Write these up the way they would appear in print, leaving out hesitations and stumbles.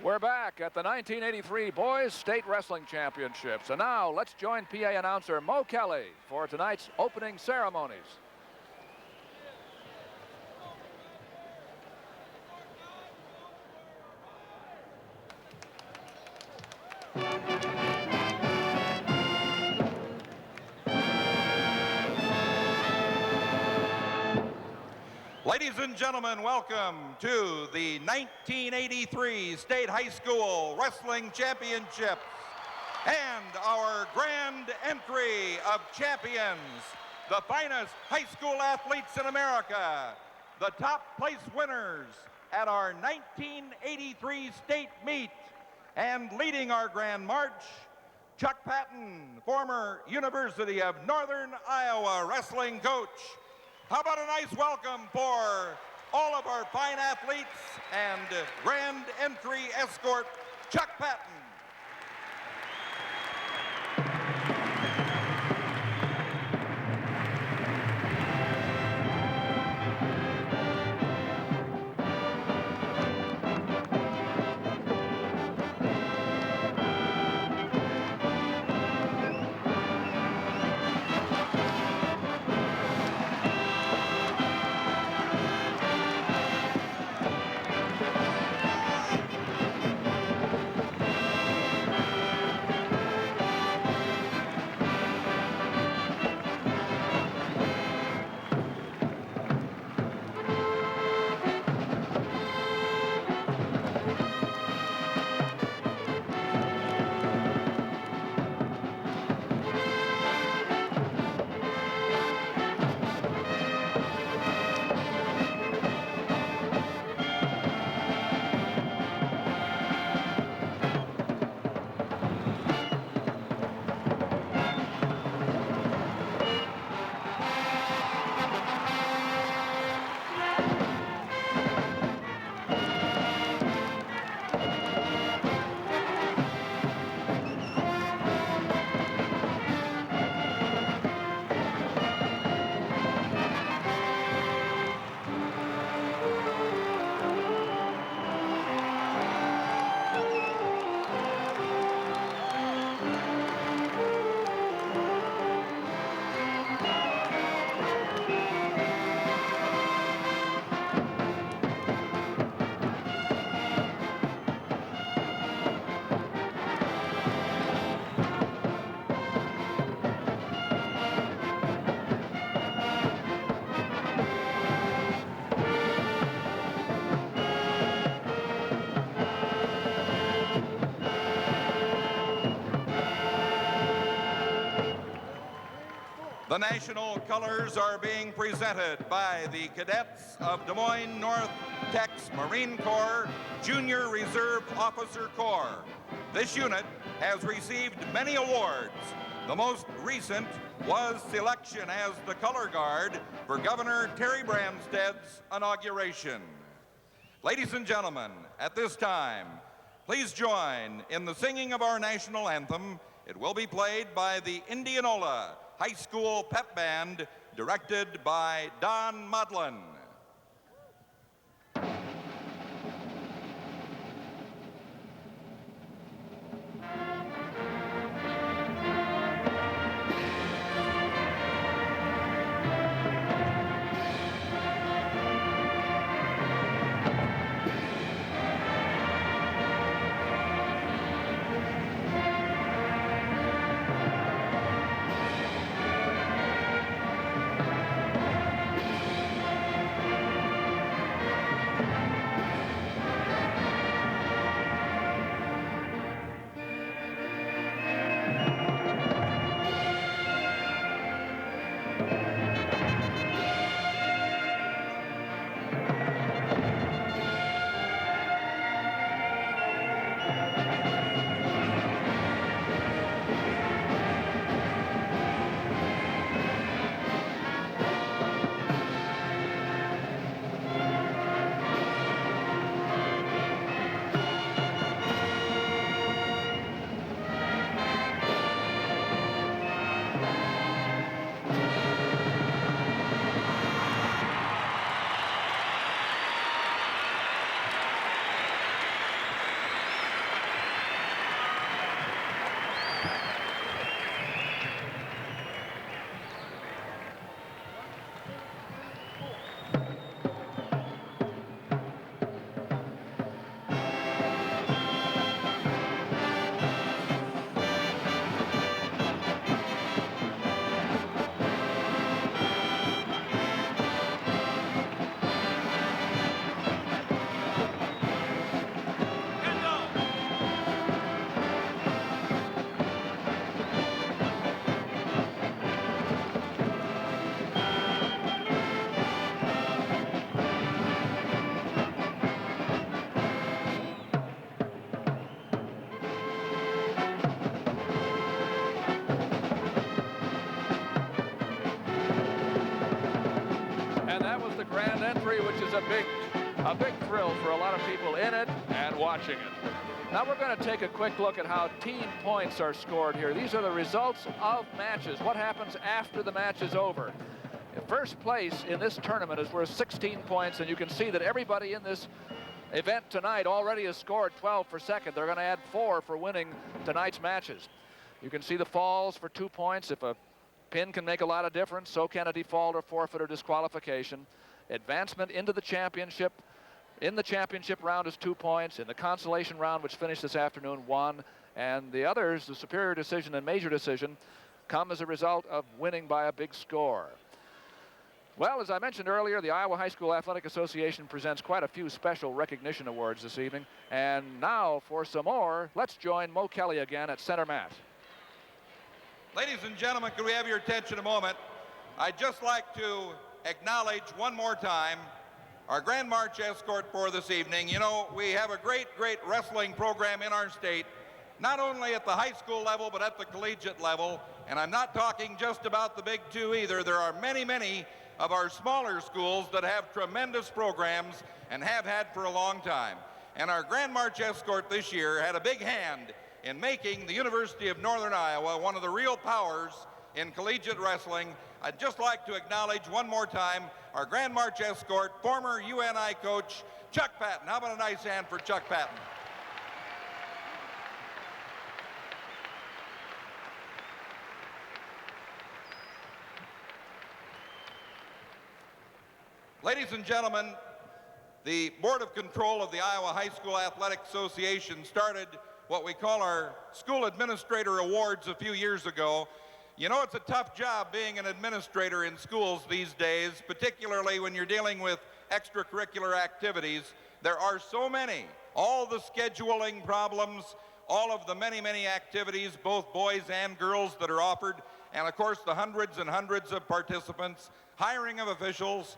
We're back at the 1983 Boys State Wrestling Championships. And now let's join PA announcer Mo Kelly for tonight's opening ceremonies. Ladies and gentlemen, welcome to the 1983 State High School Wrestling Championships and our grand entry of champions, the finest high school athletes in America, the top place winners at our 1983 state meet, and leading our grand march, Chuck Patton, former University of Northern Iowa wrestling coach. How about a nice welcome for all of our fine athletes and grand entry escort, Chuck Patton. The national colors are being presented by the cadets of Des Moines North Tech's Marine Corps Junior Reserve Officer Corps. This unit has received many awards. The most recent was selection as the color guard for Governor Terry Branstad's inauguration. Ladies and gentlemen, at this time, please join in the singing of our national anthem. It will be played by the Indianola High School Pep Band, directed by Don Modlin. a big thrill for a lot of people in it and watching it. Now we're going to take a quick look at how team points are scored here. These are the results of matches. What happens after the match is over? First place in this tournament is worth 16 points, and you can see that everybody in this event tonight already has scored 12 for second. They're going to add 4 for winning tonight's matches. You can see the falls for 2 points. If a pin can make a lot of difference, so can a default or forfeit or disqualification. Advancement into the championship. In the championship round is 2 points. In the consolation round, which finished this afternoon, 1. And the others, the superior decision and major decision, come as a result of winning by a big score. Well, as I mentioned earlier, the Iowa High School Athletic Association presents quite a few special recognition awards this evening. And now for some more, let's join Mo Kelly again at center mat. Ladies and gentlemen, could we have your attention a moment? I'd just like to acknowledge one more time our Grand March escort for this evening. You know, we have a great wrestling program in our state, not only at the high school level, but at the collegiate level. And I'm not talking just about the big two either. There are many of our smaller schools that have tremendous programs and have had for a long time. And our Grand March escort this year had a big hand in making the University of Northern Iowa one of the real powers in collegiate wrestling. I'd just like to acknowledge one more time our Grand March escort, former UNI coach, Chuck Patton. How about a nice hand for Chuck Patton? Ladies and gentlemen, the Board of Control of the Iowa High School Athletic Association started what we call our School Administrator Awards a few years ago. You know, it's a tough job being an administrator in schools these days, particularly when you're dealing with extracurricular activities. There are so many, all the scheduling problems, all of the many activities, both boys and girls, that are offered, and of course the hundreds and hundreds of participants, hiring of officials.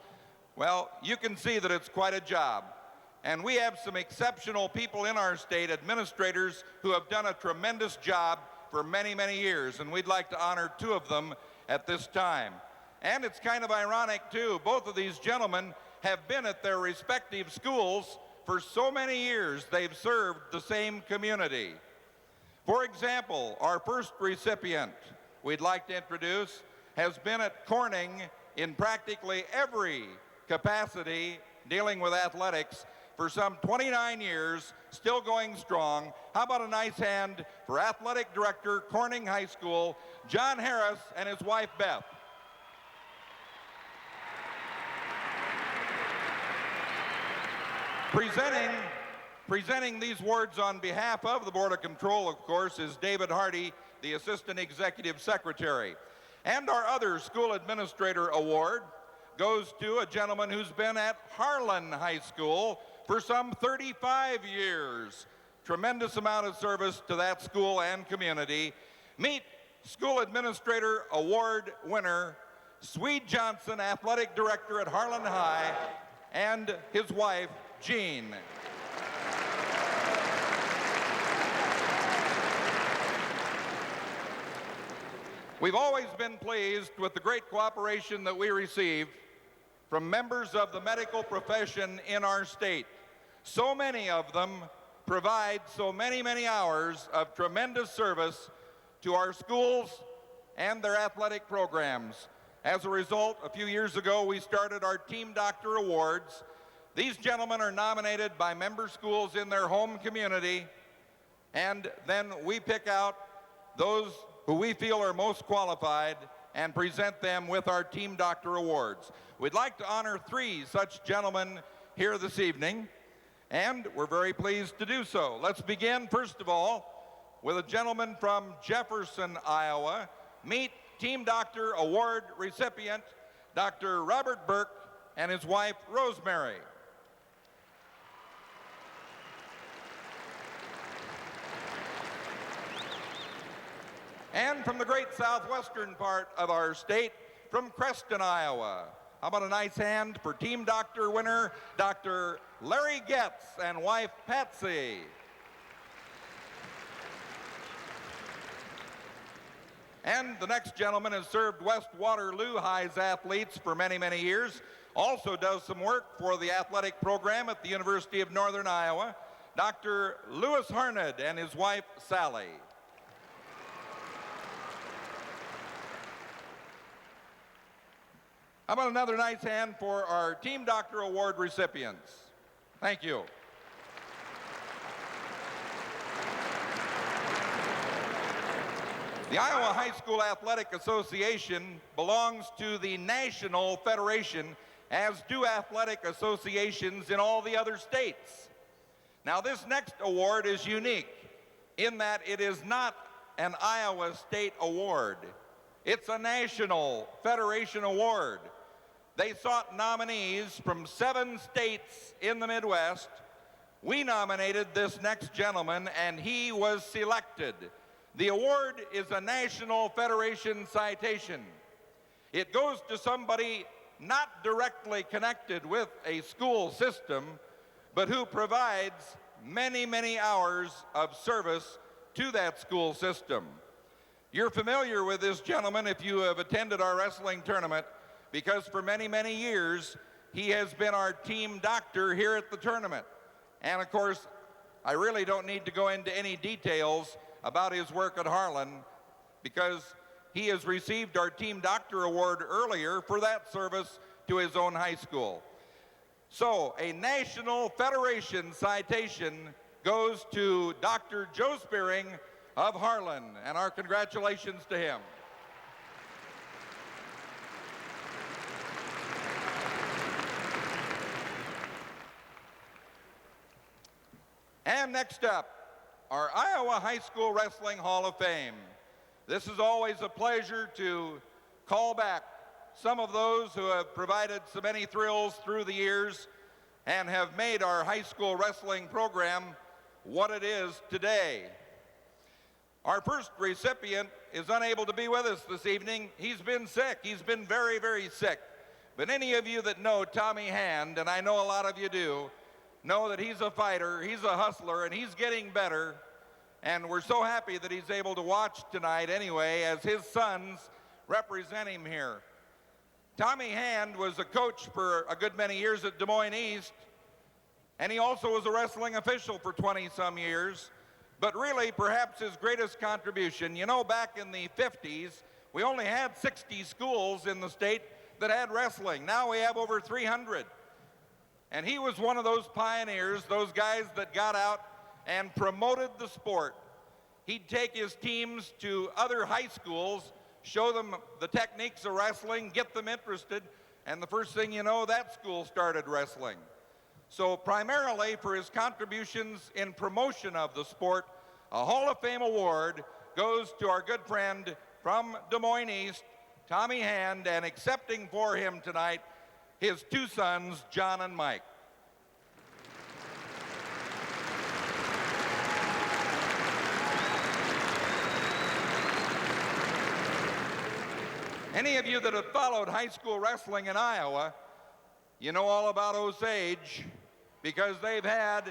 Well, you can see that it's quite a job. And we have some exceptional people in our state, administrators, who have done a tremendous job for many years, and we'd like to honor 2 of them at this time. And it's kind of ironic, too. Both of these gentlemen have been at their respective schools for so many years. They've served the same community. For example, our first recipient we'd like to introduce has been at Corning in practically every capacity dealing with athletics for some 29 years, still going strong. How about a nice hand for Athletic Director, Corning High School, John Harris, and his wife, Beth. Presenting these awards on behalf of the Board of Control, of course, is David Hardy, the Assistant Executive Secretary. And our other School Administrator Award goes to a gentleman who's been at Harlan High School for some 35 years. Tremendous amount of service to that school and community. Meet School Administrator Award winner, Swede Johnson, Athletic Director at Harlan High, and his wife, Jean. We've always been pleased with the great cooperation that we receive from members of the medical profession in our state. So many of them provide so many hours of tremendous service to our schools and their athletic programs. As a result, a few years ago, we started our Team Doctor Awards. These gentlemen are nominated by member schools in their home community, and then we pick out those who we feel are most qualified and present them with our Team Doctor Awards. We'd like to honor 3 such gentlemen here this evening, and we're very pleased to do so. Let's begin, first of all, with a gentleman from Jefferson, Iowa. Meet Team Doctor Award recipient, Dr. Robert Burke, and his wife, Rosemary. And from the great southwestern part of our state, from Creston, Iowa. How about a nice hand for Team Doctor winner, Dr. Larry Getz and wife, Patsy. And the next gentleman has served West Waterloo High's athletes for many years. Also does some work for the athletic program at the University of Northern Iowa, Dr. Louis Harned and his wife, Sally. How about another nice hand for our Team Doctor Award recipients? Thank you. The Iowa High School Athletic Association belongs to the National Federation, as do athletic associations in all the other states. Now, this next award is unique in that it is not an Iowa State award. It's a National Federation award. They sought nominees from 7 states in the Midwest. We nominated this next gentleman, and he was selected. The award is a National Federation citation. It goes to somebody not directly connected with a school system, but who provides many, many hours of service to that school system. You're familiar with this gentleman if you have attended our wrestling tournament, because for many, many years, he has been our team doctor here at the tournament. And of course, I really don't need to go into any details about his work at Harlan, because he has received our Team Doctor Award earlier for that service to his own high school. So a National Federation citation goes to Dr. Joe Spearing of Harlan, and our congratulations to him. And next up, our Iowa High School Wrestling Hall of Fame. This is always a pleasure to call back some of those who have provided so many thrills through the years and have made our high school wrestling program what it is today. Our first recipient is unable to be with us this evening. He's been sick. He's been very, very sick. But any of you that know Tommy Hand, and I know a lot of you do, know that he's a fighter, he's a hustler, and he's getting better. And we're so happy that he's able to watch tonight anyway, as his sons represent him here. Tommy Hand was a coach for a good many years at Des Moines East, and he also was a wrestling official for 20-some years. But really, perhaps his greatest contribution, you know, back in the 50s, we only had 60 schools in the state that had wrestling. Now we have over 300. And he was one of those pioneers, those guys that got out and promoted the sport. He'd take his teams to other high schools, show them the techniques of wrestling, get them interested, and the first thing you know, that school started wrestling. So primarily for his contributions in promotion of the sport, a Hall of Fame award goes to our good friend from Des Moines East, Tommy Hand, and accepting for him tonight his 2 sons, John and Mike. Any of you that have followed high school wrestling in Iowa, you know all about Osage, because they've had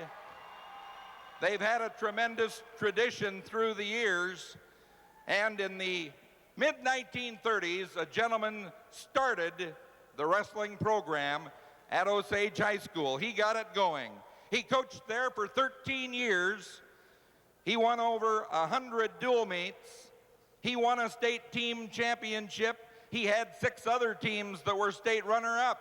a tremendous tradition through the years. And in the mid-1930s, a gentleman started the wrestling program at Osage High School. He got it going. He coached there for 13 years. He won over 100 dual meets. He won a state team championship. He had 6 other teams that were state runner-up.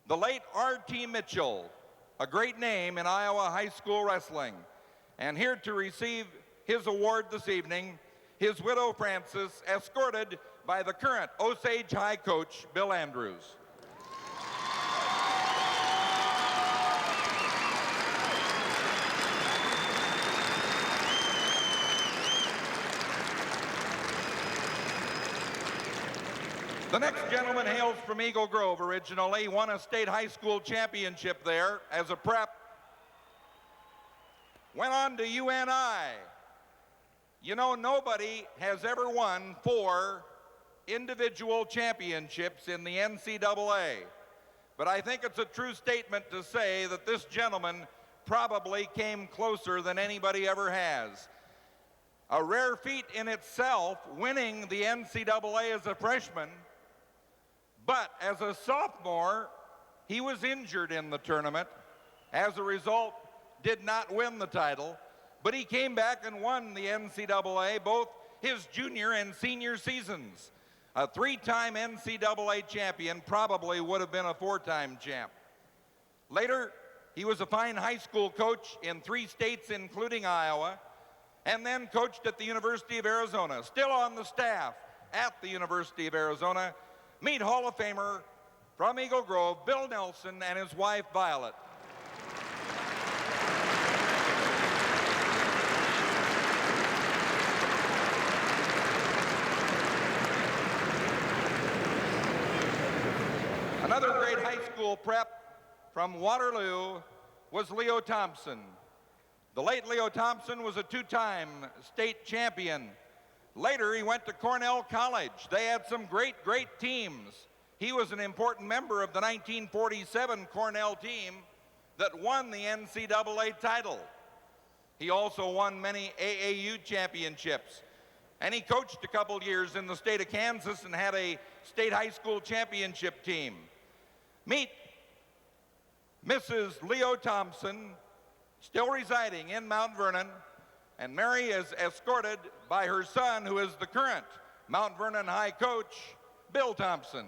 The late R.T. Mitchell, a great name in Iowa high school wrestling. And here to receive his award this evening, his widow Frances, escorted by the current Osage High coach, Bill Andrews. The next gentleman hails from Eagle Grove originally, won a state high school championship there as a prep. Went on to UNI. You know, nobody has ever won 4 individual championships in the NCAA. But I think it's a true statement to say that this gentleman probably came closer than anybody ever has. A rare feat in itself, winning the NCAA as a freshman, But as a sophomore, he was injured in the tournament. As a result, did not win the title, but he came back and won the NCAA both his junior and senior seasons. A three-time NCAA champion, probably would have been a four-time champ. Later, he was a fine high school coach in 3 states, including Iowa, and then coached at the University of Arizona. Still on the staff at the University of Arizona, meet Hall of Famer from Eagle Grove, Bill Nelson, and his wife, Violet. Another great high school prep from Waterloo was Leo Thompson. The late Leo Thompson was a 2-time state champion. Later, he went to Cornell College. They had some great teams. He was an important member of the 1947 Cornell team that won the NCAA title. He also won many AAU championships. And he coached a couple years in the state of Kansas and had a state high school championship team. Meet Mrs. Leo Thompson, still residing in Mount Vernon, and Mary is escorted by her son, who is the current Mount Vernon High coach, Bill Thompson.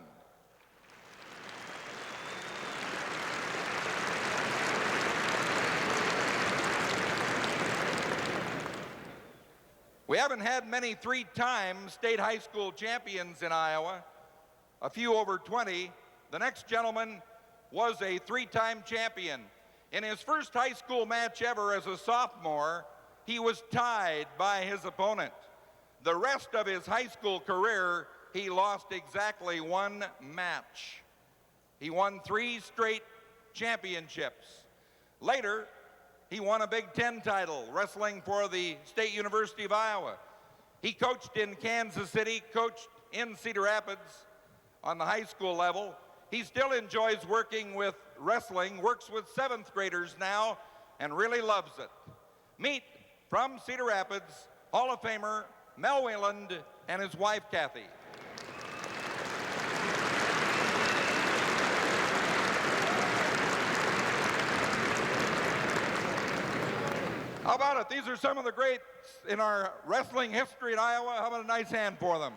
We haven't had many 3-time state high school champions in Iowa, a few over 20. The next gentleman was a 3-time champion. In his first high school match ever as a sophomore, he was tied by his opponent. The rest of his high school career, he lost exactly 1 match. He won 3 straight championships. Later, he won a Big Ten title, wrestling for the State University of Iowa. He coached in Kansas City, coached in Cedar Rapids on the high school level. He still enjoys working with wrestling, works with 7th graders now, and really loves it. Meet, from Cedar Rapids, Hall of Famer Mel Wayland and his wife, Kathy. How about it? These are some of the greats in our wrestling history in Iowa. How about a nice hand for them?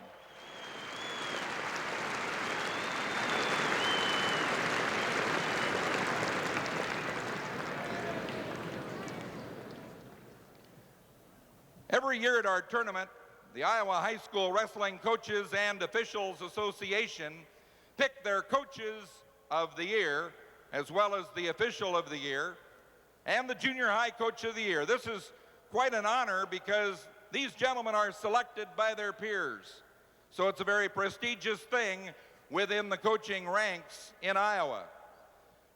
Every year at our tournament, the Iowa High School Wrestling Coaches and Officials Association pick their Coaches of the Year, as well as the Official of the Year, and the Junior High Coach of the Year. This is quite an honor because these gentlemen are selected by their peers. So it's a very prestigious thing within the coaching ranks in Iowa.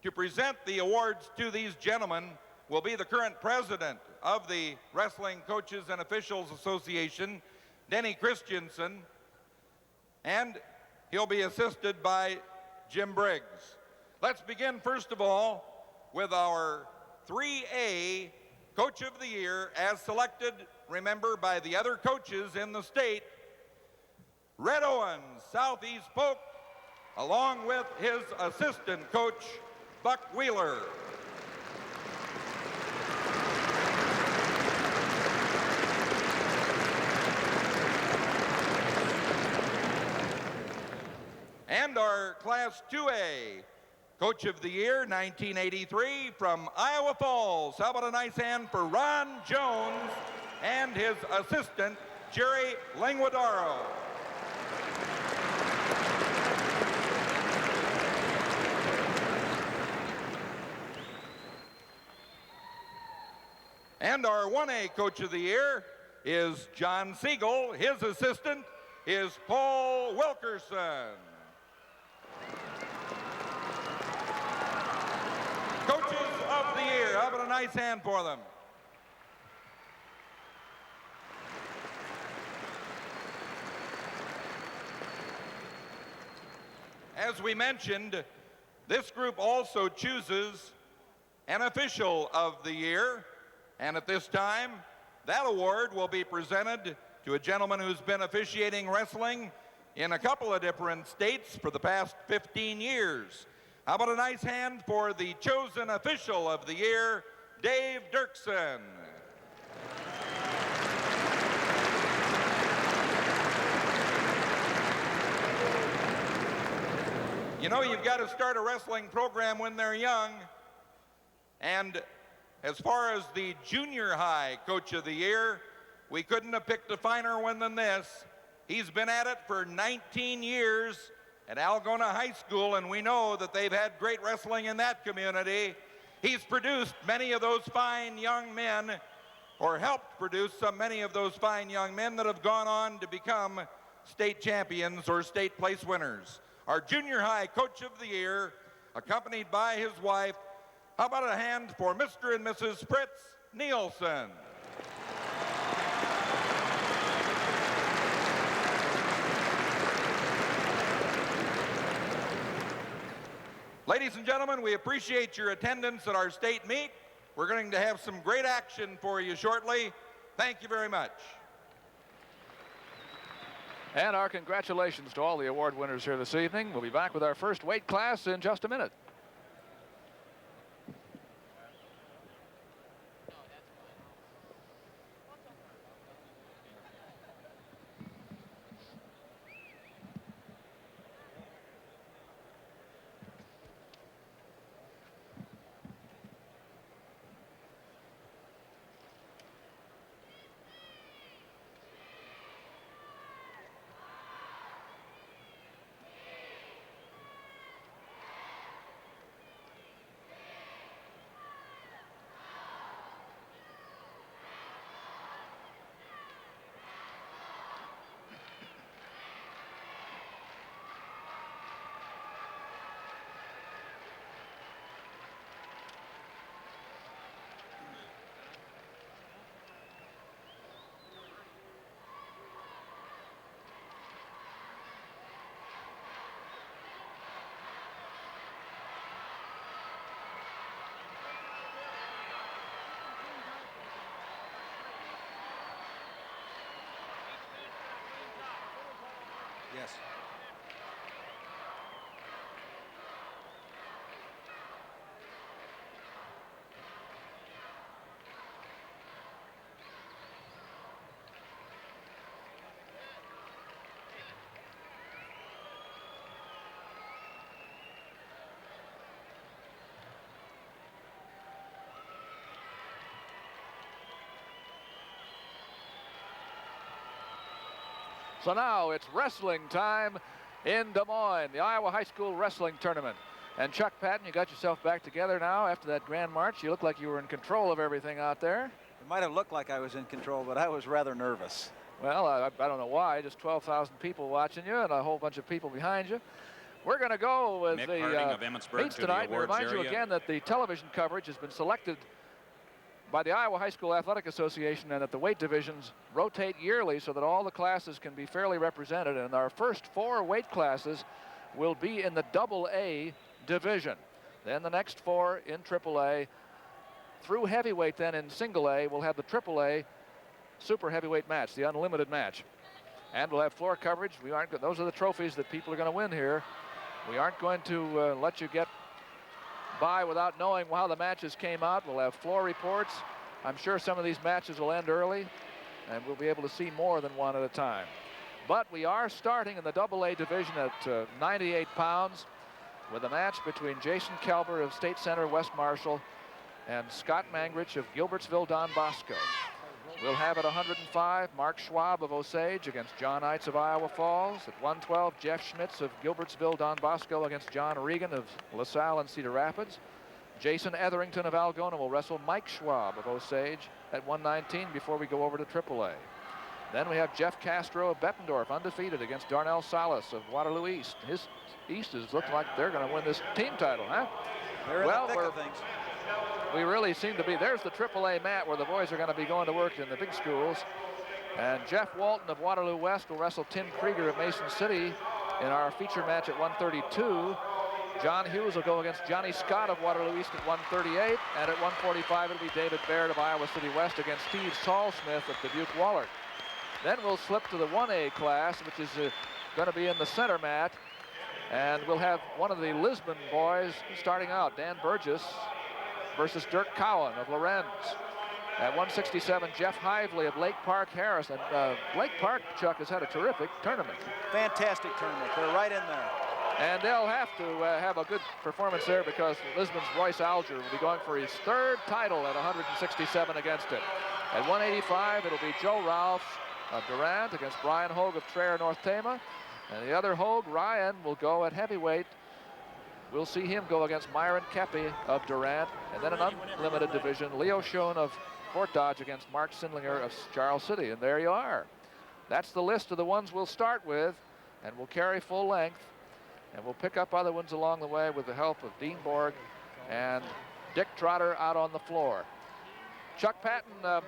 To present the awards to these gentlemen will be the current president of the Wrestling Coaches and Officials Association, Denny Christensen, and he'll be assisted by Jim Briggs. Let's begin first of all with our 3A Coach of the Year, as selected, remember, by the other coaches in the state. Red Owens, Southeast Polk, along with his assistant coach, Buck Wheeler. And our Class 2A Coach of the Year, 1983, from Iowa Falls. How about a nice hand for Ron Jones and his assistant, Jerry Languadaro. And our 1A Coach of the Year is John Siegel. His assistant is Paul Wilkerson. Coaches of the Year, how about a nice hand for them? As we mentioned, this group also chooses an Official of the Year, and at this time, that award will be presented to a gentleman who's been officiating wrestling in a couple of different states for the past 15 years. How about a nice hand for the chosen official of the year, Dave Dirksen. You know, you've got to start a wrestling program when they're young. And as far as the junior high coach of the year, we couldn't have picked a finer one than this. He's been at it for 19 years at Algona High School, and we know that they've had great wrestling in that community. He's produced many of those fine young men, or helped produce many of those fine young men that have gone on to become state champions or state place winners. Our junior high coach of the year, accompanied by his wife. How about a hand for Mr. and Mrs. Fritz Nielsen? Ladies and gentlemen, we appreciate your attendance at our state meet. We're going to have some great action for you shortly. Thank you very much. And our congratulations to all the award winners here this evening. We'll be back with our first weight class in just a minute. Yes. So now it's wrestling time in Des Moines, the Iowa High School Wrestling Tournament. And Chuck Patton, you got yourself back together now after that grand march. You look like you were in control of everything out there. It might have looked like I was in control, but I was rather nervous. Well, I don't know why. Just 12,000 people watching you and a whole bunch of people behind you. We're going to go with the meets tonight. We remind you again that the television coverage has been selected by the Iowa High School Athletic Association, and that the weight divisions rotate yearly so that all the classes can be fairly represented. And our first 4 weight classes will be in the AA division. Then the next 4 in AAA. Through heavyweight then in single A, we'll have the AAA super heavyweight match, the unlimited match. And we'll have floor coverage. Those are the trophies that people are going to win here. We aren't going to let you get by without knowing how the matches came out. We'll have floor reports. I'm sure some of these matches will end early, and we'll be able to see more than one at a time. But we are starting in the AA division at 98 pounds with a match between Jason Kelber of State Center West Marshall and Scott Mangrich of Gilbertsville Don Bosco. We'll have at 105 Mark Schwab of Osage against John Eitz of Iowa Falls. At 112, Jeff Schmitz of Gilbertsville Don Bosco against John Regan of LaSalle and Cedar Rapids. Jason Etherington of Algona will wrestle Mike Schwab of Osage at 119 before we go over to AAA. Then we have Jeff Castro of Bettendorf, undefeated, against Darnell Salas of Waterloo East. His East is looking like they're going to win this team title, huh? They're in the thick of things. We really seem to be. There's the AAA mat where the boys are going to be going to work in the big schools. And Jeff Walton of Waterloo West will wrestle Tim Krieger of Mason City in our feature match at 132. John Hughes will go against Johnny Scott of Waterloo East at 138. And at 145, it'll be David Baird of Iowa City West against Steve Saulsmith of Dubuque Wahlert. Then we'll slip to the 1A class, which is going to be in the center mat. And we'll have one of the Lisbon boys starting out, Dan Burgess versus Dirk Cowan of Lorenz. At 167, Jeff Hively of Lake Park Harris. And Lake Park, Chuck, has had a terrific tournament. Fantastic tournament. They're right in there. And they'll have to have a good performance there because Lisbon's Royce Alger will be going for his third title at 167 against it. At 185, it'll be Joe Ralphs of Durant against Brian Hogue of Traer North Tama. And the other Hogue, Ryan, will go at heavyweight. We'll see him go against Myron Kepi of Durant. And then an unlimited division, Leo Schoen of Fort Dodge against Mark Sindlinger of Charles City. And there you are. That's the list of the ones we'll start with, and we'll carry full length. And we'll pick up other ones along the way with the help of Dean Borg and Dick Trotter out on the floor. Chuck Patton,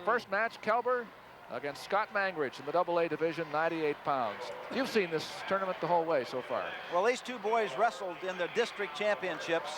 first match, Kelber against Scott Mangridge in the AA division, 98 pounds. You've seen this tournament the whole way so far. Well, these two boys wrestled in the district championships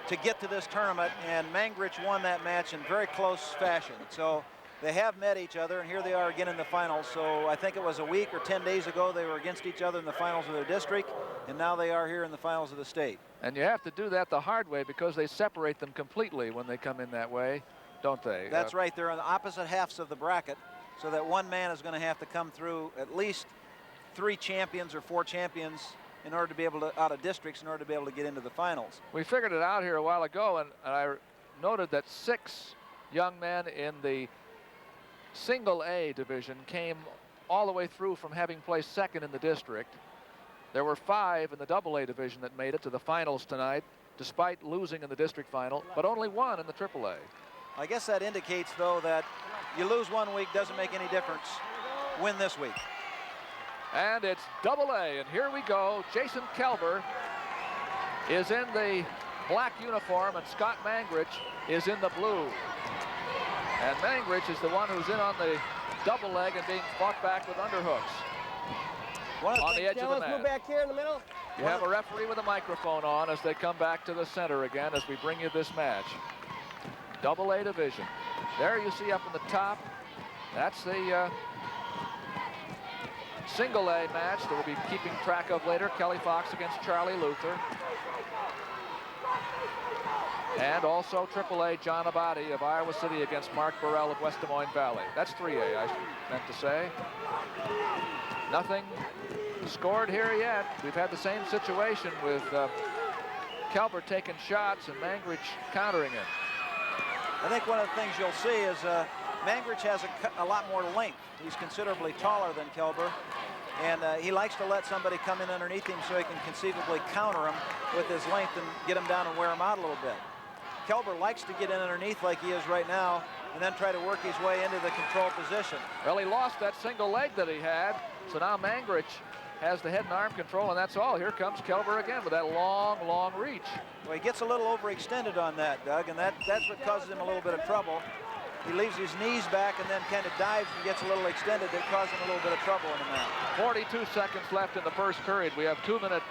to get to this tournament, and Mangridge won that match in very close fashion. So they have met each other, and here they are again in the finals. So I think it was a week or 10 days ago they were against each other in the finals of their district, and now they are here in the finals of the state. And you have to do that the hard way because they separate them completely when they come in that way, don't they? That's right. They're on the opposite halves of the bracket, so that one man is going to have to come through at least 3 champions or 4 champions in order to be able to, out of districts, in order to be able to get into the finals. We figured it out here a while ago, and I noted that 6 young men in the single A division came all the way through from having placed second in the district. There were 5 in the AA division that made it to the finals tonight, despite losing in the district final, but only 1 in the AAA. I guess that indicates, though, that you lose one week doesn't make any difference. Win this week. And it's AA, and here we go. Jason Kelber is in the black uniform, and Scott Mangridge is in the blue. And Mangridge is the one who's in on the double leg and being fought back with underhooks on the edge of the mat. Move back here in the middle. You have a referee with a microphone on as they come back to the center again as we bring you this match. AA division. There you see up in the top, that's the single A match that we'll be keeping track of later. Kelly Fox against Charlie Luther. And also AAA, John Abadi of Iowa City against Mark Burrell of West Des Moines Valley. That's 3A, I meant to say. Nothing scored here yet. We've had the same situation with Kelber taking shots and Mangridge countering it. I think one of the things you'll see is Mangridge has a lot more length. He's considerably taller than Kelber, and he likes to let somebody come in underneath him so he can conceivably counter him with his length and get him down and wear him out a little bit. Kelber likes to get in underneath like he is right now and then try to work his way into the control position. Well, he lost that single leg that he had, so now Mangridge has the head and arm control, and that's all. Here comes Kelber again with that long, long reach. Well, he gets a little overextended on that, Doug, and that's what causes him a little bit of trouble. He leaves his knees back and then kind of dives and gets a little extended. That causes him a little bit of trouble in the mat. 42 seconds left in the first period. We have 2-minute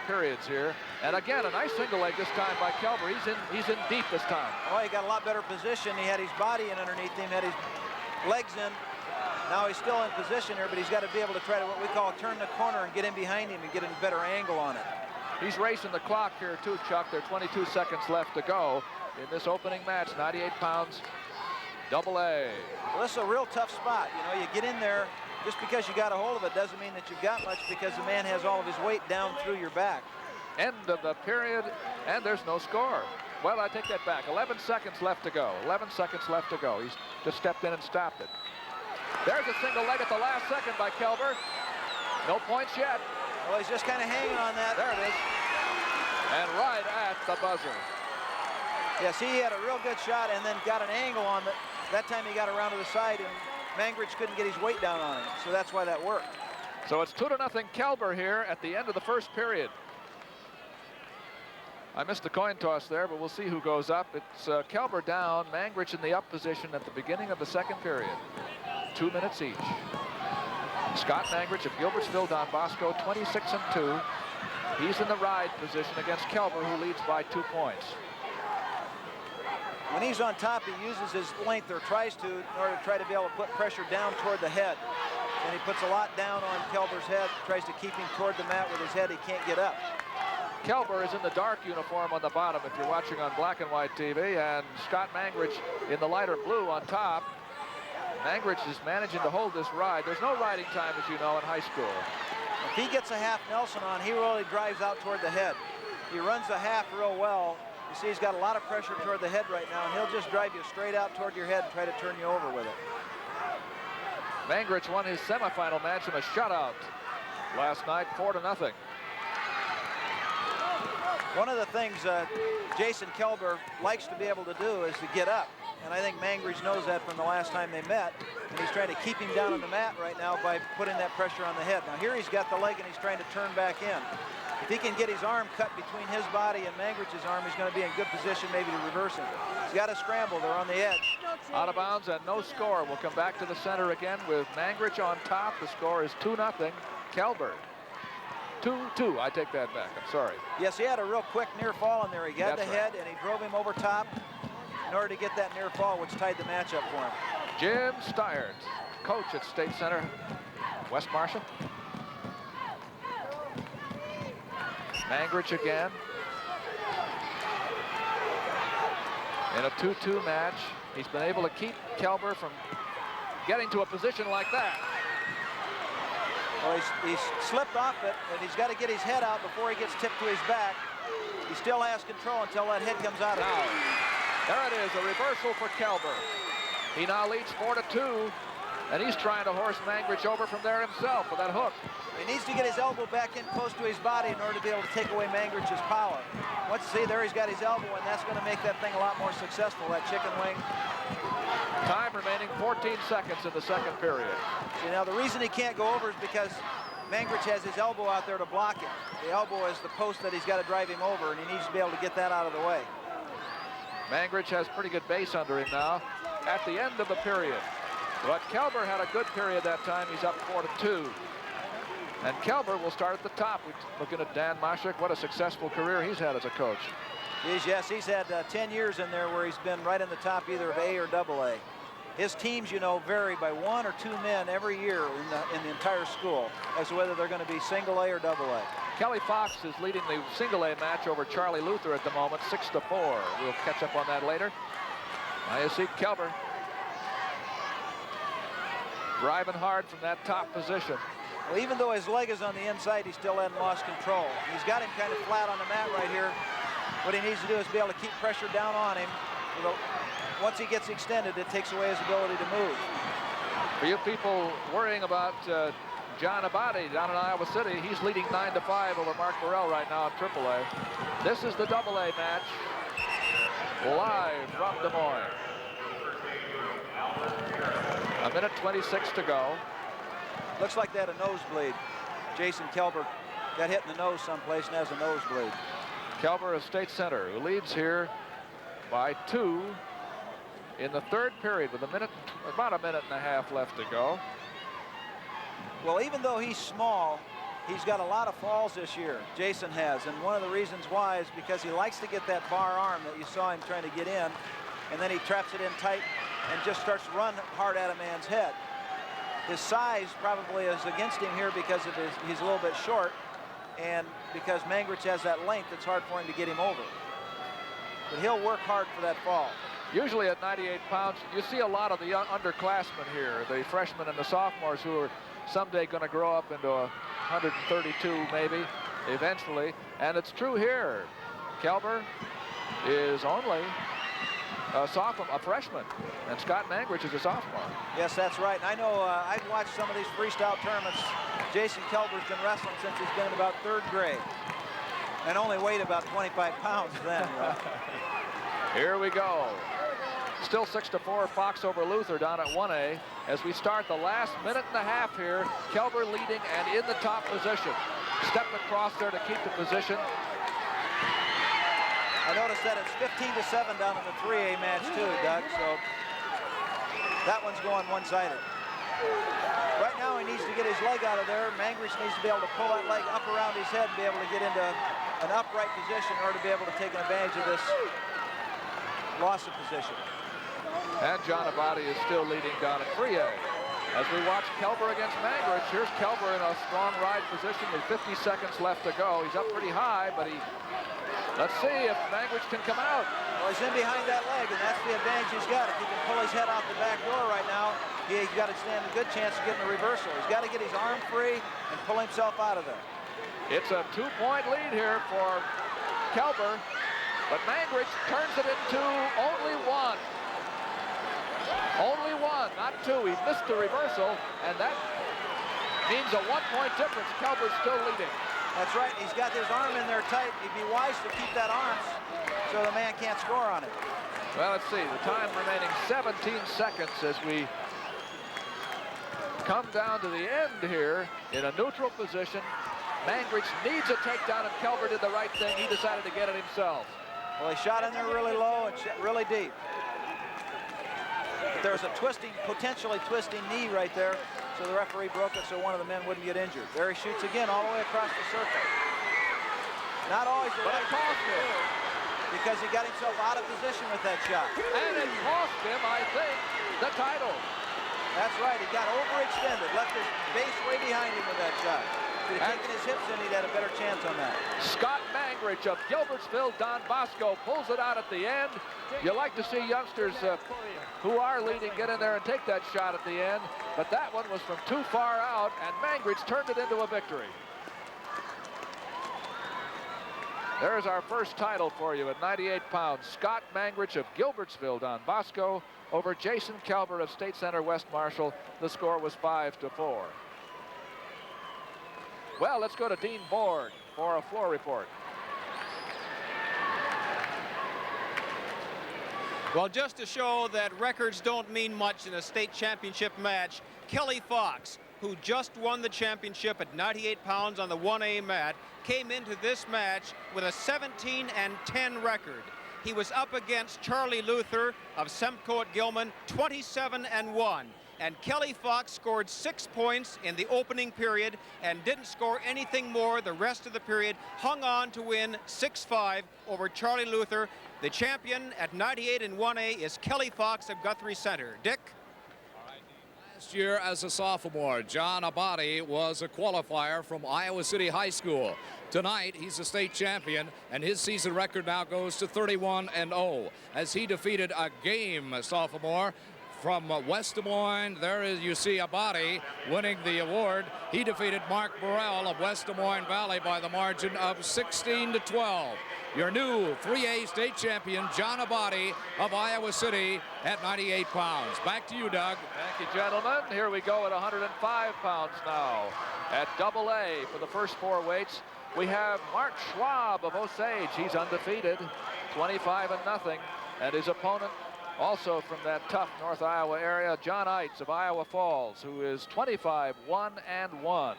periods here. And again, a nice single leg this time by Kelber. He's in deep this time. Oh, he got a lot better position. He had his body in underneath him, had his legs in. Now he's still in position here, but he's got to be able to try to what we call turn the corner and get in behind him and get a better angle on it. He's racing the clock here too, Chuck. There are 22 seconds left to go in this opening match. 98 pounds, AA. Well, this is a real tough spot. You know, you get in there, just because you got a hold of it doesn't mean that you've got much, because the man has all of his weight down through your back. End of the period, and there's no score. Well, I take that back. 11 seconds left to go. 11 seconds left to go. He's just stepped in and stopped it. There's a single leg at the last second by Kelber. No points yet. Well, he's just kind of hanging on that. There it is. And right at the buzzer. Yes, he had a real good shot and then got an angle on it. That time he got around to the side, and Mangridge couldn't get his weight down on him. So that's why that worked. So it's 2-0 Kelber here at the end of the first period. I missed the coin toss there, but we'll see who goes up. It's Kelber down, Mangridge in the up position at the beginning of the second period. 2 minutes each. Scott Mangridge of Gilbertsville, Don Bosco, 26-2. He's in the ride position against Kelber, who leads by 2 points. When he's on top, he uses his length, or tries to, in order to try to be able to put pressure down toward the head. and he puts a lot down on Kelber's head, tries to keep him toward the mat with his head. He can't get up. Kelber is in the dark uniform on the bottom if you're watching on black and white TV, and Scott Mangrich in the lighter blue on top. Mangrich is managing to hold this ride. There's no riding time, as you know, in high school. If he gets a half Nelson on, he really drives out toward the head. He runs the half real well. You see he's got a lot of pressure toward the head right now, and he'll just drive you straight out toward your head and try to turn you over with it. Mangrich won his semifinal match in a shutout last night, 4-0. One of the things Jason Kelber likes to be able to do is to get up. And I think Mangrich knows that from the last time they met. And he's trying to keep him down on the mat right now by putting that pressure on the head. Now here he's got the leg and he's trying to turn back in. If he can get his arm cut between his body and Mangrich's arm, he's going to be in good position maybe to reverse him. He's got to scramble. They're on the edge. Out of bounds and no score. We'll come back to the center again with Mangrich on top. The score is 2-0. Kelber. 2-2. I take that back. I'm sorry. Yes, he had a real quick near fall in there. He got That's the head and he drove him over top in order to get that near fall, which tied the match up for him. Jim Steyert, coach at State Center, West Marshall. Mangrich again. In a 2-2 match, he's been able to keep Kelber from getting to a position like that. Well, he's slipped off it, and he's got to get his head out before he gets tipped to his back. He still has control until that head comes out of it. There it is, a reversal for Kelber. He now leads 4-2, and he's trying to horse Mangrich over from there himself with that hook. He needs to get his elbow back in close to his body in order to be able to take away Mangrich's power. Once you see there, he's got his elbow, and that's going to make that thing a lot more successful, that chicken wing. Time remaining 14 seconds in the second period. See, now the reason he can't go over is because Mangrich has his elbow out there to block it. The elbow is the post that he's got to drive him over, and he needs to be able to get that out of the way. Mangrich has pretty good base under him now at the end of the period. But Kelber had a good period that time. He's up 4-2. And Kelber will start at the top. We're looking at Dan Moshik. What a successful career he's had as a coach. Yes, he's had 10 years in there where he's been right in the top either of A or AA. His teams, you know, vary by 1 or 2 men every year in the entire school as to whether they're going to be single A or AA. Kelly Fox is leading the single A match over Charlie Luther at the moment, 6-4. We'll catch up on that later. Now you see Kelber driving hard from that top position. Well, even though his leg is on the inside, he still hasn't lost control. He's got him kind of flat on the mat right here. What he needs to do is be able to keep pressure down on him. Once he gets extended, it takes away his ability to move. For you people worrying about John Abadi down in Iowa City, he's leading 9-5 over Mark Burrell right now at AAA. This is the AA match, live from Des Moines. 1:26 to go. Looks like they had a nosebleed. Jason Kelber got hit in the nose someplace and has a nosebleed. Kelber of State Center, who leads here by 2 in the third period with about a minute and a half left to go. Well, even though he's small, he's got a lot of falls this year, Jason has. And one of the reasons why is because he likes to get that bar arm that you saw him trying to get in, and then he traps it in tight and just starts to run hard at a man's head. His size probably is against him here because of he's a little bit short, and because Mangrich has that length, it's hard for him to get him over. But he'll work hard for that fall. Usually at 98 pounds, you see a lot of the young underclassmen here, the freshmen and the sophomores who are someday going to grow up into 132 maybe, eventually. And it's true here. Kelber is only a freshman, and Scott Mangrich is a sophomore. Yes, that's right. And I know I've watched some of these freestyle tournaments. Jason Kelber's been wrestling since he's been in about 3rd grade, and only weighed about 25 pounds then. Here we go. Still 6-4, Fox over Luther down at 1A. As we start the last minute and a half here, Kelber leading and in the top position. Stepped across there to keep the position. I noticed that it's 15-7 down in the 3A match too, Doug, so that one's going one-sided. Right now he needs to get his leg out of there. Mangrich needs to be able to pull that leg up around his head and be able to get into an upright position in order to be able to take advantage of this loss of position. And John Abadi is still leading down at 3A. As we watch Kelber against Mangrich, here's Kelber in a strong ride position with 50 seconds left to go. He's up pretty high, but let's see if Mangrich can come out. Well, he's in behind that leg, and that's the advantage he's got. If he can pull his head out the back door right now, he's got to stand a good chance of getting a reversal. He's got to get his arm free and pull himself out of there. It's a 2-point lead here for Kelber, but Mangrich turns it into only one. Only one, not two. He missed the reversal, and that means a 1-point difference. Kelber's still leading. That's right. He's got his arm in there tight. He'd be wise to keep that arm so the man can't score on it. Well, let's see. The time remaining 17 seconds as we come down to the end here in a neutral position. Mangrich needs a takedown, and Kelber did the right thing. He decided to get it himself. Well, he shot in there really low and really deep. But there was a potentially twisting knee right there, so the referee broke it so one of the men wouldn't get injured. There he shoots again all the way across the circle. Not always the right thing to do, because he got himself out of position with that shot. And it cost him, I think, the title. That's right. He got overextended, left his base way behind him with that shot. If he'd taken his hips in, he'd had a better chance on that. Scott Mangrich of Gilbertsville, Don Bosco pulls it out at the end. You like to see youngsters who are leading get in there and take that shot at the end, but that one was from too far out, and Mangrich turned it into a victory. There's our first title for you at 98 pounds. Scott Mangrich of Gilbertsville, Don Bosco, over Jason Kelber of State Center West Marshall. The score was 5-4. Well, let's go to Dean Borg for a floor report. Well, just to show that records don't mean much in a state championship match, Kelly Fox, who just won the championship at 98 pounds on the 1A mat, came into this match with a 17-10 record. He was up against Charlie Luther of Semco at Gilman, 27-1. And Kelly Fox scored 6 points in the opening period and didn't score anything more the rest of the period, hung on to win 6-5 over Charlie Luther. The champion at 98 in 1A is Kelly Fox of Guthrie Center. Dick? Last year as a sophomore, John Abadi was a qualifier from Iowa City High School. Tonight, he's a state champion, and his season record now goes to 31-0 as he defeated a game sophomore from West Des Moines. There is, you see, Abadi winning the award. He defeated Mark Burrell of West Des Moines Valley by the margin of 16-12. Your new 3A state champion, John Abadi of Iowa City at 98 pounds. Back to you, Doug. Thank you, gentlemen. Here we go at 105 pounds now. At AA for the first 4 weights, we have Mark Schwab of Osage. He's undefeated, 25-0. And his opponent, also from that tough North Iowa area, John Eitz of Iowa Falls, who is 25-1-1.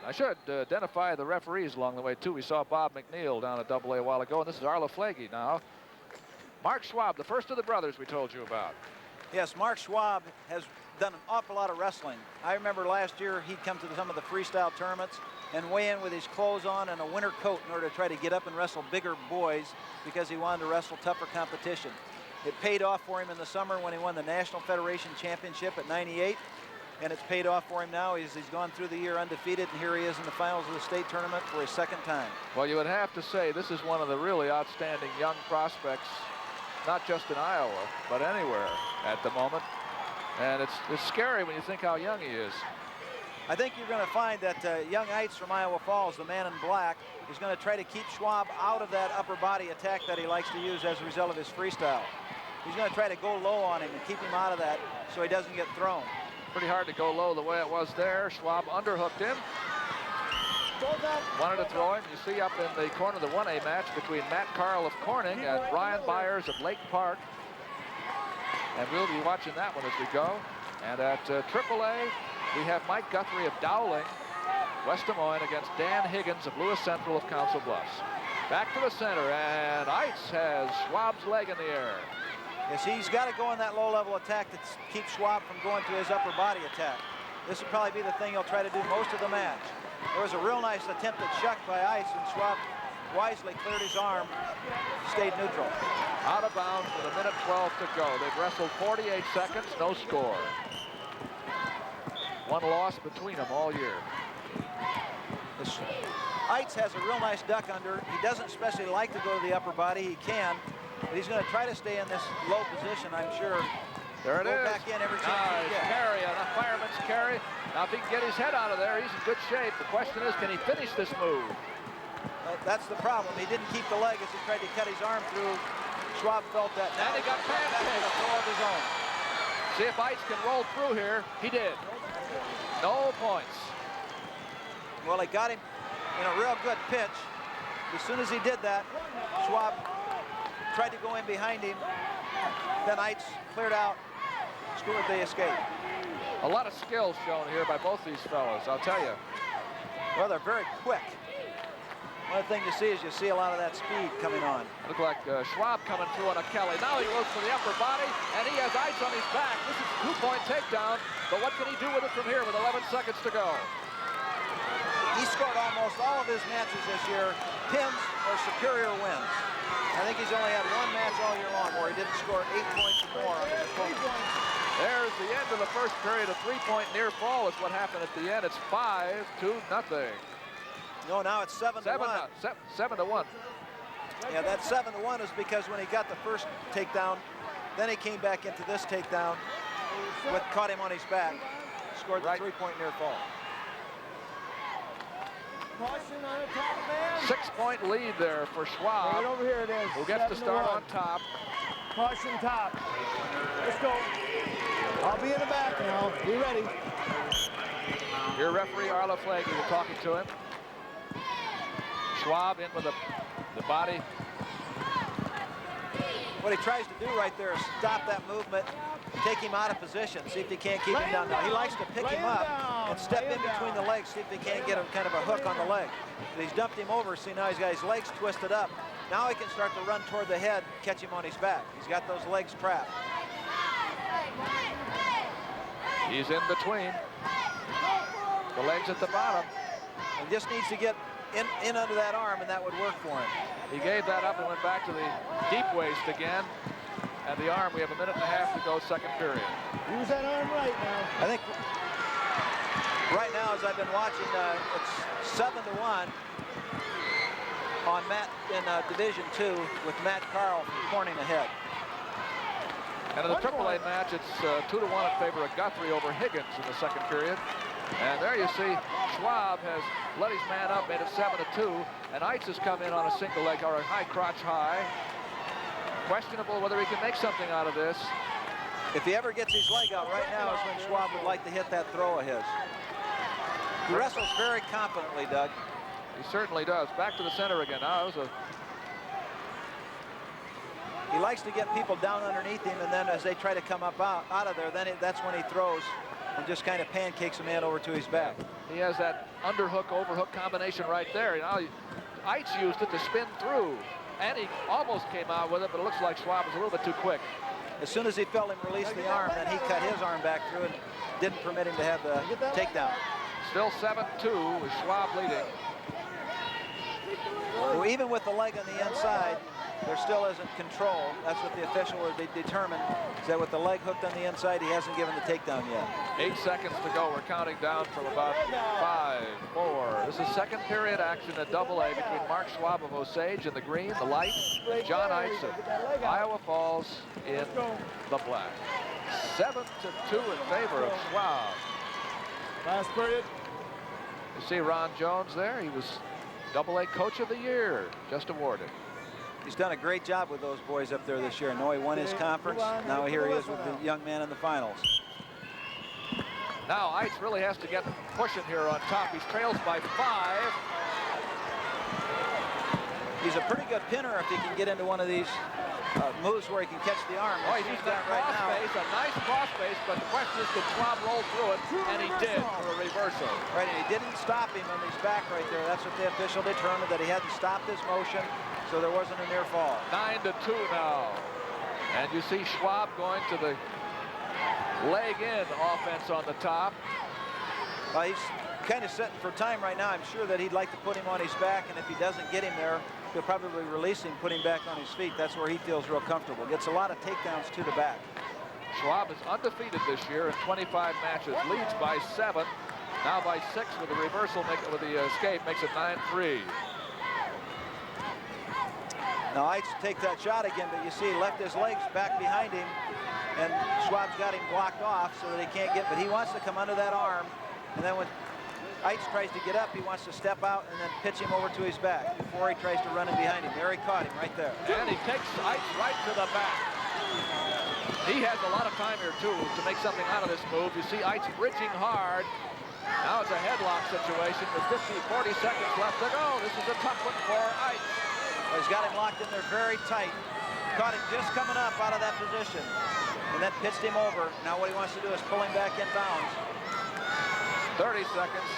I should identify the referees along the way, too. We saw Bob McNeil down at AA a while ago, and this is Arla Flagey now. Mark Schwab, the first of the brothers we told you about. Yes, Mark Schwab has done an awful lot of wrestling. I remember last year he'd come to some of the freestyle tournaments and weigh in with his clothes on and a winter coat in order to try to get up and wrestle bigger boys because he wanted to wrestle tougher competition. It paid off for him in the summer when he won the National Federation Championship at 98, and it's paid off for him now. He's gone through the year undefeated, and here he is in the finals of the state tournament for his second time. Well, you would have to say this is one of the really outstanding young prospects, not just in Iowa, but anywhere at the moment. And it's scary when you think how young he is. I think you're going to find that young Eitz from Iowa Falls, the man in black, is going to try to keep Schwab out of that upper body attack that he likes to use as a result of his freestyle. He's going to try to go low on him and keep him out of that so he doesn't get thrown. Pretty hard to go low the way it was there. Schwab underhooked him. Wanted to throw him. You see up in the corner of the 1A match between Matt Carl of Corning and Brian Byers of Lake Park. And we'll be watching that one as we go. And at AAA, we have Mike Guthrie of Dowling, West Des Moines, against Dan Higgins of Lewis Central of Council Bluffs. Back to the center, and Eitz has Schwab's leg in the air. Yes, he's got to go on that low-level attack to keep Schwab from going to his upper body attack. This will probably be the thing he'll try to do most of the match. There was a real nice attempt at shuck by Eitz, and Schwab wisely cleared his arm, stayed neutral. Out of bounds with 1:12 to go. They've wrestled 48 seconds, no score. One loss between them all year. Eitz has a real nice duck under. He doesn't especially like to go to the upper body. He can, but he's going to try to stay in this low position, I'm sure. There it is. Back in every chance he gets. Carry, a fireman's carry. Now, if he can get his head out of there, he's in good shape. The question is, can he finish this move? That's the problem. He didn't keep the leg as he tried to cut his arm through. Schwab felt that. And he got pancaked. A throw of his own. See if Eitz can roll through here. He did. No points. Well, he got him in a real good pitch. As soon as he did that, Schwab tried to go in behind him. Then Eitz cleared out, scored the escape. A lot of skill shown here by both these fellows, I'll tell you. Well, they're very quick. One thing to see is you see a lot of that speed coming on. Look like Schwab coming through on a Kelly. Now he looks for the upper body, and he has Eitz on his back. This is a two-point takedown, but what can he do with it from here with 11 seconds to go? He scored almost all of his matches this year, pins or superior wins. I think he's only had one match all year long where he didn't score 8 points or more on his opponent. There's the end of the first period. A three-point near fall is what happened at the end. It's 5-0. No, now it's 7-1. 7-1. Yeah, that 7-1 is because when he got the first takedown, then he came back into this takedown, caught him on his back, scored the three-point near fall. 6-point lead there for Schwab. Right over here it is. Who gets to start on top. Caution top. Let's go. I'll be in the back now. Be ready. Here referee Arla Flagey is talking to him. Schwab in with the body. What he tries to do right there is stop that movement, take him out of position, see if he can't keep him down. Now, he likes to pick him up and step in between the legs, see if he can't get a kind of a hook on the leg. But he's dumped him over, see now he's got his legs twisted up. Now he can start to run toward the head, catch him on his back. He's got those legs trapped. He's in between the legs at the bottom. And just needs to get in under that arm, and that would work for him. He gave that up and went back to the deep waist again. And the arm, we have a minute and a half to go, second period. Use that arm right now. I think right now, as I've been watching, it's 7-1 on Matt in Division II with Matt Carl from Corning ahead. And in the AAA match, it's 2-1 in favor of Guthrie over Higgins in the second period. And there you see Schwab has let his man up, made it 7-2, and Eitz has come in on a single leg or a high crotch high. Questionable whether he can make something out of this. If he ever gets his leg out right now is when Schwab would like to hit that throw of his. He wrestles very confidently, Doug. He certainly does. Back to the center again. Now, it was he likes to get people down underneath him, and then as they try to come up out of there, then that's when he throws and just kind of pancakes a man over to his back. He has that underhook, overhook combination right there. You know, Eitz used it to spin through, and he almost came out with it, but it looks like Schwab was a little bit too quick. As soon as he felt him release the arm, then he cut his arm back through and didn't permit him to have the takedown. Still 7-2 with Schwab leading. Well, even with the leg on the inside, there still isn't control. That's what the official will determine, is that with the leg hooked on the inside, he hasn't given the takedown yet. 8 seconds to go. We're counting down from about 5, 4. This is second period action at AA between Mark Schwab of Osage in the green, the light, and John Eitz of Iowa Falls in the black. 7-2 in favor of Schwab. Last period. You see Ron Jones there. He was AA Coach of the Year, just awarded. He's done a great job with those boys up there this year. I know he won his conference. Now here he is with the young man in the finals. Now Eitz really has to get pushing here on top. He trails by 5. He's a pretty good pinner if he can get into one of these moves where he can catch the arm. Oh, he's used that cross face, a nice cross face, but the question is, could Schwab roll through it? And he did for a reversal. Right, and he didn't stop him on his back right there. That's what the official determined, that he hadn't stopped his motion, so there wasn't a near fall. 9-2 now. And you see Schwab going to the leg in offense on the top. He's kind of setting for time right now. I'm sure that he'd like to put him on his back, and if he doesn't get him there, he'll probably release him, put him back on his feet. That's where he feels real comfortable. Gets a lot of takedowns to the back. Schwab is undefeated this year in 25 matches, leads by 7, now by 6 with the reversal, with the escape, makes it 9-3. Now Eitz take that shot again, but you see he left his legs back behind him, and Schwab's got him blocked off so that he can't get, but he wants to come under that arm, and then when Eitz tries to get up, he wants to step out and then pitch him over to his back before he tries to run in behind him. There he caught him right there. And he takes Eitz right to the back. He has a lot of time here, too, to make something out of this move. You see Eitz bridging hard. Now it's a headlock situation with 40 seconds left to go. This is a tough one for Eitz. Well, he's got him locked in there very tight. Caught him just coming up out of that position and then pitched him over. Now what he wants to do is pull him back in bounds. 30 seconds.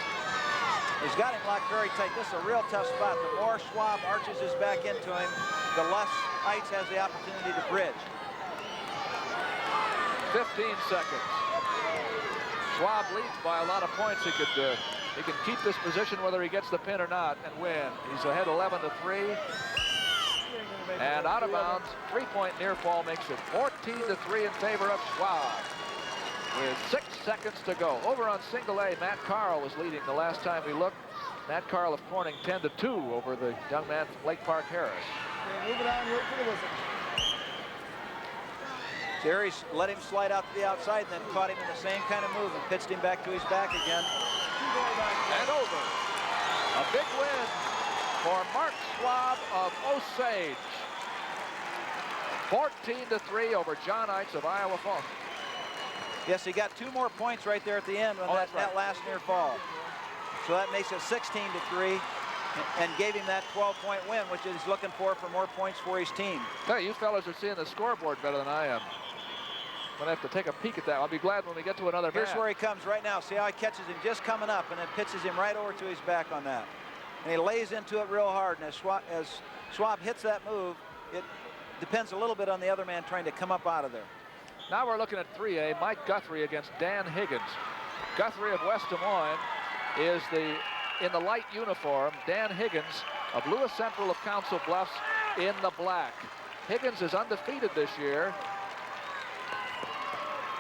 He's got him locked very tight. This is a real tough spot. The more Schwab arches his back into him, the less Eitz has the opportunity to bridge. 15 seconds. Schwab leads by a lot of points. He can keep this position whether he gets the pin or not and win. He's ahead 11-3. And out of bounds, 3-point near fall makes it 14-3 in favor of Schwab. With 6 seconds to go. Over on single A, Matt Carl was leading the last time we looked. Matt Carl of Corning 10-2 over the young man from Lake Park Harris. Move it on, wait for the whistle. Terry's let him slide out to the outside and then caught him in the same kind of move and pitched him back to his back again. And over. A big win for Mark Schwab of Osage. 14-3 over John Eitz of Iowa Falls. Yes, he got 2 more points right there at the end on that last near fall. So that makes it 16-3 and gave him that 12-point win, which he's looking for more points for his team. Hey, you fellas are seeing the scoreboard better than I am. I'm gonna have to take a peek at that. I'll be glad when we get to another match. Here's where he comes right now. See how he catches him just coming up and then pitches him right over to his back on that. And he lays into it real hard. And as Schwab hits that move, it depends a little bit on the other man trying to come up out of there. Now we're looking at 3A, Mike Guthrie against Dan Higgins. Guthrie of West Des Moines is in the light uniform. Dan Higgins of Lewis Central of Council Bluffs in the black. Higgins is undefeated this year.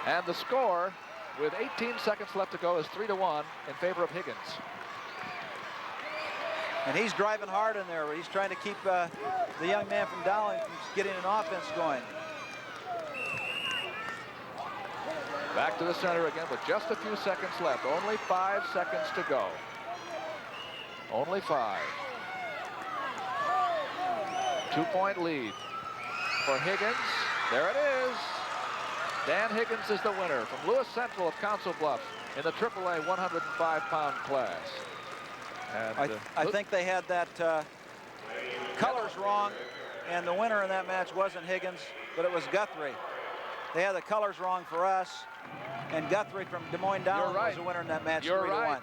And the score, with 18 seconds left to go, is 3-1 in favor of Higgins. And he's driving hard in there. He's trying to keep the young man from Dowling from getting an offense going. Back to the center again with just a few seconds left. Only 5 seconds to go. Only 5. 2-point lead for Higgins. There it is. Dan Higgins is the winner from Lewis Central of Council Bluffs in the AAA 105-pound class. And, I think they had that colors wrong, and the winner in that match wasn't Higgins, but it was Guthrie. They had the colors wrong for us, and Guthrie from Des Moines Dowling was the winner in that match. You're 3-1. right.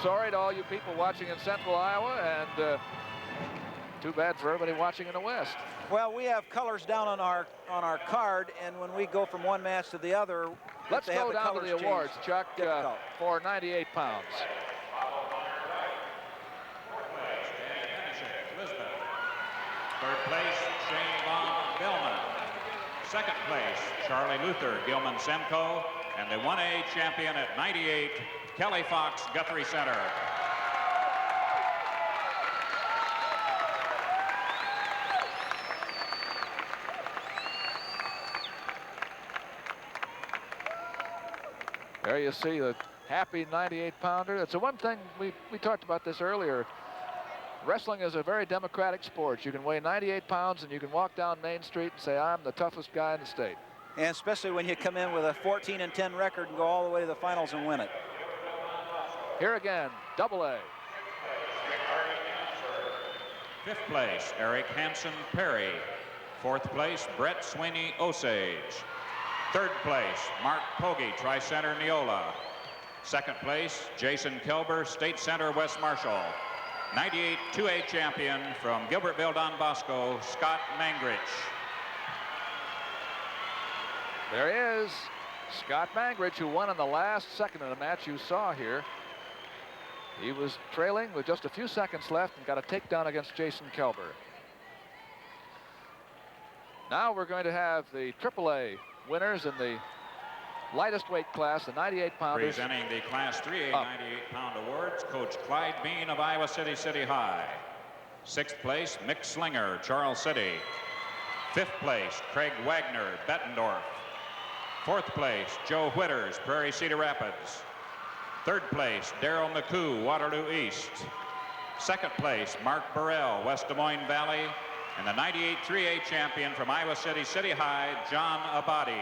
Sorry to all you people watching in Central Iowa, and too bad for everybody watching in the West. Well, we have colors down on our card, and when we go from one match to the other, let's go down to the awards, Chuck, for 98 pounds. Third place, Shane Von Gilman. Second place, Charlie Luther, Gilman Semco. And the 1A champion at 98, Kelly Fox, Guthrie Center. There you see the happy 98-pounder. That's the one thing we talked about this earlier. Wrestling is a very democratic sport. You can weigh 98 pounds and you can walk down Main Street and say, I'm the toughest guy in the state. And especially when you come in with a 14-10 record and go all the way to the finals and win it. Here again, AA. Fifth place, Eric Hansen Perry. Fourth place, Brett Sweeney Osage. Third place, Mark Pogge, Tri-Center Neola. Second place, Jason Kelber, State Center West Marshall. 98 2A champion from Gilbertville Don Bosco, Scott Mangrich. There he is, Scott Mangrich, who won in the last second of the match you saw here. He was trailing with just a few seconds left and got a takedown against Jason Kelber. Now we're going to have the AAA winners in the lightest weight class, the 98-pounders. Presenting the Class 3A 98-pound awards, Coach Clyde Bean of Iowa City City High. 6th place, Mick Slinger, Charles City. 5th place, Craig Wagner, Bettendorf. 4th place, Joe Whitters, Prairie Cedar Rapids. 3rd place, Darryl McCoo, Waterloo East. 2nd place, Mark Burrell, West Des Moines Valley. And the 98 3A champion from Iowa City City High, John Abadi.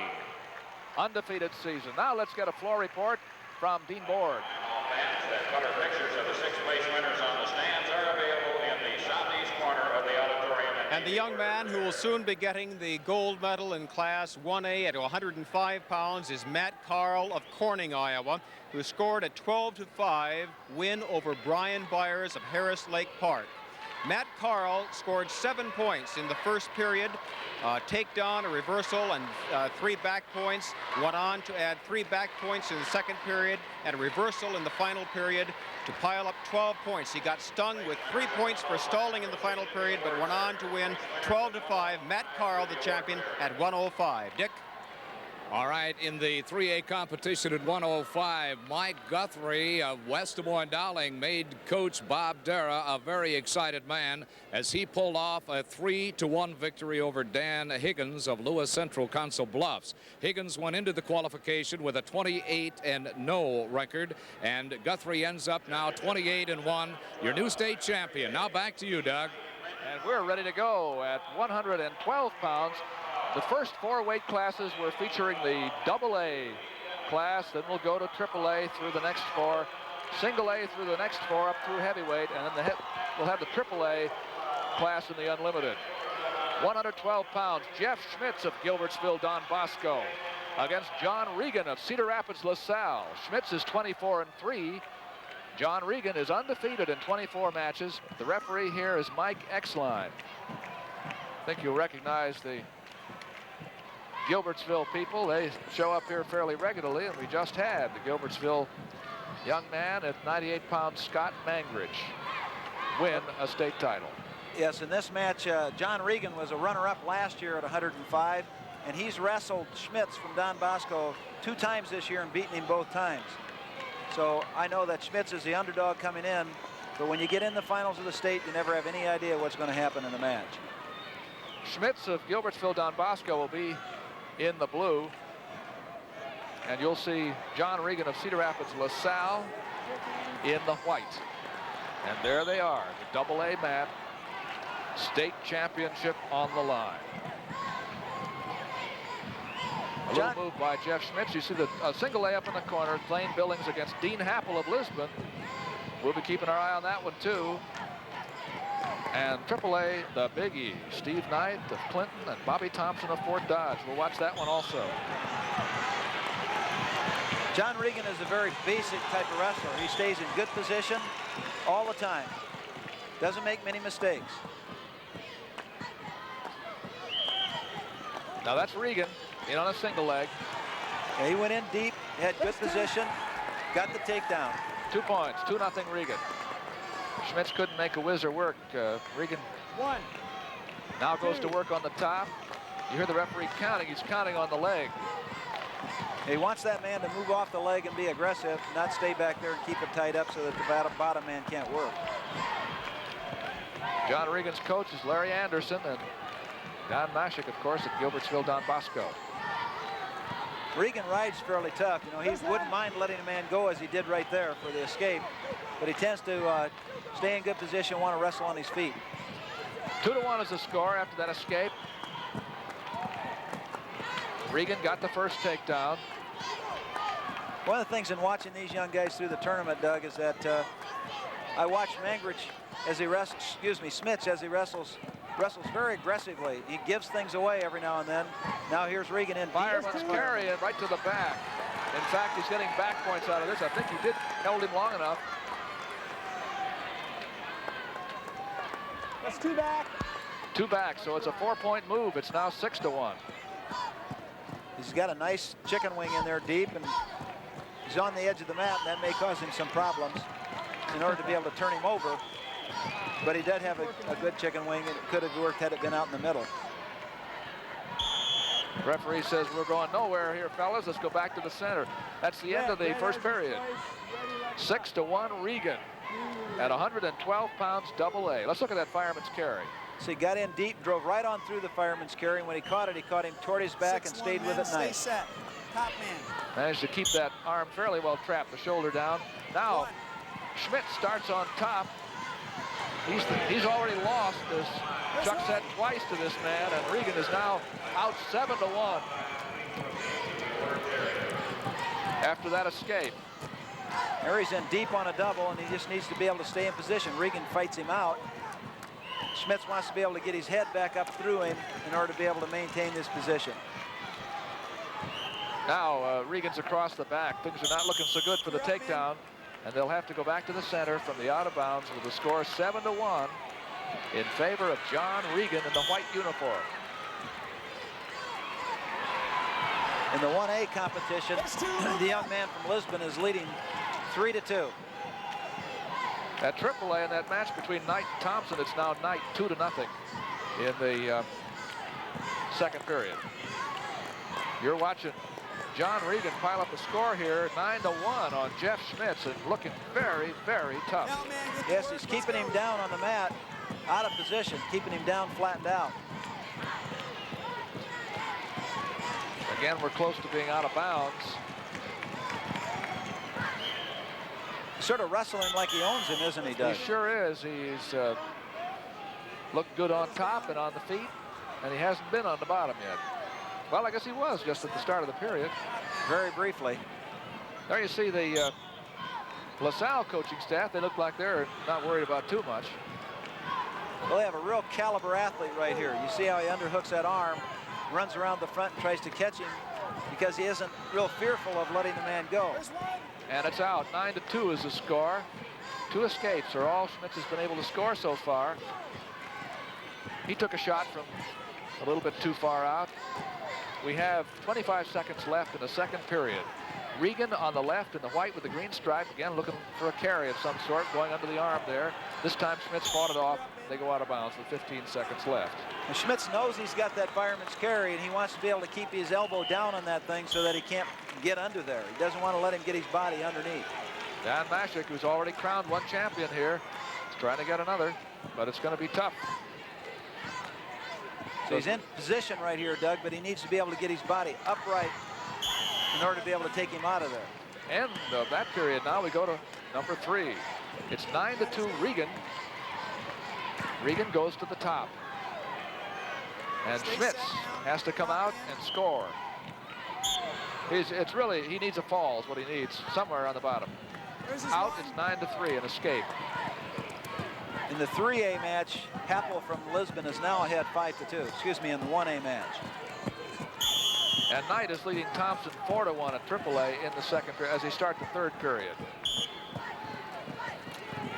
Undefeated season. Now let's get a floor report from Dean Board. All fans that color pictures of the 6th-place winners on the stands are available in the southeast corner of the auditorium. And the young man who will soon be getting the gold medal in Class 1A at 105 pounds is Matt Carl of Corning, Iowa, who scored a 12-5 win over Brian Byers of Harris Lake Park. Matt Carl scored 7 points in the first period, takedown, a reversal, and 3 back points. Went on to add 3 back points in the second period and a reversal in the final period to pile up 12 points. He got stung with 3 points for stalling in the final period, but went on to win 12-5. Matt Carl, the champion, at 105. Dick? All right, in the 3A competition at 105, Mike Guthrie of West Des Moines Dowling made Coach Bob Dara a very excited man as he pulled off a 3-1 victory over Dan Higgins of Lewis Central Council Bluffs. Higgins went into the qualification with a 28-0 record, and Guthrie ends up now 28-1, your new state champion. Now back to you, Doug. And we're ready to go at 112 pounds. The first 4 weight classes were featuring the AA class, then we'll go to AAA through the next 4, single A through the next 4 up through heavyweight, and then we'll have the AAA class in the unlimited. 112 pounds, Jeff Schmitz of Gilbertsville Don Bosco against John Regan of Cedar Rapids LaSalle. Schmitz is 24-3. John Regan is undefeated in 24 matches. The referee here is Mike Exline. I think you'll recognize the Gilbertsville people. They show up here fairly regularly, and we just had the Gilbertsville young man at 98 pounds, Scott Mangridge, win a state title. Yes, in this match, John Regan was a runner-up last year at 105, and he's wrestled Schmitz from Don Bosco 2 times this year and beaten him both times. So I know that Schmitz is the underdog coming in, but when you get in the finals of the state, you never have any idea what's going to happen in the match. Schmitz of Gilbertsville Don Bosco will be in the blue, and you'll see John Regan of Cedar Rapids LaSalle in the white. And there they are, the AA mat, state championship on the line. A little move by Jeff Schmitz. You see the single A up in the corner, Blaine Billings against Dean Happel of Lisbon. We'll be keeping our eye on that one too. And AAA, the Big E, Steve Knight of Clinton and Bobby Thompson of Fort Dodge. We'll watch that one also. John Regan is a very basic type of wrestler. He stays in good position all the time. Doesn't make many mistakes. Now that's Regan in on a single leg. Yeah, he went in deep, had good position, got the takedown. 2 points, 2-0 Regan. Schmitz couldn't make a whizzer work. Regan now goes to work on the top. You hear the referee counting. He's counting on the leg. He wants that man to move off the leg and be aggressive, not stay back there and keep it tied up so that the bottom man can't work. John Regan's coach is Larry Anderson, and Don Mashik, of course, at Gilbertsville Don Bosco. Regan rides fairly tough. You know, he wouldn't mind letting a man go as he did right there for the escape, but he tends to stay in good position, want to wrestle on his feet. 2-1 is the score after that escape. Regan got the first takedown. One of the things in watching these young guys through the tournament, Doug, is that I watch Mangridge as he wrestles, Schmitz as he wrestles very aggressively. He gives things away every now and then. Now here's Regan in. Fireman's carry and right to the back. In fact, he's getting back points out of this. I think he did held him long enough. That's 2 back. 2 back, so it's a 4-point move. It's now 6-1. He's got a nice chicken wing in there deep, and he's on the edge of the mat, and that may cause him some problems in order to be able to turn him over. But he did have a good chicken wing, and it could have worked had it been out in the middle. Referee says we're going nowhere here, fellas. Let's go back to the center. That's the end of the first period. 6-1 Regan at 112 pounds AA. Let's look at that fireman's carry. So he got in deep, drove right on through the fireman's carry, and when he caught it, he caught him toward his back and stayed with it nice. Stay set. Top man. Managed to keep that arm fairly well trapped, the shoulder down. Now, Schmidt starts on top. He's already lost, as Chuck said, twice to this man, and Regan is now out 7-1 after that escape. There he's in deep on a double, and he just needs to be able to stay in position. Regan fights him out. Schmitz wants to be able to get his head back up through him in order to be able to maintain this position. Now Regan's across the back. Things are not looking so good for the takedown, and they'll have to go back to the center from the out of bounds with the score 7-1 in favor of John Regan in the white uniform. In the 1A competition, the young man from Lisbon is leading 3-2. At AAA in that match between Knight and Thompson, it's now Knight 2-0 in the second period. You're watching John Regan pile up a score here, 9-1 on Jeff Schmitz, and looking very, very tough. Yes, he's keeping him down on the mat, out of position, keeping him down, flattened out. Again, we're close to being out of bounds. Sort of wrestling like he owns him, isn't he, Doug? He sure is. He's looked good on top and on the feet, and he hasn't been on the bottom yet. Well, I guess he was just at the start of the period. Very briefly. There you see the LaSalle coaching staff. They look like they're not worried about too much. Well, they have a real caliber athlete right here. You see how he underhooks that arm, runs around the front and tries to catch him because he isn't real fearful of letting the man go. And it's out. 9-2 is the score. 2 escapes are all Schmitz has been able to score so far. He took a shot from a little bit too far out. We have 25 seconds left in the second period. Regan on the left in the white with the green stripe, again looking for a carry of some sort, going under the arm there. This time Schmitz fought it off. They go out of bounds with 15 seconds left. And Schmitz knows he's got that fireman's carry, and he wants to be able to keep his elbow down on that thing so that he can't get under there. He doesn't want to let him get his body underneath. Dan Mashik, who's already crowned one champion here, is trying to get another, but it's going to be tough. So he's in position right here, Doug, but he needs to be able to get his body upright in order to be able to take him out of there. End of that period. Now we go to number 3. It's 9-2 Regan. Regan goes to the top. And Schmitz has to come out and score. It's really, he needs a fall is what he needs, somewhere on the bottom. Out, it's 9-3, an escape. In the 3A match, Happel from Lisbon is now ahead 5-2. Excuse me, in the 1A match. And Knight is leading Thompson 4-1 at AAA in the second period as they start the third period.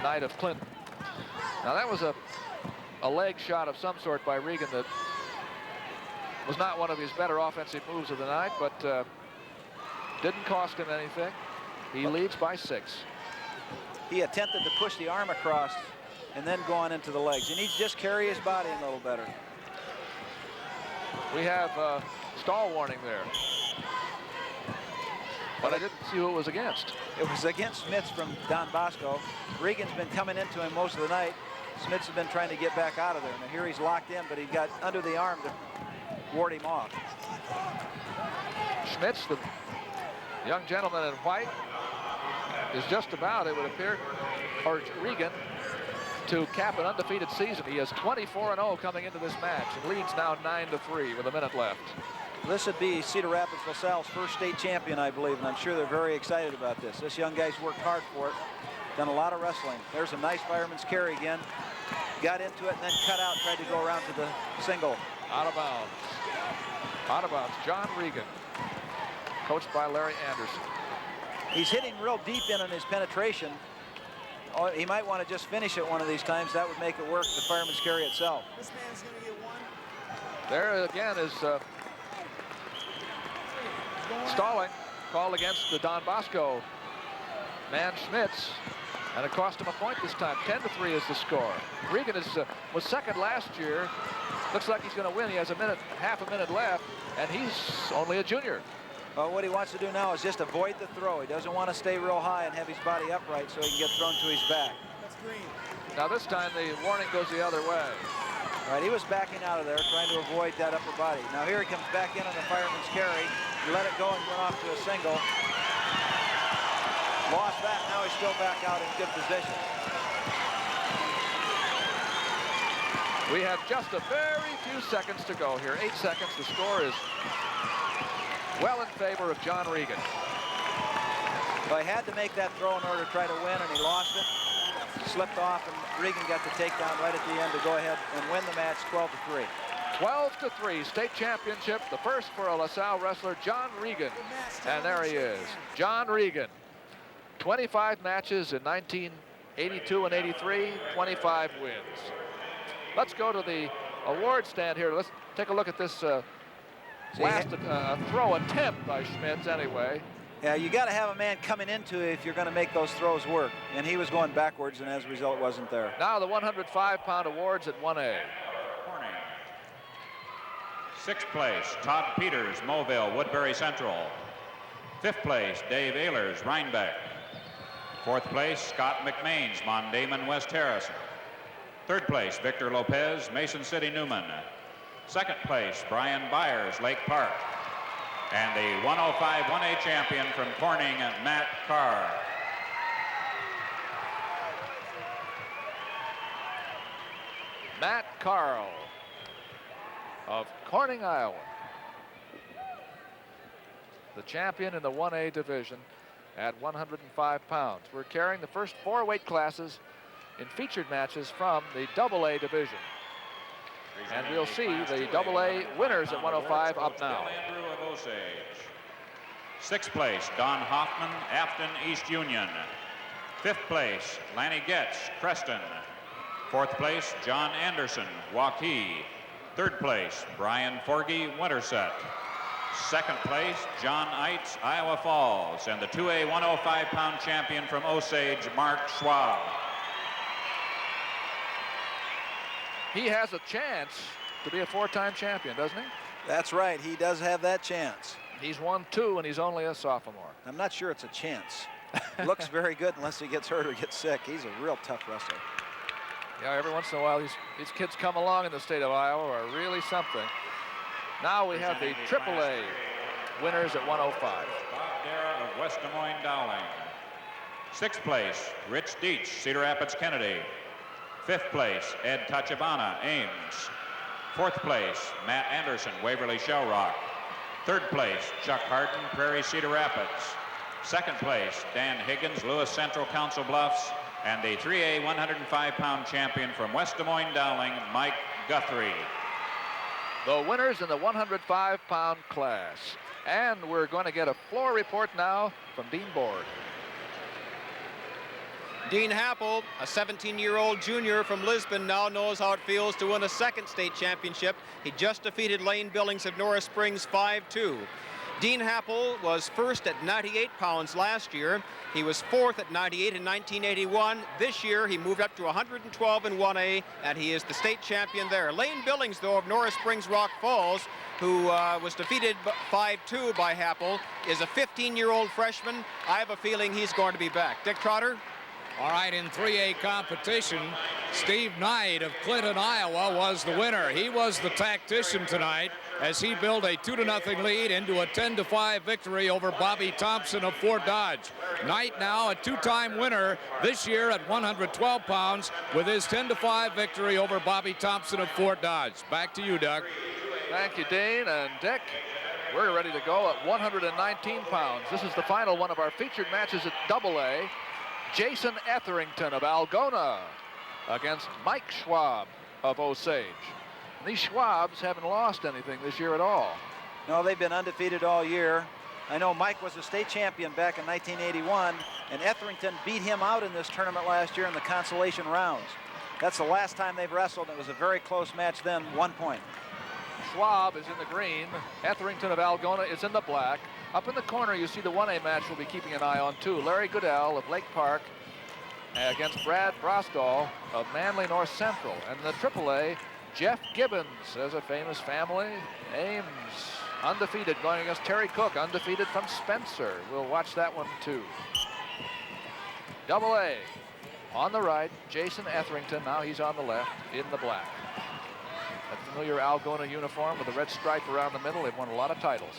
Knight of Clinton. Now that was a leg shot of some sort by Regan that was not one of his better offensive moves of the night, but didn't cost him anything. He leads by 6. He attempted to push the arm across and then go on into the legs. He needs to just carry his body a little better. We have stall warning there. But I didn't see who it was against. It was against Schmitz from Don Bosco. Regan's been coming into him most of the night. Schmitz has been trying to get back out of there. Now here he's locked in, but he got under the arm to ward him off. Schmitz, the young gentleman in white, is just about, it would appear, or Regan, to cap an undefeated season. He is 24-0 coming into this match and leads now 9-3 with a minute left. This would be Cedar Rapids LaSalle's first state champion, I believe, and I'm sure they're very excited about this. This young guy's worked hard for it, done a lot of wrestling. There's a nice fireman's carry again. Got into it and then cut out, tried to go around to the single. Out of bounds. Out of bounds. John Regan, coached by Larry Anderson. He's hitting real deep in on his penetration. Oh, he might want to just finish it one of these times. That would make it work, the fireman's carry itself. This man's going to get 1. There again is stalling called against the Don Bosco man Schmitz, and it cost him a point this time. 10-3 is the score. Regan was second last year Looks like he's going to win. He has half a minute left, and he's only a junior. Well, what he wants to do now is just avoid the throw. He doesn't want to stay real high and have his body upright so he can get thrown to his back. That's green. Now this time the warning goes the other way. All right, he was backing out of there, trying to avoid that upper body. Now here he comes back in on the fireman's carry. He let it go and went off to a single. Lost that, now he's still back out in good position. We have just a very few seconds to go here. 8 seconds. The score is well in favor of John Regan. Well, he had to make that throw in order to try to win, and he lost it. Slipped off, and Regan got the takedown right at the end to go ahead and win the match 12-3. 12-3, state championship. The first for a LaSalle wrestler, John Regan. And there he is, John Regan. 25 matches in 1982 and 83, 25 wins. Let's go to the award stand here. Let's take a look at this last throw attempt by Schmitz anyway. Yeah, you got to have a man coming into it if you're going to make those throws work. And he was going backwards, and as a result, wasn't there. Now the 105-pound awards at 1A. Corning. 6th place, Todd Peters, Mobile, Woodbury Central. 5th place, Dave Ehlers, Rhinebeck. 4th place, Scott McMains, Mondamon, West Harrison. 3rd place, Victor Lopez, Mason City, Newman. 2nd place, Brian Byers, Lake Park. And the 105 1A champion from Corning, Matt Carr. Matt Carl of Corning, Iowa. The champion in the 1A division at 105 pounds. We're carrying the first 4 weight classes in featured matches from the AA division. And we'll see the AA winners at 105 up now. Andrew of Osage. 6th place, Don Hoffman, Afton East Union. 5th place, Lanny Getz, Creston. 4th place, John Anderson, Waukee. 3rd place, Brian Forgy, Winterset. 2nd place, John Eitz, Iowa Falls. And the 2A 105-pound champion from Osage, Mark Schwab. He has a chance to be a 4-time champion, doesn't he? That's right. He does have that chance. He's won 2, and he's only a sophomore. I'm not sure it's a chance. Looks very good unless he gets hurt or gets sick. He's a real tough wrestler. Yeah, every once in a while, these kids come along in the state of Iowa are really something. Now we have the AAA winners at 105. Bob Dara of West Des Moines Dowling. 6th place, Rich Deach, Cedar Rapids, Kennedy. 5th place, Ed Tachibana, Ames. 4th place, Matt Anderson, Waverly Shell Rock. 3rd place, Chuck Harden, Prairie Cedar Rapids. 2nd place, Dan Higgins, Lewis Central, Council Bluffs. And the 3A 105-pound champion from West Des Moines Dowling, Mike Guthrie. The winners in the 105-pound class. And we're going to get a floor report now from Dean Board. Dean Happel, a 17-year-old junior from Lisbon, now knows how it feels to win a 2nd state championship. He just defeated Lane Billings of Norris Springs 5-2. Dean Happel was 1st at 98 pounds last year. He was 4th at 98 in 1981. This year, he moved up to 112 in 1A, and he is the state champion there. Lane Billings, though, of Norris Springs Rock Falls, who was defeated 5-2 by Happel, is a 15-year-old freshman. I have a feeling he's going to be back. Dick Trotter? All right, in 3A competition, Steve Knight of Clinton, Iowa was the winner. He was the tactician tonight as he built a 2-0 lead into a 10-5 victory over Bobby Thompson of Fort Dodge. Knight now a 2-time winner this year at 112 pounds with his 10-5 victory over Bobby Thompson of Fort Dodge. Back to you, Doug. Thank you, Dean and Dick. We're ready to go at 119 pounds. This is the final one of our featured matches at AA. Jason Etherington of Algona against Mike Schwab of Osage. And these Schwabs haven't lost anything this year at all. No, they've been undefeated all year. I know Mike was a state champion back in 1981, and Etherington beat him out in this tournament last year in the consolation rounds. That's the last time they've wrestled. It was a very close match then, 1 point. Schwab is in the green. Etherington of Algona is in the black. Up in the corner, you see the 1A match we'll be keeping an eye on, too. Larry Goodell of Lake Park against Brad Brostall of Manly North Central. And the AAA, Jeff Gibbons has a famous family. Ames undefeated going against Terry Cook, undefeated from Spencer. We'll watch that one too. Double A on the right, Jason Etherington. Now he's on the left in the black. A familiar Algona uniform with a red stripe around the middle. They've won a lot of titles.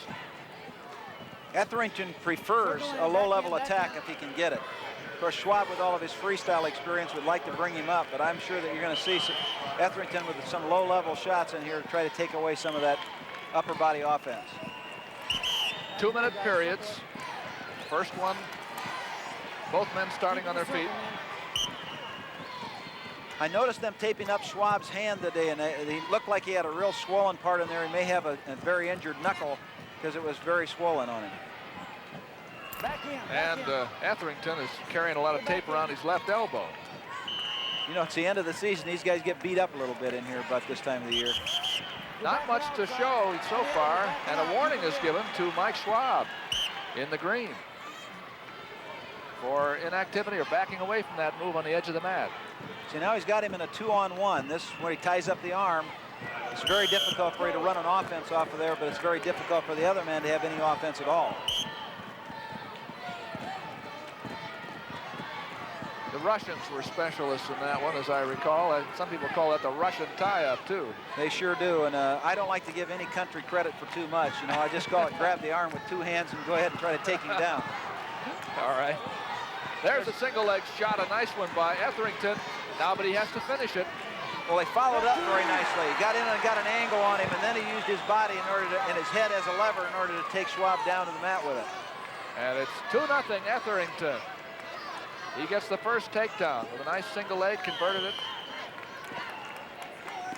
Etherington prefers a low-level attack if he can get it. Of course, Schwab, with all of his freestyle experience, would like to bring him up, but I'm sure that you're going to see Etherington with some low-level shots in here to try to take away some of that upper body offense. 2-minute periods. First one, both men starting on their feet. I noticed them taping up Schwab's hand today, and he looked like he had a real swollen part in there. He may have a very injured knuckle because it was very swollen on him. And Etherington is carrying a lot of tape around his left elbow. You know, it's the end of the season. These guys get beat up a little bit in here about this time of the year. Not much to show so far, and a warning is given to Mike Schwab in the green for inactivity or backing away from that move on the edge of the mat. See, now he's got him in a 2-on-1. This is where he ties up the arm. It's very difficult for you to run an offense off of there, but it's very difficult for the other man to have any offense at all. The Russians were specialists in that one, as I recall. Some people call that the Russian tie-up, too. They sure do, and I don't like to give any country credit for too much. You know, I just call it grab the arm with two hands and go ahead and try to take him down. All right. There's a single leg shot, a nice one by Etherington. Now, but he has to finish it. Well, they followed up very nicely. He got in and got an angle on him, and then he used his body and his head as a lever in order to take Schwab down to the mat with it. And it's 2-0 Etherington. He gets the first takedown with a nice single leg, converted it.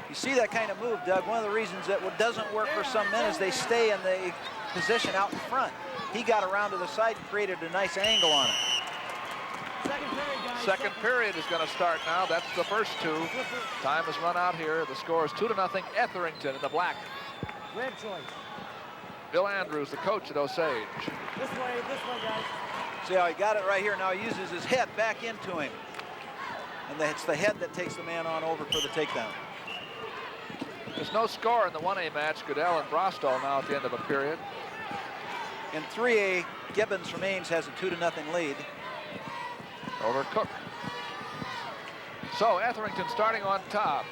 You see that kind of move, Doug. One of the reasons that doesn't work for some men is they stay in the position out in front. He got around to the side and created a nice angle on it. Second period is going to start now. That's the first two. Time has run out here. The score is 2-0 Etherington in the black. Red choice. Bill Andrews, the coach at Osage. This way, guys. See how he got it right here. Now he uses his head back into him. And it's the head that takes the man on over for the takedown. There's no score in the 1A match. Goodell and Brostall now at the end of a period. In 3A, Gibbons from Ames has a 2-0 lead over Cook. So Etherington starting on top,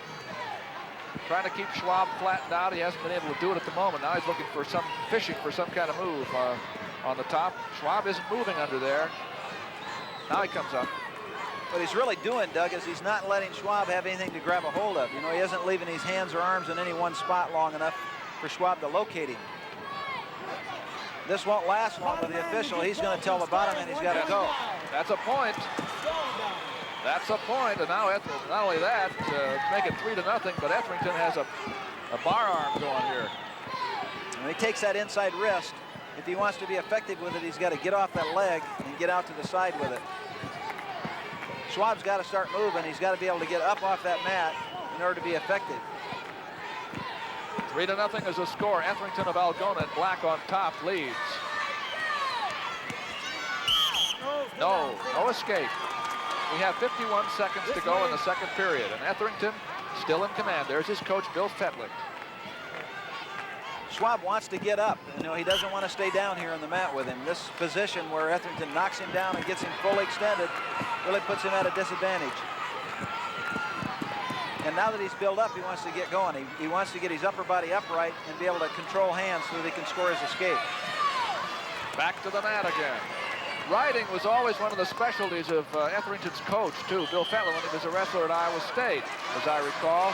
trying to keep Schwab flattened out. He hasn't been able to do it at the moment. Now he's looking for fishing for some kind of move on the top. Schwab isn't moving under there. Now he comes up. What he's really doing, Doug, is he's not letting Schwab have anything to grab a hold of. You know, he isn't leaving his hands or arms in any one spot long enough for Schwab to locate him. This won't last long with the official. He's going to tell the bottom man he's got to go. That's a point. That's a point. And now, not only that, make it 3-0, but Etherington has a bar arm going here. When he takes that inside wrist, if he wants to be effective with it, he's got to get off that leg and get out to the side with it. Schwab's got to start moving. He's got to be able to get up off that mat in order to be effective. 3-0 is the score. Etherington of Algona in black on top leads. No escape. We have 51 seconds to go in the second period, and Etherington still in command. There's his coach, Bill Fetlick. Schwab wants to get up. You know, he doesn't want to stay down here on the mat with him. This position where Etherington knocks him down and gets him fully extended really puts him at a disadvantage. And now that he's built up, he wants to get going. He wants to get his upper body upright and be able to control hands so that he can score his escape. Back to the mat again. Riding was always one of the specialties of Etherington's coach, too, Bill Fetlick, when he was a wrestler at Iowa State, as I recall.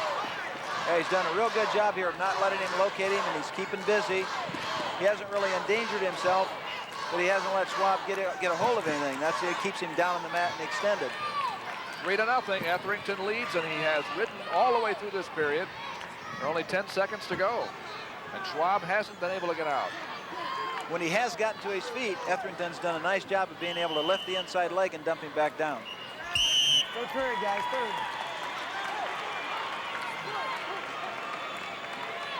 Yeah, he's done a real good job here of not letting him locate him, and he's keeping busy. He hasn't really endangered himself, but he hasn't let Schwab get a hold of anything. That's it keeps him down on the mat and extended. 3-0. Etherington leads, and he has ridden all the way through this period. There are only 10 seconds to go, and Schwab hasn't been able to get out. When he has gotten to his feet, Etherington's done a nice job of being able to lift the inside leg and dump him back down. Third period, guys, third.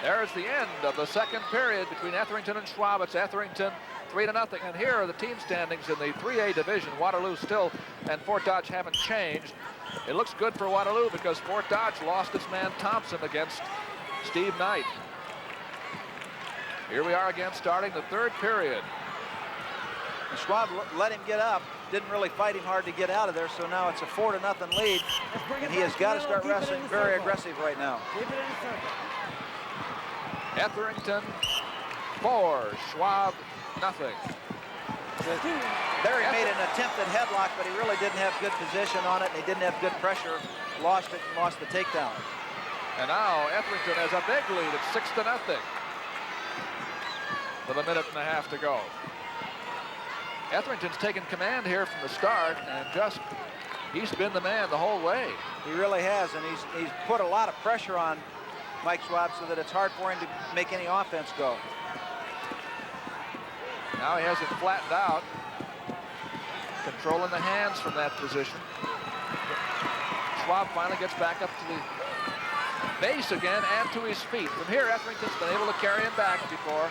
There's the end of the second period between Etherington and Schwab. It's Etherington 3-0. And here are the team standings in the 3A division. Waterloo still and Fort Dodge haven't changed. It looks good for Waterloo because Fort Dodge lost its man Thompson against Steve Knight. Here we are again starting the third period. And Schwab let him get up. Didn't really fight him hard to get out of there, so now it's a 4-0 lead. And he has got to start wrestling very aggressive right now. Keep it in the circle. Etherington 4, Schwab nothing. Barry made an attempt at headlock, but he really didn't have good position on it, and he didn't have good pressure. Lost it and lost the takedown. And now Etherington has a big lead at 6-0 with a minute and a half to go. Etherington's taken command here from the start, and he's been the man the whole way. He really has, and he's put a lot of pressure on Mike Schwab so that it's hard for him to make any offense go. Now he has it flattened out, controlling the hands from that position. Schwab finally gets back up to the base again and to his feet. From here, Etherington's been able to carry him back before.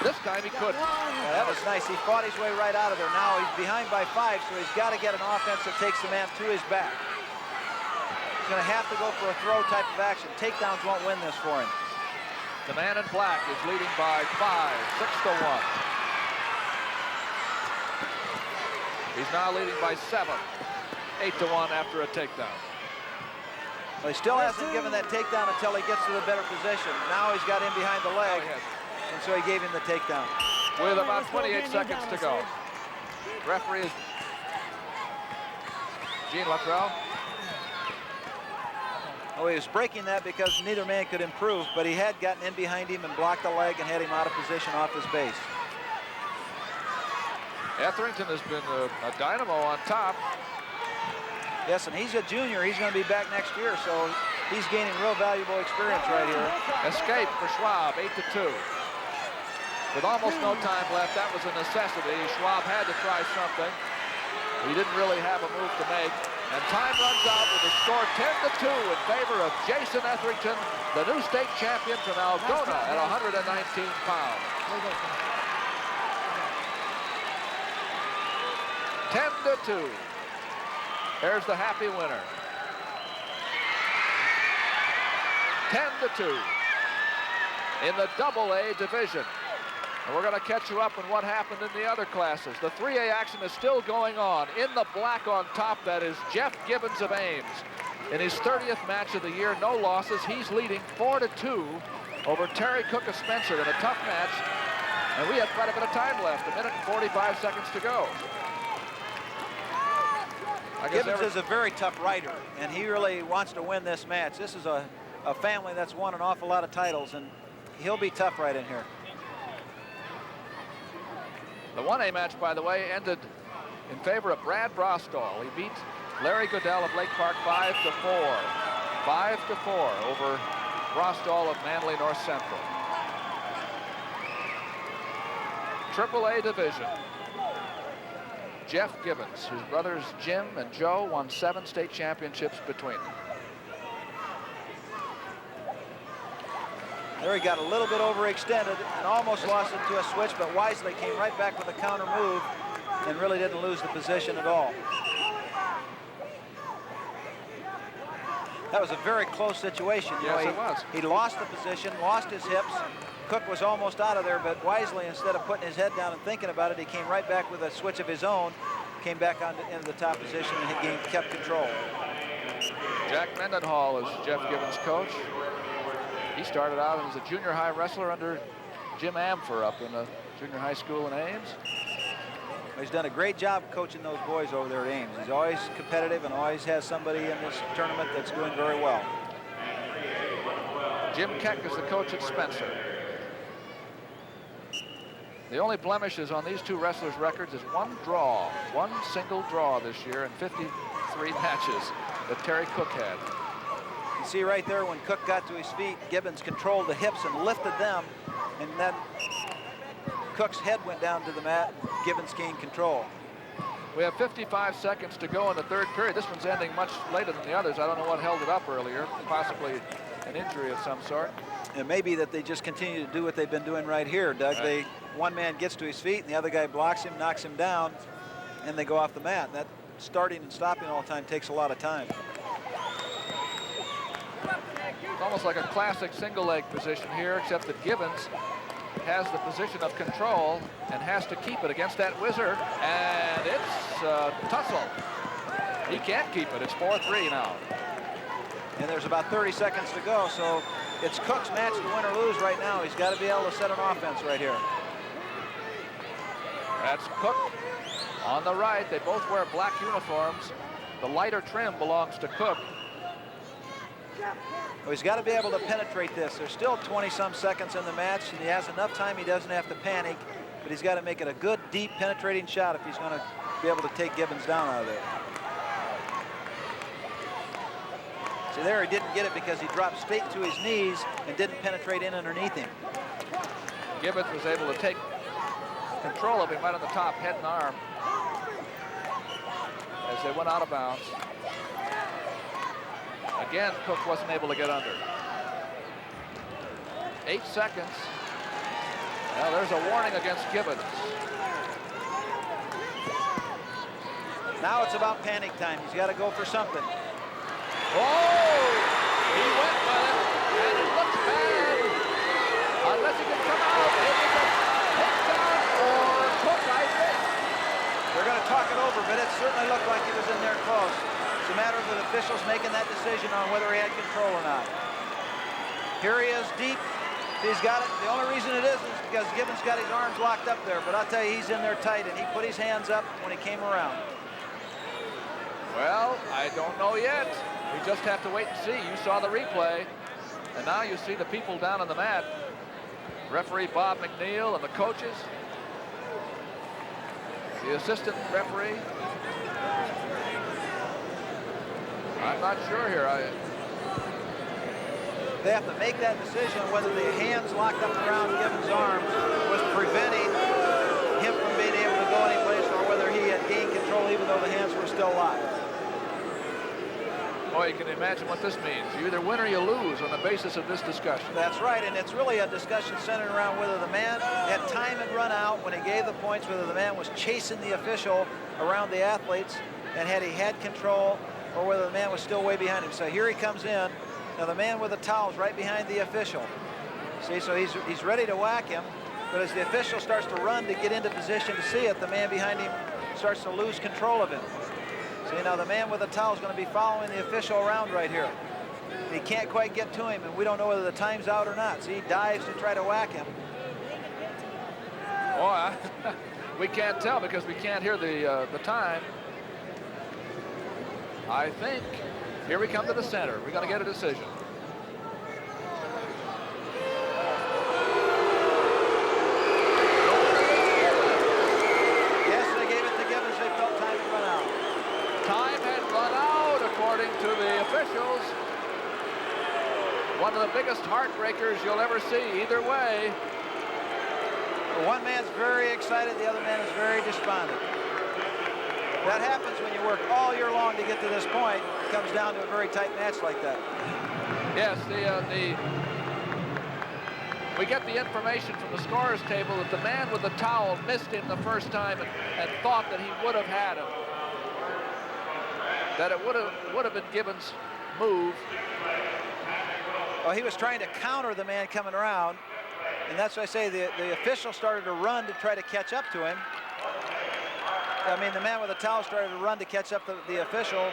This time he couldn't. Yeah, that was nice. He fought his way right out of there. Now he's behind by 5, so he's got to get an offense that takes the man to his back. He's going to have to go for a throw type of action. Takedowns won't win this for him. The man in black is leading by 5, 6-1. He's now leading by 7, 8-1 after a takedown. Well, he still hasn't given that takedown until he gets to the better position. Now he's got him behind the leg, and so he gave him the takedown. With about 28 seconds to go. Referee is Gene Luttrell. Oh, he was breaking that because neither man could improve, but he had gotten in behind him and blocked the leg and had him out of position off his base. Etherington has been a dynamo on top. Yes, and he's a junior. He's going to be back next year, so he's gaining real valuable experience right here. Escape for Schwab, 8-2. With almost no time left, that was a necessity. Schwab had to try something. He didn't really have a move to make. And time runs out with the score 10-2 in favor of Jason Etherington, the new state champion from Algona at 119 pounds. 10-2. There's the happy winner. 10-2 in the AA division. And we're going to catch you up on what happened in the other classes. The 3A action is still going on. In the black on top, that is Jeff Gibbons of Ames. In his 30th match of the year, no losses. He's leading 4-2 over Terry Cook of Spencer in a tough match. And we have quite a bit of time left, 1 minute and 45 seconds to go. Gibbons is a very tough rider, and he really wants to win this match. This is a family that's won an awful lot of titles, and he'll be tough right in here. The 1A match, by the way, ended in favor of Brad Brostall. He beat Larry Goodell of Lake Park 5-4. 5-4 over Brostall of Manly North Central. AAA division. Jeff Gibbons, his brothers Jim and Joe won 7 state championships between them. There he got a little bit overextended and almost lost it to a switch, but wisely came right back with a counter move and really didn't lose the position at all. That was a very close situation. Yes, it was. He lost the position, lost his hips. Cook was almost out of there, but wisely, instead of putting his head down and thinking about it, he came right back with a switch of his own, came back into the top position, and he kept control. Jack Mendenhall is Jeff Gibbons' coach. He started out as a junior high wrestler under Jim Amfer up in a junior high school in Ames. He's done a great job coaching those boys over there at Ames. He's always competitive and always has somebody in this tournament that's doing very well. Jim Keck is the coach at Spencer. The only blemishes on these two wrestlers' records is one single draw this year in 53 matches that Terry Cook had. You see right there when Cook got to his feet, Gibbons controlled the hips and lifted them, and then Cook's head went down to the mat. Gibbons gained control. We have 55 seconds to go in the third period. This one's ending much later than the others. I don't know what held it up earlier, possibly an injury of some sort. It may be that they just continue to do what they've been doing right here, Doug. Right. one man gets to his feet and the other guy blocks him, knocks him down, and they go off the mat. And that starting and stopping all the time takes a lot of time. It's almost like a classic single leg position here, except that Gibbons has the position of control and has to keep it against that whizzer, and it's tussle. He can't keep it. It's 4-3 now. And there's about 30 seconds to go, so it's Cook's match to win or lose right now. He's got to be able to set an offense right here. That's Cook on the right. They both wear black uniforms. The lighter trim belongs to Cook. Well, he's got to be able to penetrate this. There's still 20-some seconds in the match, and he has enough time. He doesn't have to panic, but he's got to make it a good, deep, penetrating shot if he's going to be able to take Gibbons down out of there. See, there he didn't get it because he dropped straight to his knees and didn't penetrate in underneath him. Gibbons was able to take control of him right on the top, head and arm, as they went out of bounds. Again, Cook wasn't able to get under. 8 seconds. Well, there's a warning against Gibbons. Now it's about panic time. He's got to go for something. Oh! He went with it, and it looks bad. Unless he can come out, it is a takedown for Cook, I think. They're going to talk it over, but it certainly looked like he was in there close. It's a matter of the officials making that decision on whether he had control or not. Here he is deep. He's got it. The only reason it is because Gibbons got his arms locked up there, but I'll tell you, he's in there tight, and he put his hands up when he came around. Well, I don't know yet. We just have to wait and see. You saw the replay, and now you see the people down on the mat. Referee Bob McNeil and the coaches. The assistant referee. I'm not sure here. They have to make that decision on whether the hands locked up around Gibbons' arms was preventing him from being able to go anyplace, or whether he had gained control even though the hands were still locked. Boy, you can imagine what this means. You either win or you lose on the basis of this discussion. That's right, and it's really a discussion centered around whether the man had time had run out when he gave the points, whether the man was chasing the official around the athletes, and had he had control, or whether the man was still way behind him. So here he comes in. Now the man with the towel's right behind the official. See, so he's ready to whack him, but as the official starts to run to get into position to see it, the man behind him starts to lose control of him. See, now the man with the towel is going to be following the official around right here. He can't quite get to him, and we don't know whether the time's out or not. See, he dives to try to whack him. Boy, we can't tell because we can't hear the time. I think here we come to the center. We're going to get a decision. Yes, they gave it to Gibbons. They felt time had run out. Time had run out, according to the officials. One of the biggest heartbreakers you'll ever see, either way. One man's very excited, the other man is very despondent. That happens when you work all year long to get to this point. It comes down to a very tight match like that. Yes, we get the information from the scorer's table that the man with the towel missed him the first time and thought that he would have had him. That it would have been Gibbons' move. Well, he was trying to counter the man coming around, and that's why I say the official started to run to try to catch up to him. I mean, the man with the towel started to run to catch up the official.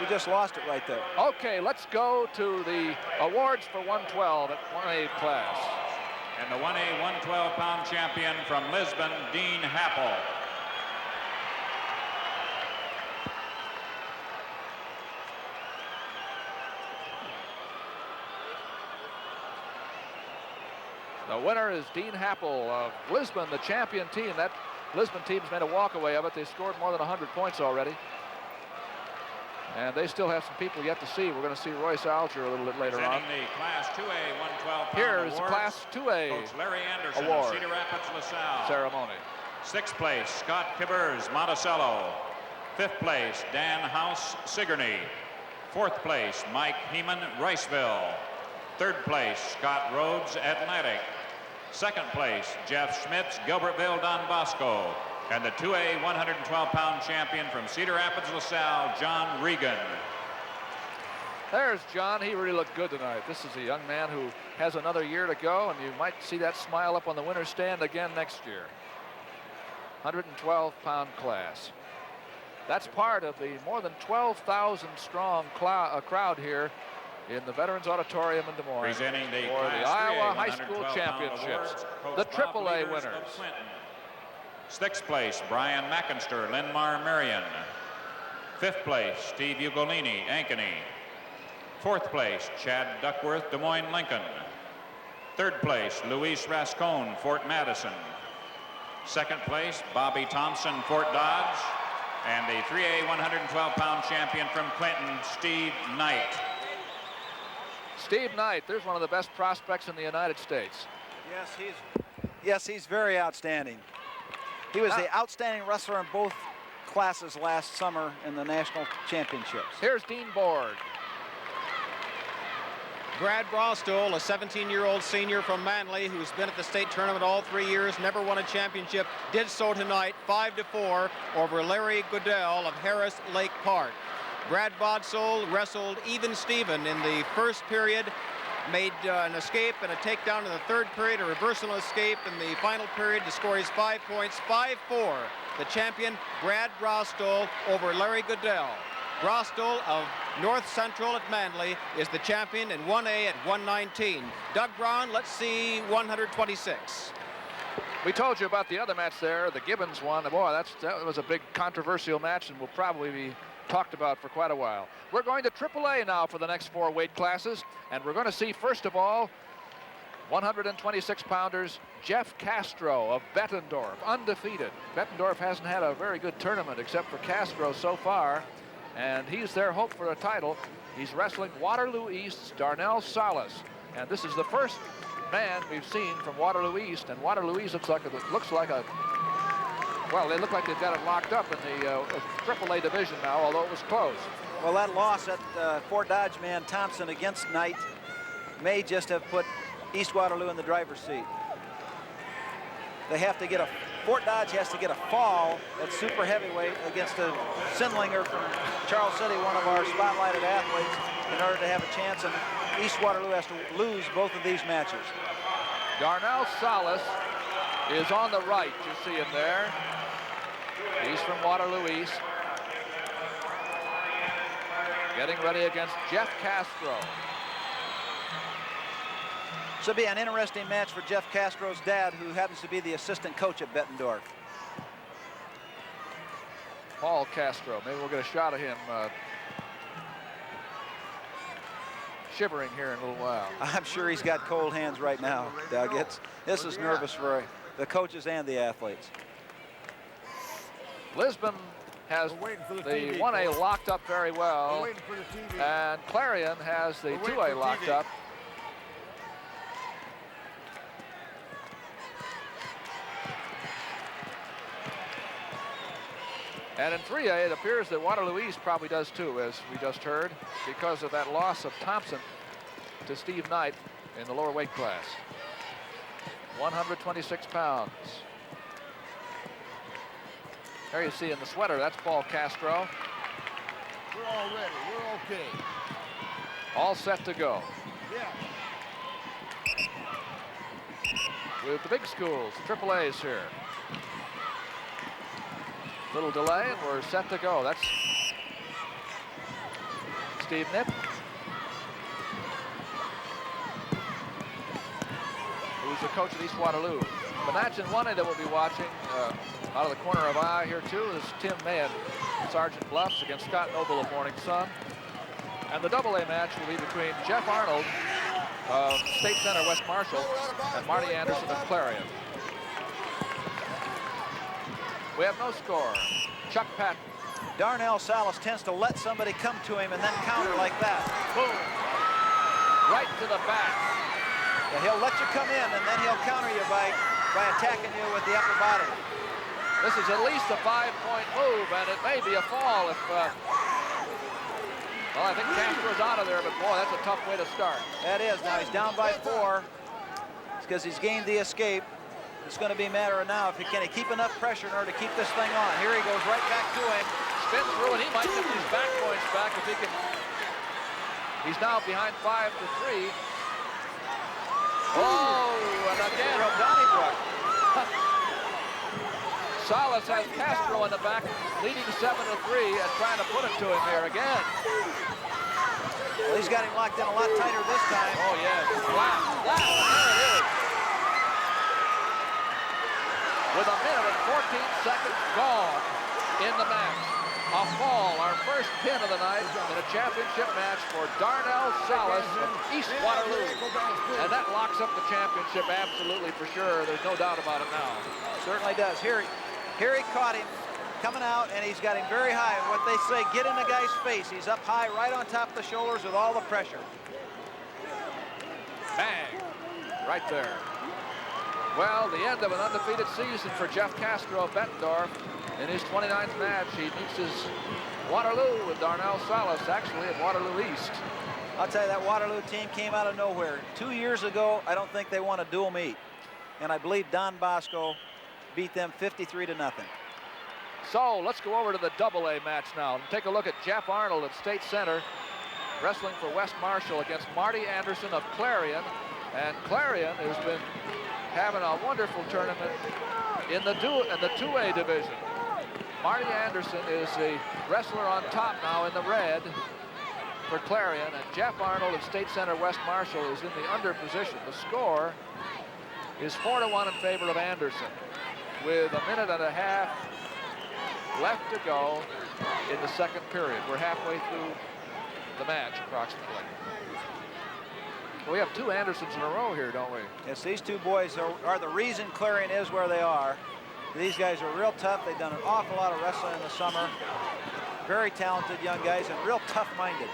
We just lost it right there. Okay, let's go to the awards for 112 at 1A class. And the 1A 112-pound champion from Lisbon, Dean Happel. The winner is Dean Happel of Lisbon, the champion team. That Lisbon team's made a walk-away of it. They scored more than 100 points already. And they still have some people yet to see. We're going to see Royce Alger a little bit later on. Presenting the Class 2A 112-pound Here is the awards, Class 2A Coach Larry Anderson award of Cedar Rapids, LaSalle. ceremony. 6th place, Scott Kibbers, Monticello. 5th place, Dan House, Sigourney. 4th place, Mike Heeman, Riceville. 3rd place, Scott Rhodes, Atlantic. Second place, Jeff Schmitz, Gilbertville, Don Bosco. And the 2A 112-pound champion from Cedar Rapids, LaSalle, John Regan. There's John. He really looked good tonight. This is a young man who has another year to go, and you might see that smile up on the winner's stand again next year. 112-pound class. That's part of the more than 12,000 strong crowd here in the Veterans Auditorium in Des Moines Presenting the for the Class 3A Iowa High School 112-pound Championships, awards, the Coach Bob AAA Leaders of winners. Clinton. Sixth place, Brian McInster, Linmar Marion. Fifth place, Steve Ugolini, Ankeny. Fourth place, Chad Duckworth, Des Moines Lincoln. Third place, Luis Rascon, Fort Madison. Second place, Bobby Thompson, Fort Dodge. And the 3A 112-pound champion from Clinton, Steve Knight. Steve Knight, there's one of the best prospects in the United States. Yes, he's very outstanding. He was the outstanding wrestler in both classes last summer in the national championships. Here's Dean Board. Brad Brostol, a 17-year-old senior from Manly who's been at the state tournament all 3 years, never won a championship, did so tonight 5-4 over Larry Goodell of Harris Lake Park. Brad Brostol wrestled even Steven in the first period, made an escape and a takedown in the third period, a reversal escape in the final period to score his 5 points, 5-4. The champion, Brad Brostol over Larry Goodell. Brostol of North Central at Manly is the champion in 1A at 119. Doug Brown, let's see 126. We told you about the other match there, the Gibbons one. Boy, that was a big controversial match and will probably be talked about for quite a while. We're going to AAA now for the next 4 weight classes, and we're going to see, first of all, 126-pounders Jeff Castro of Bettendorf, undefeated. Bettendorf hasn't had a very good tournament except for Castro so far, and he's their hope for a title. He's wrestling Waterloo East's Darnell Salas, and this is the first man we've seen from Waterloo East, and Waterloo East looks like a well, they look like they've got it locked up in the AAA division now, although it was close. Well, that loss at Fort Dodge man Thompson against Knight may just have put East Waterloo in the driver's seat. They have to get Fort Dodge has to get a fall at super heavyweight against a Sindlinger from Charles City, one of our spotlighted athletes, in order to have a chance, and East Waterloo has to lose both of these matches. Darnell Salas is on the right, you see him there. He's from Waterloo East. Getting ready against Jeff Castro. Should be an interesting match for Jeff Castro's dad, who happens to be the assistant coach at Bettendorf. Paul Castro. Maybe we'll get a shot of him shivering here in a little while. I'm sure he's got cold hands right now, Doug. This is nervous for the coaches and the athletes. Lisbon has the 1A locked up very well, and Clarion has the 2A locked up. And in 3A, it appears that Waterloo East probably does too, as we just heard, because of that loss of Thompson to Steve Knight in the lower weight class. 126 pounds. There you see in the sweater, that's Paul Castro. We're all ready. We're okay. All set to go. Yeah. With the big schools, AAA's here. Little delay, and we're set to go. That's Steve Knipp. Who's the coach at East Waterloo. The match in 1A that we'll be watching out of the corner of eye here too is Tim Mahan, Sergeant Bluffs against Scott Noble of Morning Sun. And the AA match will be between Jeff Arnold of State Center West Marshall and Marty Anderson of Clarion. We have no score. Chuck Patton. Darnell Salas tends to let somebody come to him and then counter like that. Boom. Right to the back. Yeah, he'll let you come in and then he'll counter you by attacking you with the upper body. This is at least a 5-point move, and it may be a fall if, well, I think Castro's out of there, but boy, that's a tough way to start. That is. Now he's down by 4. because he's gained the escape. It's going to be a matter of now if he can keep enough pressure in order to keep this thing on. Here he goes right back to him. Spins through, and he might get these back points back if he can. He's now behind 5-3. Oh, and again. Real Donnybrook. Salas has Castro in the back, leading 7-3, and trying to put it to him here again. Well, he's got him locked in a lot tighter this time. Oh, yes. Wow. There it is. With 1 minute and 14 seconds gone in the match. A fall, our first pin of the night in a championship match for Darnell Salas of East Waterloo. And that locks up the championship absolutely for sure. There's no doubt about it now. Certainly does. Here he caught him coming out, and he's got him very high. What they say, get in the guy's face. He's up high right on top of the shoulders with all the pressure. Bang. Right there. Well, the end of an undefeated season for Jeff Castro of Bettendorf. In his 29th match, he meets his Waterloo with Darnell Salas, actually at Waterloo East. I'll tell you, that Waterloo team came out of nowhere. 2 years ago, I don't think they won a dual meet. And I believe Don Bosco beat them 53-0. So let's go over to the AA match now and take a look at Jeff Arnold at State Center, wrestling for West Marshall against Marty Anderson of Clarion. And Clarion has been having a wonderful tournament in the 2A division. Marty Anderson is the wrestler on top now in the red for Clarion, and Jeff Arnold of State Center West Marshall is in the under position. The score is 4-1 in favor of Anderson, with 1.5 minutes left to go in the second period. We're halfway through the match, approximately. We have 2 Andersons in a row here, don't we? Yes, these two boys are the reason Clarion is where they are. These guys are real tough. They've done an awful lot of wrestling in the summer. Very talented young guys and real tough-minded.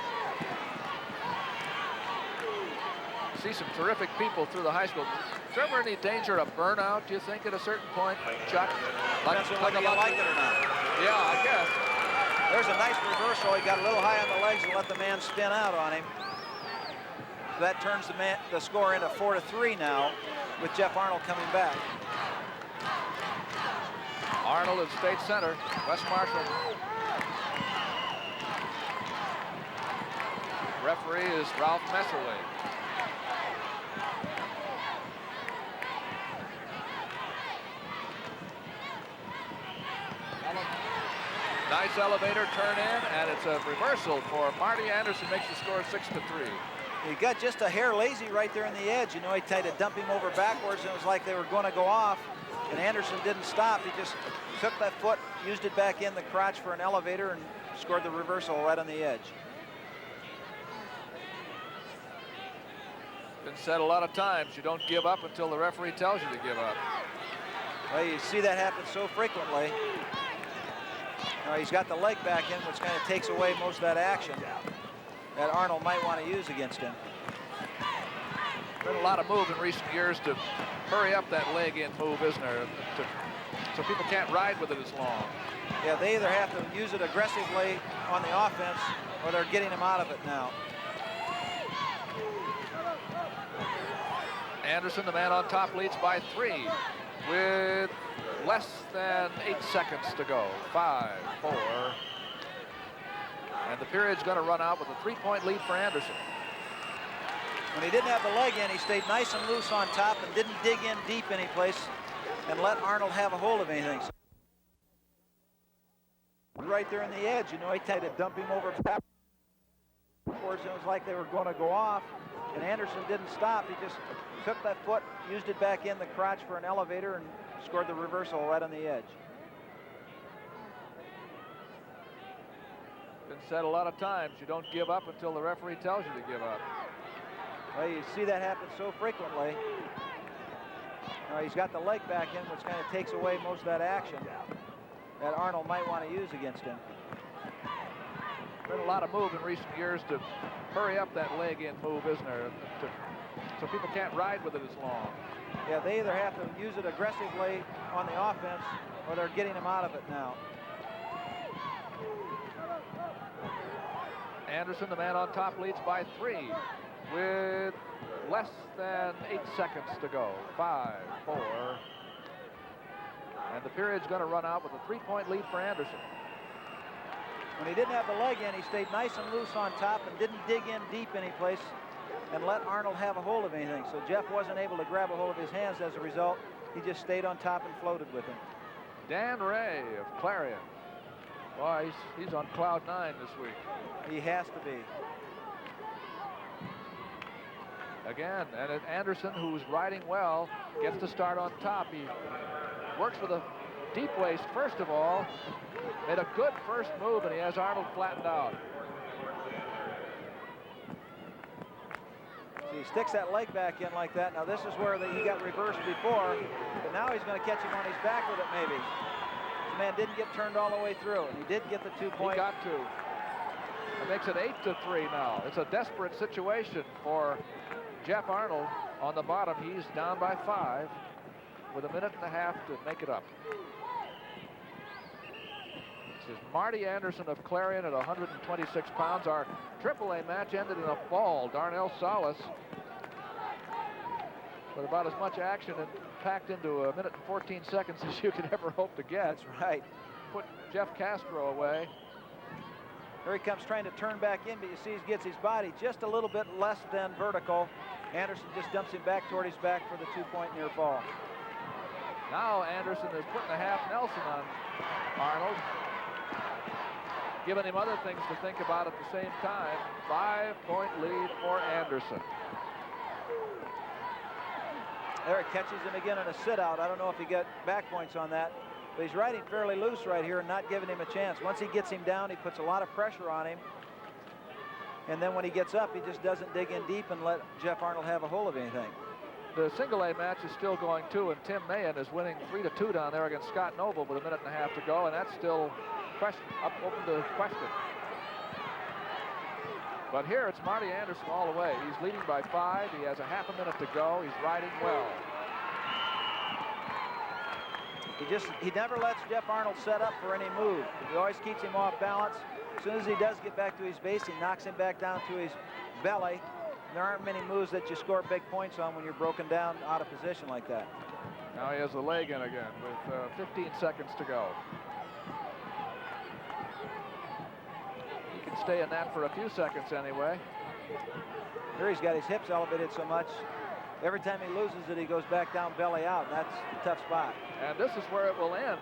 See some terrific people through the high school. Is there ever any danger of burnout, do you think, at a certain point, Chuck? Depends on whether you like it or not. Yeah, I guess. There's a nice reversal. He got a little high on the legs and let the man spin out on him. That turns the score into 4-3 now, with Jeff Arnold coming back. Arnold at State Center, West Marshall. Referee is Ralph Messerly. Nice elevator turn in, and it's a reversal for Marty Anderson, makes the score 6-3. He got just a hair lazy right there in the edge. You know, he tried to dump him over backwards, and it was like they were going to go off. And Anderson didn't stop. He just took that foot, used it back in the crotch for an elevator, and scored the reversal right on the edge. Been said a lot of times, you don't give up until the referee tells you to give up. Well, you see that happen so frequently. He's got the leg back in, which kind of takes away most of that action that Arnold might want to use against him. Been a lot of move in recent years to hurry up that leg in move, isn't there? So people can't ride with it as long. Yeah, they either have to use it aggressively on the offense or they're getting him out of it now. Anderson, the man on top, leads by 3 with less than 8 seconds to go. 5, 4. And the period's going to run out with a 3-point lead for Anderson. When he didn't have the leg in, he stayed nice and loose on top and didn't dig in deep any place and let Arnold have a hold of anything. Right there in the edge, you know, he tried to dump him over backwards. It was like they were going to go off, and Anderson didn't stop. He just took that foot, used it back in the crotch for an elevator, and scored the reversal right on the edge. Been said a lot of times, you don't give up until the referee tells you to give up. Well, you see that happen so frequently. He's got the leg back in, which kind of takes away most of that action that Arnold might want to use against him. Been a lot of move in recent years to hurry up that leg in move, isn't there? So people can't ride with it as long. Yeah, they either have to use it aggressively on the offense or they're getting him out of it now. Anderson, the man on top, leads by 3 with less than 8 seconds to go. 5, 4. And the period's going to run out with a 3-point lead for Anderson. When he didn't have the leg in, he stayed nice and loose on top and didn't dig in deep any place and let Arnold have a hold of anything. So Jeff wasn't able to grab a hold of his hands as a result. He just stayed on top and floated with him. Dan Ray of Clarion. Boy, he's on cloud 9 this week. He has to be. Again, and Anderson, who's riding well, gets to start on top. He works with a deep waist first of all. Made a good first move, and he has Arnold flattened out. So he sticks that leg back in like that. Now this is where he got reversed before, but now he's going to catch him on his back with it maybe. This man didn't get turned all the way through, and he did get the 2-point. He got to. It makes it 8-3 now. It's a desperate situation for Jeff Arnold on the bottom. He's down by 5 with a minute and a half to make it up. This is Marty Anderson of Clarion at 126 pounds. Our AAA match ended in a fall. Darnell Salas with about as much action and packed into a minute and 14 seconds as you could ever hope to get. That's right. Put Jeff Castro away. Here he comes trying to turn back in, but you see he gets his body just a little bit less than vertical. Anderson just dumps him back toward his back for the 2-point near fall. Now Anderson is putting a half Nelson on Arnold, giving him other things to think about at the same time. 5-point lead for Anderson. There, he catches him again in a sit-out. I don't know if he got back points on that, but he's riding fairly loose right here and not giving him a chance. Once he gets him down, he puts a lot of pressure on him. And then when he gets up, he just doesn't dig in deep and let Jeff Arnold have a hold of anything. The single-A match is still going too, and Tim Mahan is winning 3-2 down there against Scott Noble with a minute and a half to go, and that's still open to question. But here it's Marty Anderson all the way. He's leading by 5. He has a half a minute to go. He's riding well. He never lets Jeff Arnold set up for any move. He always keeps him off balance. As soon as he does get back to his base, he knocks him back down to his belly. There aren't many moves that you score big points on when you're broken down out of position like that. Now he has the leg in again with 15 seconds to go. He can stay in that for a few seconds anyway. Here he's got his hips elevated so much. Every time he loses it, he goes back down belly out. That's a tough spot. And this is where it will end.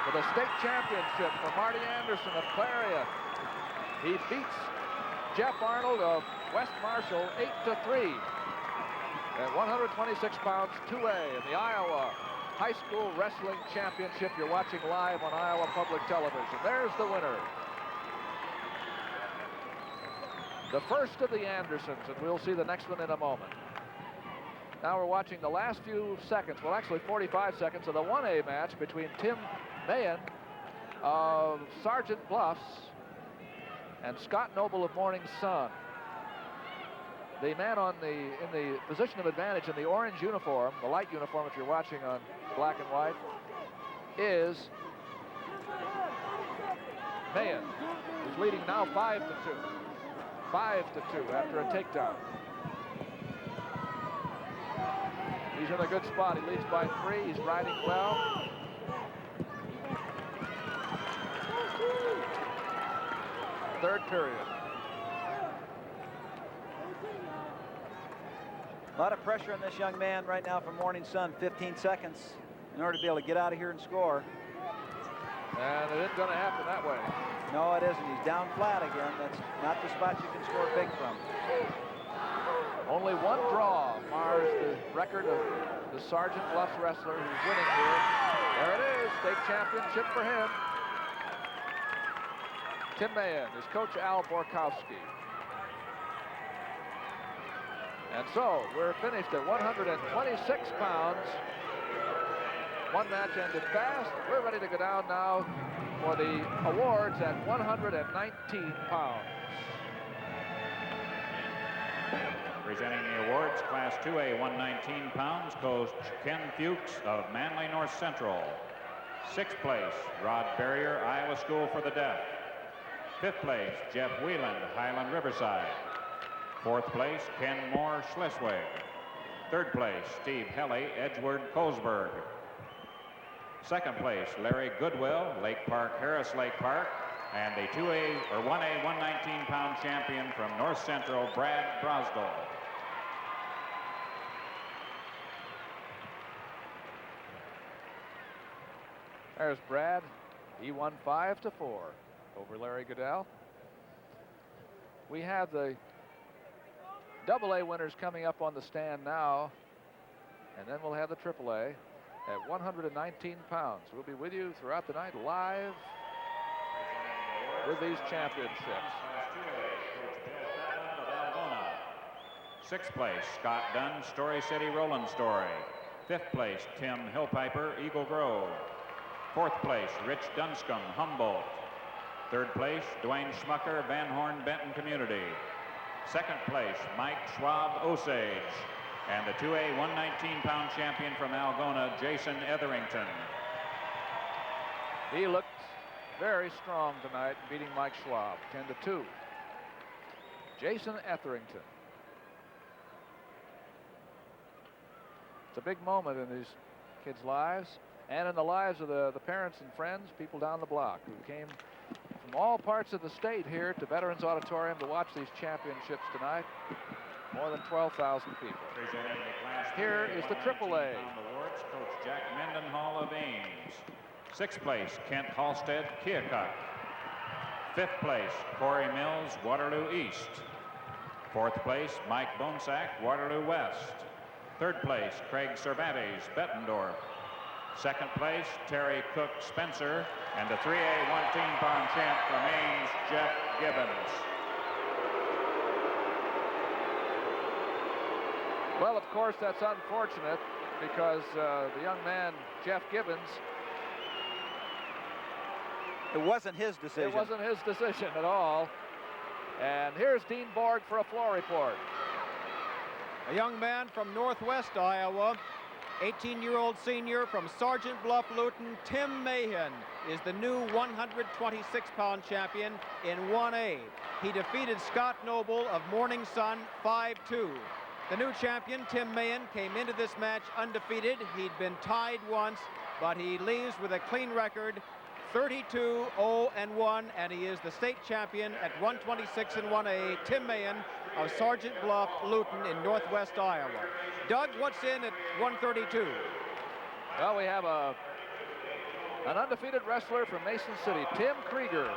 With a state championship for Marty Anderson of Clarion. He beats Jeff Arnold of West Marshall 8-3 at 126 pounds, 2A in the Iowa High School Wrestling Championship. You're watching live on Iowa Public Television. There's the winner. The first of the Andersons, and we'll see the next one in a moment. Now we're watching the last few seconds, well actually 45 seconds of the 1A match between Tim Mahan of Sergeant Bluffs and Scott Noble of Morning Sun. The man in the position of advantage in the orange uniform, the light uniform if you're watching on black and white, is Mahan, who's leading now 5-2. 5-2 after a takedown. He's in a good spot. He leads by 3. He's riding well. Third period. A lot of pressure on this young man right now from Morning Sun. 15 seconds in order to be able to get out of here and score. And it isn't going to happen that way. No, it isn't. He's down flat again. That's not the spot you can score big from. Only one draw mars the record of the Sergeant Bluffs wrestler who's winning here. There it is, state championship for him. Tim Mahan, his coach Al Borkowski. And so we're finished at 126 pounds. One match ended fast. We're ready to go down now for the awards at 119 pounds. Presenting the awards, Class 2A, 119 pounds, Coach Ken Fuchs of Manly North Central. 6th place, Rod Barrier, Iowa School for the Deaf. 5th place, Jeff Whelan, Highland Riverside. Fourth place, Ken Moore Schleswig. Third place, Steve Helly, Edgeworth Colesburg. Second place, Larry Goodwill, Lake Park, Harris Lake Park. And the 2A or 1A 119-pound champion from North Central, Brad Brosdell. There's Brad. He won 5-4 over Larry Goodell. We have the AA winners coming up on the stand now, and then we'll have the AAA at 119 pounds. We'll be with you throughout the night live with these championships. Sixth place, Scott Dunn, Story City Roland Story. Fifth place, Tim Hillpiper, Eagle Grove. Fourth place, Rich Dunscombe, Humboldt. Third place, Dwayne Schmucker, Van Horn, Benton Community. Second place, Mike Schwab, Osage. And the 2A 119-pound champion from Algona, Jason Etherington. He looked very strong tonight, beating Mike Schwab 10-2. Jason Etherington. It's a big moment in these kids' lives and in the lives of the parents and friends, people down the block who came from all parts of the state here to Veterans Auditorium to watch these championships tonight. More than 12,000 people. Here is the AAA. Awards, Coach Jack Mendenhall of Ames. Sixth place, Kent Halstead, Keokuk. Fifth place, Corey Mills, Waterloo East. Fourth place, Mike Bonsack, Waterloo West. Third place, Craig Cervantes, Bettendorf. Second place, Terry Cook Spencer. And the 3A 110-pound champ from Ames, Jeff Gibbons. Well, of course, that's unfortunate because the young man, Jeff Gibbons, it wasn't his decision. It wasn't his decision at all. And here's Dean Borg for a floor report. A young man from Northwest Iowa, 18-year-old senior from Sergeant Bluff, Luton, Tim Mahan is the new 126-pound champion in 1A. He defeated Scott Noble of Morning Sun 5-2. The new champion, Tim Mahan, came into this match undefeated. He'd been tied once, but he leaves with a clean record, 32-0-1, and he is the state champion at 126 in 1A, Tim Mahan of Sergeant Bluff, Luton in Northwest Iowa. Doug, what's in at 132? Well, we have an undefeated wrestler from Mason City, Tim Krieger,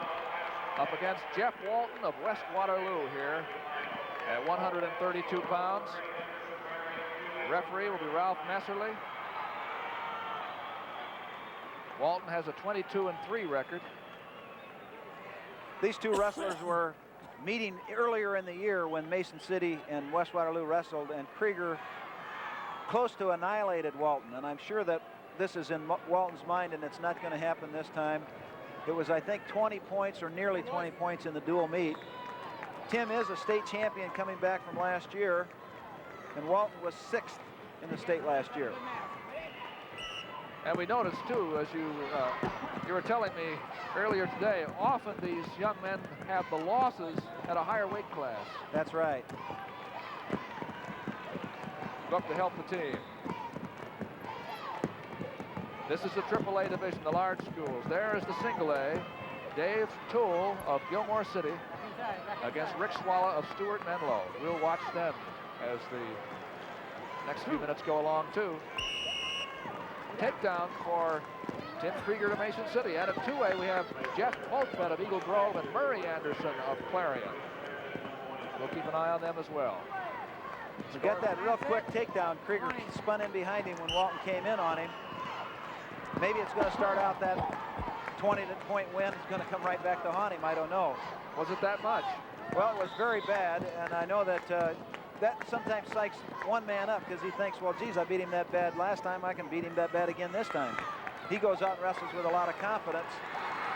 up against Jeff Walton of West Waterloo here at 132 pounds. Referee will be Ralph Messerly. Walton has a 22-3 record. These two wrestlers were meeting earlier in the year when Mason City and West Waterloo wrestled, and Krieger close to annihilated Walton. And I'm sure that this is in Walton's mind, and it's not going to happen this time. It was, I think, 20 points or nearly 20 points in the dual meet. Tim is a state champion coming back from last year, and Walton was 6th in the state last year. And we noticed, too, as you were telling me earlier today, often these young men have the losses at a higher weight class. That's right. Up to help the team. This is the AAA division, the large schools. There is the single A. Dave Toole of Gilmore City against Rick Swalla of Stuart Menlo. We'll watch them as the next few minutes go along, too. Takedown for Tim Krieger to Mason City. And at 2A, we have Jeff Holtman of Eagle Grove and Murray Anderson of Clarion. We'll keep an eye on them as well. To get that real quick takedown, Krieger spun in behind him when Walton came in on him. Maybe it's going to start out that 20-point win. It's going to come right back to haunt him. I don't know. Was it that much? Well, it was very bad, and I know that that sometimes psychs one man up because he thinks, well, geez, I beat him that bad last time. I can beat him that bad again this time. He goes out and wrestles with a lot of confidence.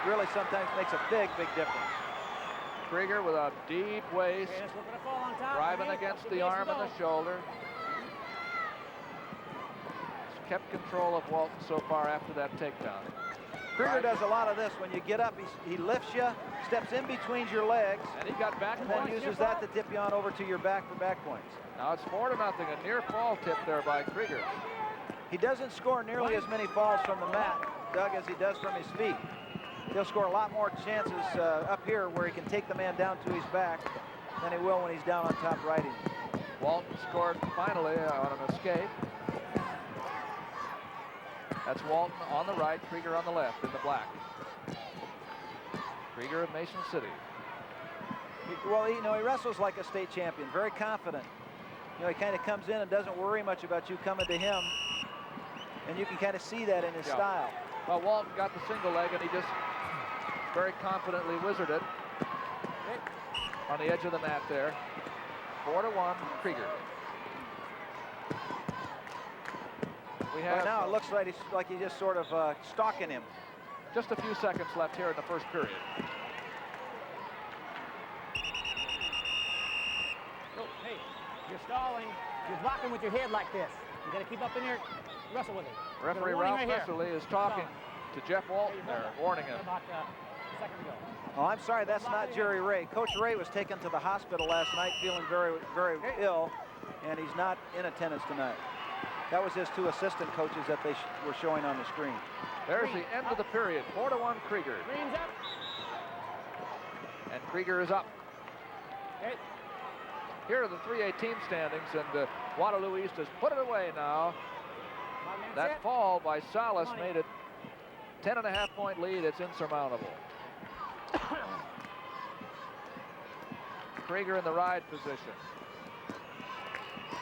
Really sometimes makes a big, big difference. Krieger with a deep waist, driving against the arm and the shoulder. He's kept control of Walton so far after that takedown. Krieger does a lot of this. When you get up, he lifts you, steps in between your legs, And he got back and then points. uses that to tip you on over to your back for back points. Now it's 4-0, a near fall tip there by Krieger. He doesn't score nearly as many falls from the mat, Doug, as he does from his feet. He'll score a lot more chances up here where he can take the man down to his back than he will when he's down on top righting. Walton scored finally on an escape. That's Walton on the right, Krieger on the left in the black. Krieger of Mason City. Well, he wrestles like a state champion, very confident. He kind of comes in and doesn't worry much about you coming to him. And you can kind of see that in his style. Well, Walton got the single leg, and he just very confidently wizarded it on the edge of the mat there. 4-1, Krieger. We have right now it looks like he's just sort of stalking him. just a few seconds left here in the first period. Oh, hey, you're stalling. You're blocking with your head like this. You got to keep up in there, wrestle with it. Referee Ralph Messerly is talking to Jeff Walton there, warning him. About a second ago. Oh, I'm sorry, that's not Jerry Ray. Coach Ray was taken to the hospital last night feeling very, very ill, and he's not in attendance tonight. That was his 2 assistant coaches that they were showing on the screen. There's the end of the period. 4-1 Krieger. Green's up. And Krieger is up. Okay. Here are the 3A team standings, and Waterloo East has put it away now. That fall by Salas made it 10.5-point lead. It's insurmountable. Krieger in the ride position.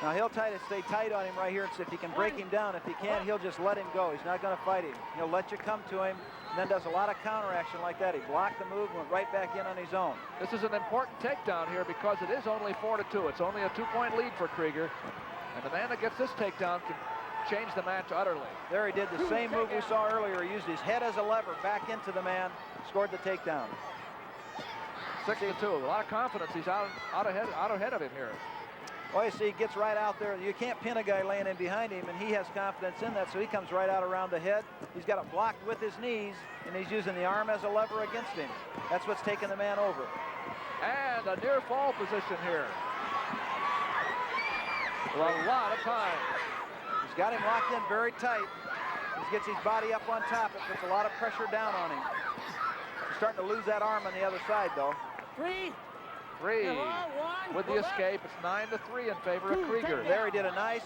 Now he'll stay tight on him right here, and see if he can break him down. If he can't, he'll just let him go. He's not going to fight him. He'll let you come to him, and then does a lot of counteraction like that. He blocked the move, went right back in on his own. This is an important takedown here because it is only 4-2. It's only a 2-point lead for Krieger. And the man that gets this takedown can change the match utterly. There he did the same move we saw earlier. He used his head as a lever back into the man, scored the takedown. 6-2. A lot of confidence. He's out ahead of him here. Well, you see, he gets right out there. You can't pin a guy laying in behind him, and he has confidence in that, so he comes right out around the head. He's got it blocked with his knees, and he's using the arm as a lever against him. That's what's taking the man over. And a near fall position here. With a lot of time. He's got him locked in very tight. He gets his body up on top. It puts a lot of pressure down on him. He's starting to lose that arm on the other side, though. 3. With the escape, it's 9-3 in favor of Krieger. There he did a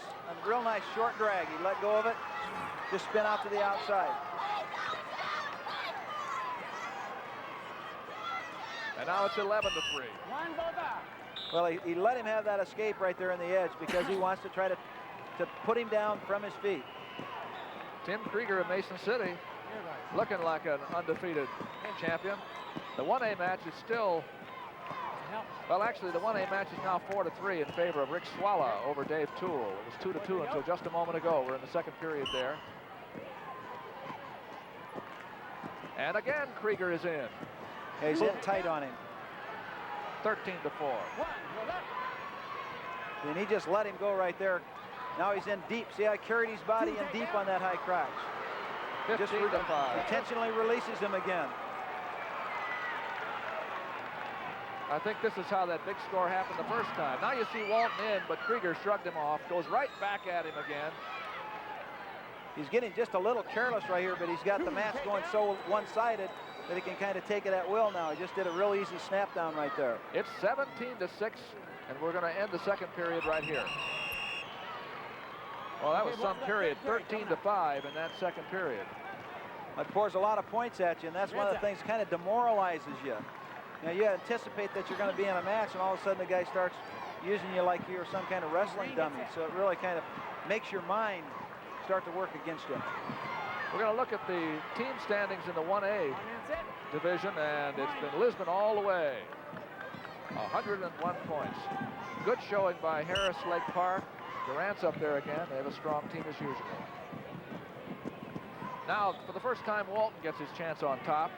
real nice short drag. He let go of it, just spin out to the outside. And now it's 11-3. One goes out. Well, he let him have that escape right there in the edge because he wants to try to put him down from his feet. Tim Krieger of Mason City looking like an undefeated champion. The 1A match is still, well, actually, the 1A match is now 4-3 in favor of Rick Swalla over Dave Toole. It was 2-2 until just a moment ago. We're in the second period there. And again, Krieger is in. Yeah, he's in tight on him. 13-4. And he just let him go right there. Now he's in deep. See how he carried his body in deep on that high crotch. 15-5. Intentionally releases him again. I think this is how that big score happened the first time. Now you see Walton in, but Krieger shrugged him off, goes right back at him again. He's getting just a little careless right here, but he's got the match going so one-sided that he can kind of take it at will now. He just did a real easy snap down right there. It's 17-6, and we're going to end the second period right here. Well, that was some period, 13-5 in that second period. It pours a lot of points at you, and that's one of the things that kind of demoralizes you. Now, you anticipate that you're going to be in a match, and all of a sudden the guy starts using you like you're some kind of wrestling dummy. So it really kind of makes your mind start to work against you. We're going to look at the team standings in the 1A division, and it's been Lisbon all the way. 101 points. Good showing by Harris Lake Park. Durant's up there again. They have a strong team as usual. Now, for the first time, Walton gets his chance on top.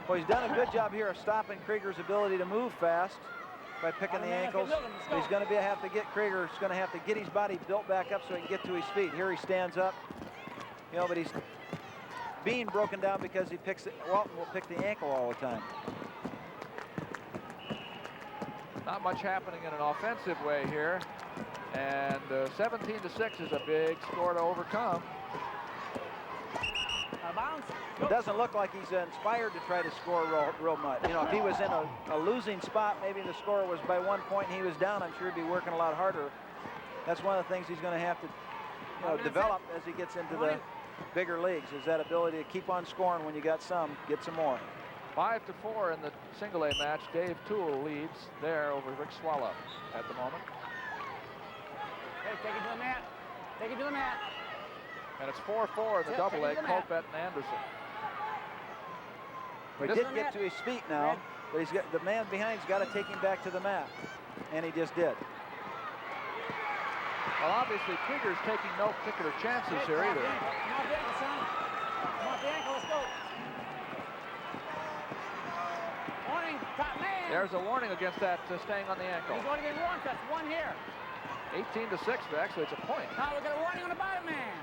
Well, he's done a good job here of stopping Krieger's ability to move fast by picking the ankles. He's going to have to get Krieger's going to have to get his body built back up so he can get to his feet. Here he stands up, but he's being broken down because he picks it. Walton will pick the ankle all the time. Not much happening in an offensive way here. And 17-6 is a big score to overcome. It doesn't look like he's inspired to try to score real much. You know, if he was in a losing spot, maybe the score was by 1 point and he was down, I'm sure he'd be working a lot harder. That's one of the things he's going to have to develop as he gets into the bigger leagues, is that ability to keep on scoring when you got some, get some more. 5-4 in the single A match. Dave Toole leads there over Rick Swallow at the moment. Okay, take it to the mat. Take it to the mat. And it's 4-4 in the double A, Colbert and Anderson. He did get to his feet now, but he's got the man behind's got to take him back to the mat, and he just did. Well, obviously, Krieger's taking no particular chances here either. Come off the ankle, son. Come off the ankle, let's go. Warning, top man. There's a warning against that staying on the ankle. He's going to get one touch, one here. 18-6, but actually it's a point. Now we got a warning on the bottom man.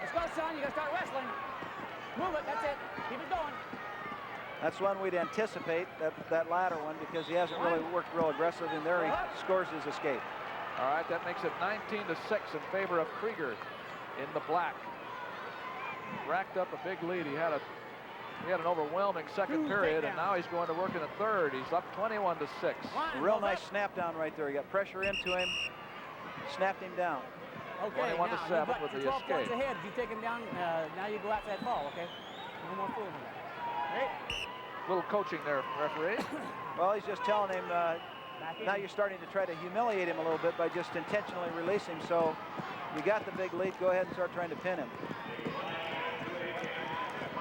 Let's go, son. You got to start wrestling. Move it. That's it. Keep it going. That's one we'd anticipate, that latter one, because he hasn't really worked real aggressive, and there he scores his escape. All right, that makes it 19-6 in favor of Krieger in the black. Racked up a big lead. He had an overwhelming second period, and now he's going to work in the third. He's up 21-6. A real nice snap down right there. He got pressure into him, snapped him down. Okay, 21-7 with the 12 escape. points ahead. If you take him down, now you go after that ball, okay? No more fooling with that. Right? Little coaching there from referee. Well, he's just telling him, now you're starting to try to humiliate him a little bit by just intentionally releasing. So you got the big lead. Go ahead and start trying to pin him.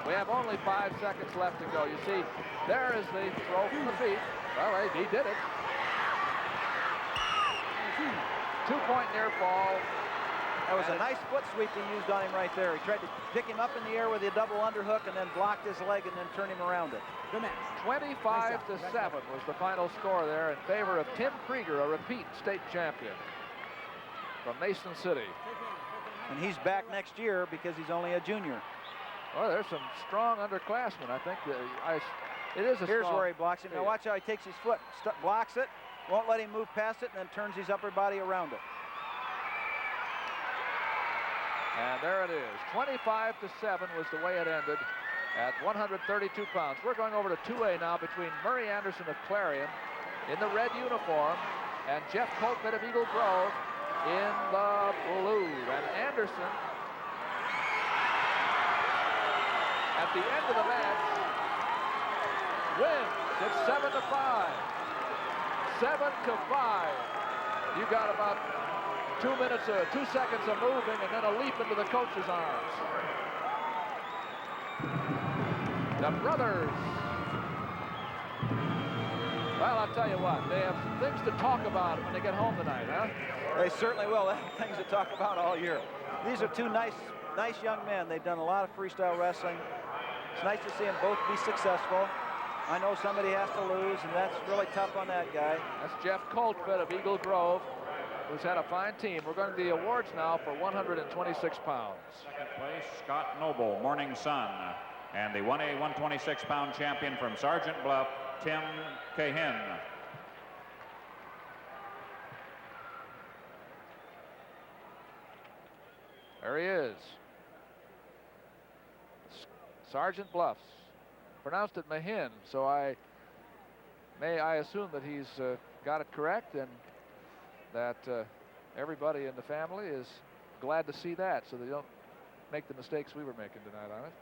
We have only 5 seconds left to go. You see, there is the throw from the feet. Well, he did it. 2-point near fall. That was a nice foot sweep he used on him right there. He tried to pick him up in the air with a double underhook and then blocked his leg and then turn him around it. 25-7 was the final score there in favor of Tim Krieger, a repeat state champion from Mason City. And he's back next year because he's only a junior. Well, there's some strong underclassmen. I think it is a Here's strong where he blocks him. Now watch how he takes his foot, blocks it, won't let him move past it, and then turns his upper body around it. And there it is. 25-7 was the way it ended at 132 pounds. We're going over to 2A now between Murray Anderson of Clarion in the red uniform and Jeff Colquitt of Eagle Grove in the blue. And Anderson, at the end of the match, wins. It's 7-5. 7-5. You got about 2 seconds of moving and then a leap into the coach's arms. The brothers. Well, I'll tell you what, they have things to talk about when they get home tonight, huh? They certainly will. They have things to talk about all year. These are two nice young men. They've done a lot of freestyle wrestling. It's nice to see them both be successful. I know somebody has to lose, and that's really tough on that guy. That's Jeff Colquitt of Eagle Grove, who's had a fine team. We're going to the awards now for 126 pounds. Second place, Scott Noble, Morning Sun. And the 1A 126-pound champion from Sergeant Bluff, Tim Cahin. There he is. Sergeant Bluffs. Pronounced it Mahin, so I assume that he's got it correct and that everybody in the family is glad to see that so they don't make the mistakes we were making tonight on it.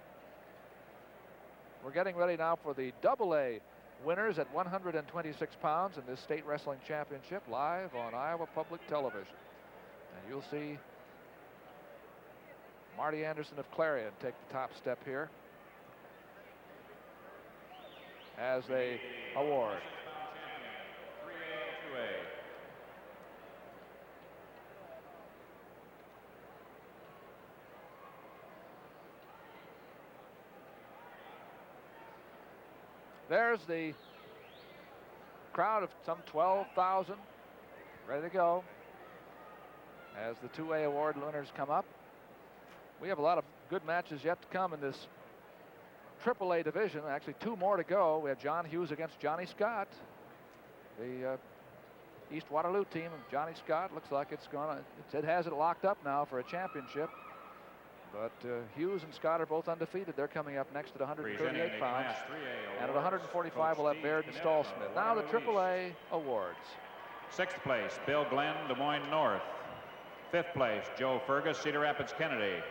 We're getting ready now for the AA winners at 126 pounds in this state wrestling championship live on Iowa Public Television. And you'll see Marty Anderson of Clarion take the top step here as they award. There's the crowd of some 12,000 ready to go as the 2A award winners come up. We have a lot of good matches yet to come in this AAA division. Actually, 2 more to go. We have John Hughes against Johnny Scott. The East Waterloo team of Johnny Scott looks like it has it locked up now for a championship. But Hughes and Scott are both undefeated. They're coming up next at 138 pounds. And at 145, we'll have Baird and Stallsmith. Now the AAA awards. 6th place, Bill Glenn, Des Moines North. 5th place, Joe Fergus, Cedar Rapids, Kennedy.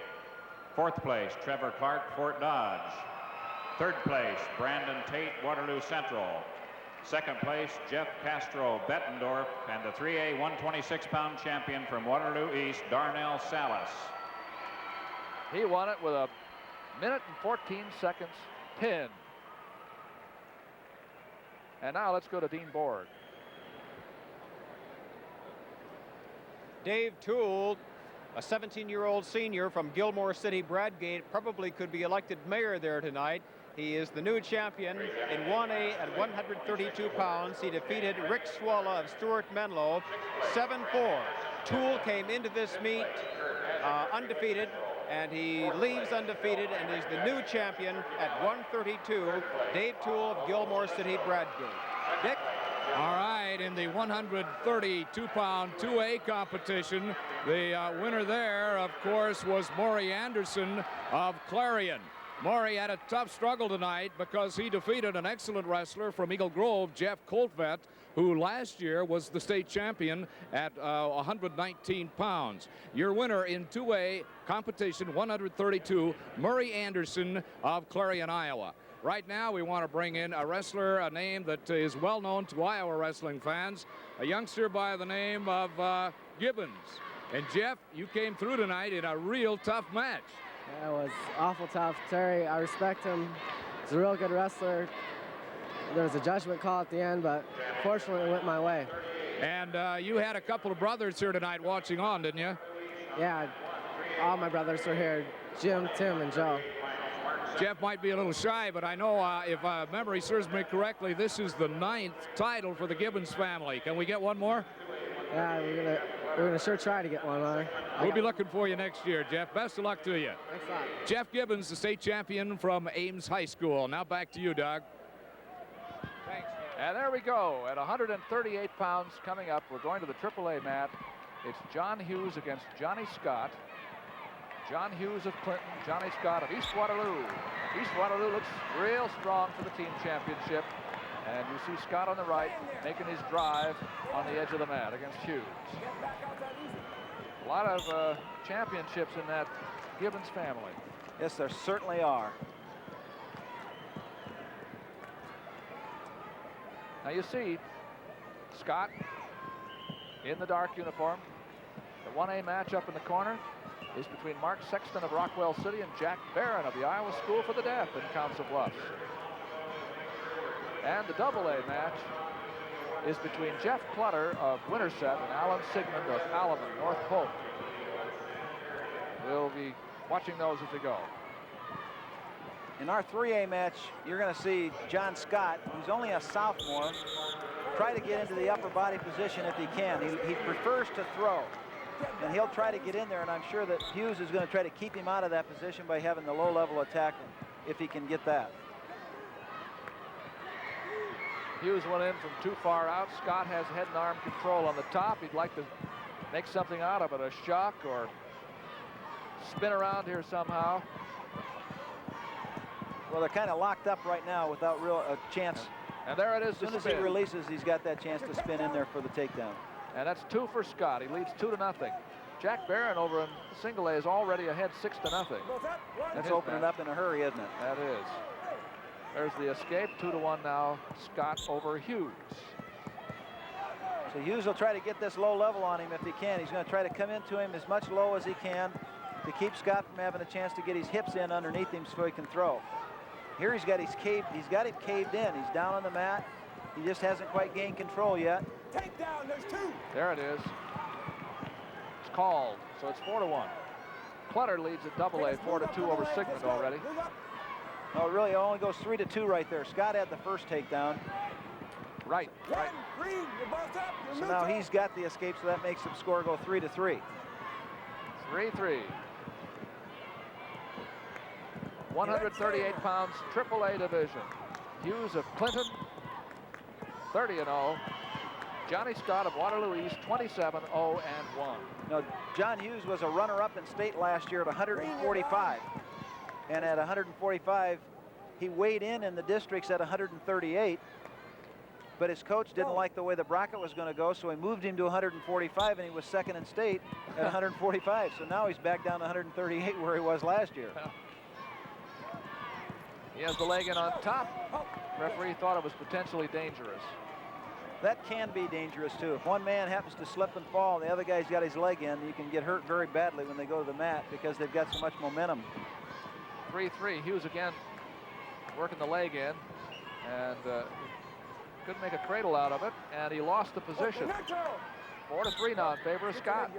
4th place, Trevor Clark, Fort Dodge. 3rd place, Brandon Tate, Waterloo Central. 2nd place, Jeff Castro, Bettendorf, and the 3A 126-pound champion from Waterloo East, Darnell Salas. He won it with a 1:14 pin. And now let's go to Dean Borg. Dave Toole, a 17-year-old senior from Gilmore City, Bradgate, probably could be elected mayor there tonight. He is the new champion in 1A at 132 pounds. He defeated Rick Swalla of Stuart Menlo 7-4. Toole came into this meet undefeated, and he leaves undefeated and is the new champion at 132. Dave Toole of Gilmore City, Bradgate. Dick? All right, in the 132-pound 2A competition, the winner there, of course, was Maury Anderson of Clarion. Maury had a tough struggle tonight because he defeated an excellent wrestler from Eagle Grove, Jeff Coltvet, who last year was the state champion at 119 pounds. Your winner in 2A competition 132, Maury Anderson of Clarion, Iowa. Right now, we want to bring in a wrestler, a name that is well known to Iowa wrestling fans, a youngster by the name of Gibbons. And Jeff, you came through tonight in a real tough match. Yeah, it was awful tough. Terry, I respect him. He's a real good wrestler. There was a judgment call at the end, but fortunately it went my way. And you had a couple of brothers here tonight watching on, didn't you? Yeah, all my brothers are here, Jim, Tim, and Joe. Jeff might be a little shy, but I know if memory serves me correctly, this is the 9th title for the Gibbons family. Can we get one more? Yeah, we're gonna sure try to get one, Hunter. We'll be looking for you next year, Jeff. Best of luck to you. Thanks a lot. Jeff Gibbons, the state champion from Ames High School. Now back to you, Doug. Thanks. And there we go. At 138 pounds coming up, we're going to the AAA mat. It's John Hughes against Johnny Scott. John Hughes of Clinton, Johnny Scott of East Waterloo. East Waterloo looks real strong for the team championship. And you see Scott on the right making his drive on the edge of the mat against Hughes. A lot of championships in that Gibbons family. Yes, there certainly are. Now you see Scott in the dark uniform. The 1A matchup in the corner is between Mark Sexton of Rockwell City and Jack Barron of the Iowa School for the Deaf in Council Bluffs. And the AA match is between Jeff Clutter of Winterset and Alan Sigmund of Alaman, North Polk. We'll be watching those as we go. In our 3A match, you're going to see John Scott, who's only a sophomore, try to get into the upper body position if he can. He prefers to throw, and he'll try to get in there, and I'm sure that Hughes is going to try to keep him out of that position by having the low-level attack if he can get that. Hughes went in from too far out. Scott has head and arm control on the top. He'd like to make something out of it, a shock or spin around here somehow. Well, they're kind of locked up right now without a chance. And there it is. As soon as he releases, he's got that chance to spin in there for the takedown. And that's 2 for Scott. He leads 2-0. Jack Barron over in single A is already ahead 6-0. That's opening up in a hurry, isn't it? That is. There's the escape, 2-1 now. Scott over Hughes. So Hughes will try to get this low level on him if he can. He's going to try to come into him as much low as he can to keep Scott from having a chance to get his hips in underneath him so he can throw. Here he's got him caved in. He's down on the mat. He just hasn't quite gained control yet. Takedown, there's 2. There it is. It's called, so it's 4-1. Clutter leads at AA, 4-2 over Sigmund already. No, really, it only goes 3-2 right there. Scott had the first takedown. Right. Green, you're both up. So now he's got the escape, so that makes the score go 3-3. 3-3. 138 pounds, AAA division. Hughes of Clinton, 30-0. Johnny Scott of Waterloo East, 27-0-1. Now, John Hughes was a runner-up in state last year at 145. And at 145, he weighed in the districts at 138. But his coach didn't like the way the bracket was going to go, so he moved him to 145, and he was second in state at 145. So now he's back down to 138 where he was last year. He has the leg in on top. Referee thought it was potentially dangerous. That can be dangerous, too. If one man happens to slip and fall, and the other guy's got his leg in, you can get hurt very badly when they go to the mat because they've got so much momentum. 3-3. Hughes again working the leg in, and couldn't make a cradle out of it, and he lost the position. 4-3 now in favor of Scott.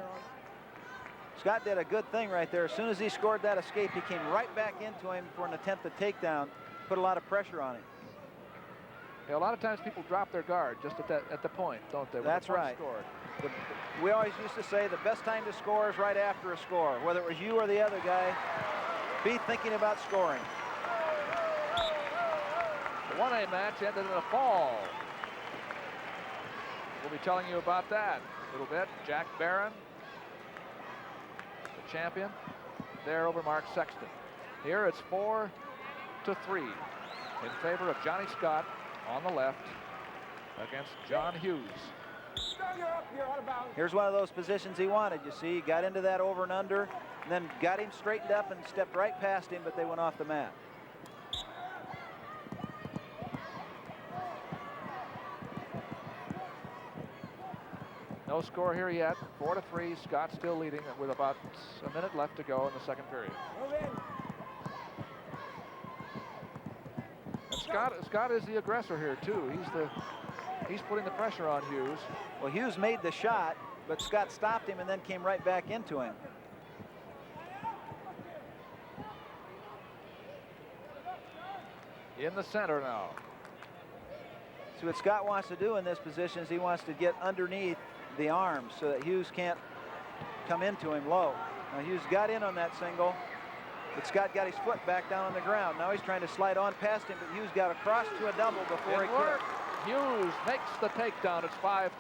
Scott did a good thing right there. As soon as he scored that escape, he came right back into him for an attempted takedown, put a lot of pressure on him. Yeah, a lot of times people drop their guard just at the point, don't they? That's right. We always used to say the best time to score is right after a score. Whether it was you or the other guy, be thinking about scoring. The 1A match ended in a fall. We'll be telling you about that a little bit. Jack Barron, the champion, there over Mark Sexton. Here it's 4-3 in favor of Johnny Scott on the left against John Hughes. Here's one of those positions he wanted. You see, he got into that over and under, and then got him straightened up and stepped right past him, but they went off the mat. No score here yet. 4-3. Scott still leading with about a minute left to go in the second period. And Scott is the aggressor here too. He's putting the pressure on Hughes. Well, Hughes made the shot, but Scott stopped him and then came right back into him. In the center now. So what Scott wants to do in this position is he wants to get underneath the arms so that Hughes can't come into him low. Now Hughes got in on that single, but Scott got his foot back down on the ground. Now he's trying to slide on past him, but Hughes got across to a double before he could. Hughes makes the takedown. It's 5-4.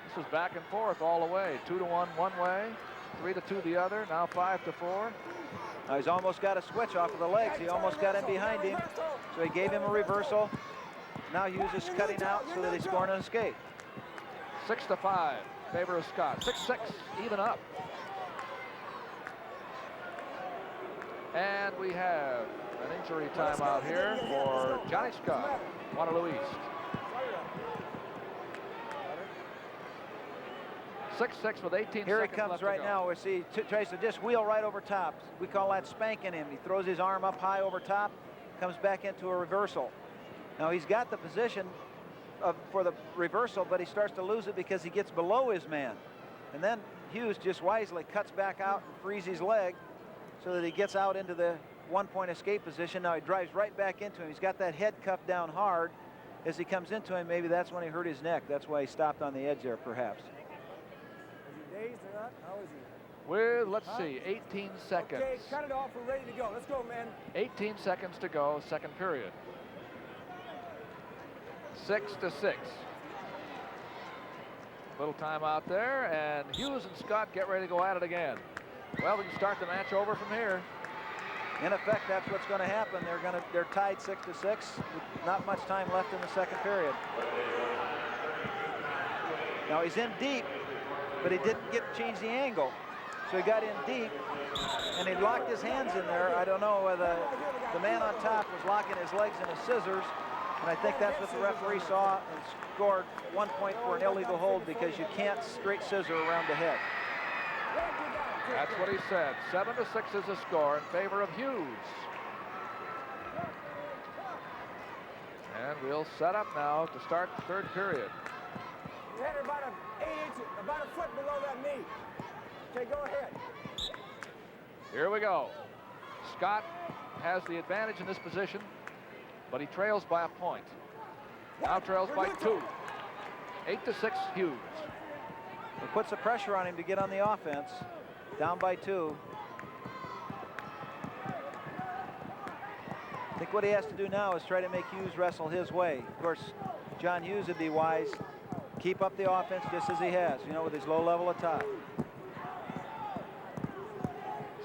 This is back and forth all the way. 2-1 one way, 3-2 the other. Now 5-4. Now he's almost got a switch off of the legs. He almost got in behind him, so he gave him a reversal. Now Hughes is cutting out so that he's scoring an escape. 6-5, favor of Scott. 6-6, even up. And we have an injury timeout here for Johnny Scott, Waterloo East. 6-6 with 18 seconds Here he comes left right to go. now. We see tries to just wheel right over top. We call that spanking him. He throws his arm up high over top, comes back into a reversal. Now he's got the position for the reversal, but he starts to lose it because he gets below his man. And then Hughes just wisely cuts back out and frees his leg so that he gets out into the one-point escape position. Now he drives right back into him. He's got that head cuffed down hard. As he comes into him, maybe that's when he hurt his neck. That's why he stopped on the edge there, perhaps. Is he dazed or not? How is he? With, let's see, 18 seconds. Okay, cut it off. We're ready to go. Let's go, man. 18 seconds to go, second period. 6-6. Little time out there, and Hughes and Scott get ready to go at it again. Well, we can start the match over from here. In effect, that's what's going to happen. They're tied 6-6. Not much time left in the second period. Now he's in deep, but he didn't change the angle. So he got in deep, and he locked his hands in there. I don't know whether the man on top was locking his legs in his scissors, and I think that's what the referee saw and scored 1 point for an illegal hold because you can't straight scissor around the head. That's what he said. 7-6 is the score in favor of Hughes. And we'll set up now to start the third period. You had her about about a foot below that knee. Okay, go ahead. Here we go. Scott has the advantage in this position, but he trails by a point. Now trails by 2. 8-6 Hughes. It puts the pressure on him to get on the offense. Down by 2. think what he has to do now is try to make Hughes wrestle his way. Of course, John Hughes would be wise. Keep up the offense just as he has, you know, with his low level attack.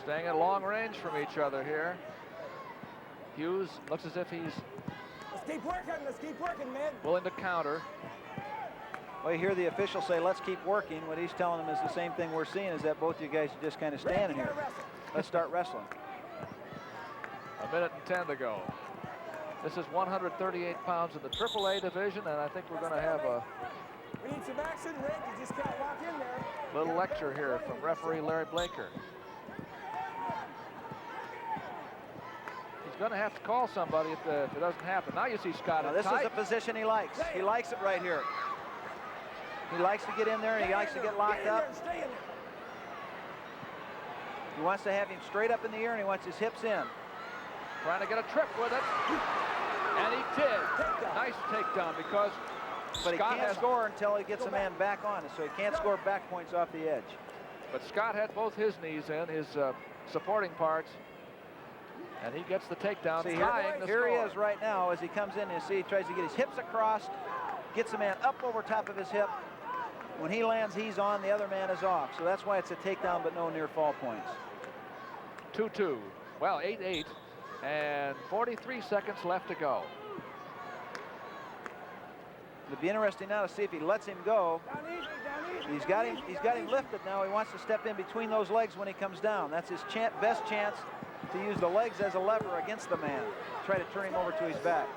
Staying at long range from each other here. Hughes looks as if he's Let's keep working, man. willing to counter. Well, you hear the official say, let's keep working. What he's telling them is the same thing we're seeing, is that both you guys are just kind of standing here. Let's start wrestling. A minute and 10 to go. This is 138 pounds in the AAA division, and I think we're going to have a We need some action, Rick. You just can't walk in there. little lecture here from referee Larry Blaker. He's going to have to call somebody if it doesn't happen. Now you see Scott. Now, this is the position he likes. He likes it right here. He likes to get in there, and he likes to get locked up. He wants to have him straight up in the air, and he wants his hips in. Trying to get a trip with it. And he did. Nice takedown because But Scott he can't has score until he gets a man back on it, so he can't score back points off the edge. But Scott had both his knees in, his supporting parts, and he gets the takedown. See, tying the here he score. is right now as he comes in. You see, he tries to get his hips across, gets the man up over top of his hip. When he lands, he's on, the other man is off. So that's why it's a takedown, but no near fall points. 2-2. Well, 8-8, and 43 seconds left to go. It'll be interesting now to see if he lets him go. He's got him lifted now. He wants to step in between those legs when he comes down. That's his best chance to use the legs as a lever against the man. Try to turn him over to his back.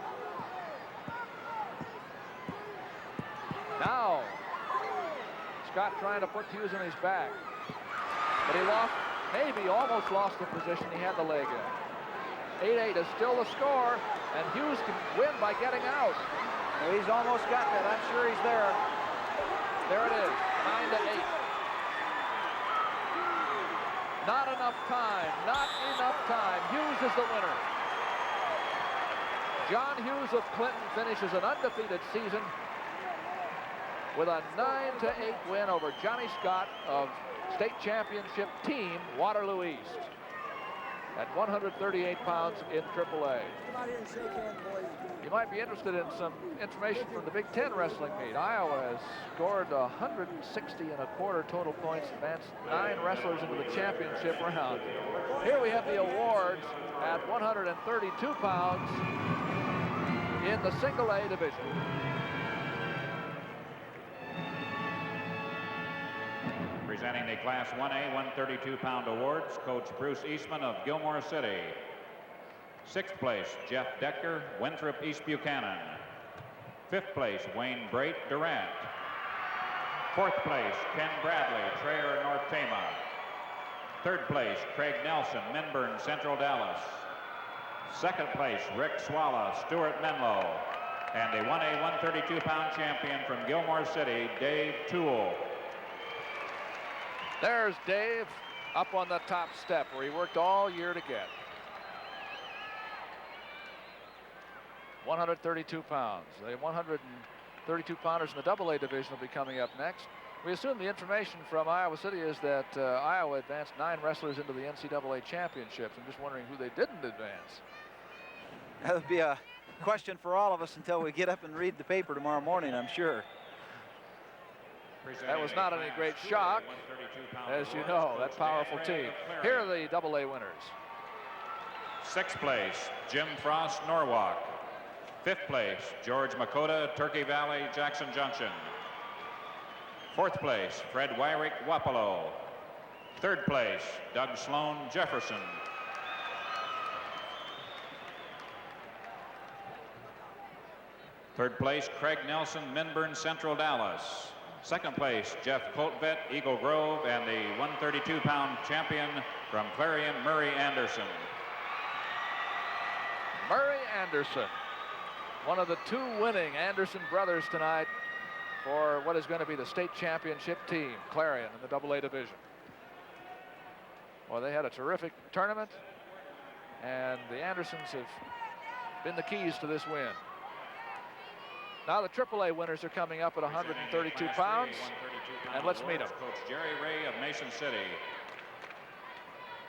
Now, Scott trying to put Hughes on his back. But he lost, maybe almost lost the position he had the leg in. 8-8 is still the score, and Hughes can win by getting out. Well, he's almost got that. I'm sure he's there. There it is, 9-8. Not enough time, not enough time. Hughes is the winner. John Hughes of Clinton finishes an undefeated season with a 9-8 win over Johnny Scott of state championship team Waterloo East at 138 pounds in AAA. Come out here and shake hands, boys. You might be interested in some information from the Big Ten wrestling meet. Iowa has scored 160 and a quarter total points, advanced 9 wrestlers into the championship round. Here we have the awards at 132 pounds in the single A division. Presenting the Class 1A 132-pound awards, Coach Bruce Eastman of Gilmore City. 6th place, Jeff Decker, Winthrop East Buchanan. 5th place, Wayne Brait, Durant. 4th place, Ken Bradley, Traer, North Tama. 3rd place, Craig Nelson, Minburn, Central Dallas. 2nd place, Rick Swalla, Stuart Menlo. And the 1A 132-pound champion from Gilmore City, Dave Toole. There's Dave up on the top step where he worked all year to get. 132 pounds. The 132 pounders in the AA division will be coming up next. We assume the information from Iowa City is that Iowa advanced 9 wrestlers into the NCAA championships. I'm just wondering who they didn't advance. That would be a question for all of us until we get up and read the paper tomorrow morning, I'm sure. That was not any great shock, as you know, that powerful team. Here are the AA winners. 6th place, Jim Frost, Norwalk. 5th place, George Makota, Turkey Valley, Jackson Junction. 4th place, Fred Wyrick, Wapello. 3rd place, Doug Sloan, Jefferson. 3rd place, Craig Nelson, Minburn, Central Dallas. 2nd place, Jeff Coltvet, Eagle Grove, and the 132-pound champion from Clarion, Murray Anderson. Murray Anderson, one of the 2 winning Anderson brothers tonight for what is going to be the state championship team, Clarion, in the AA division. Well, they had a terrific tournament, and the Andersons have been the keys to this win. Now the AAA winners are coming up at 132 pounds, and let's meet them. Coach Jerry Ray of Mason City.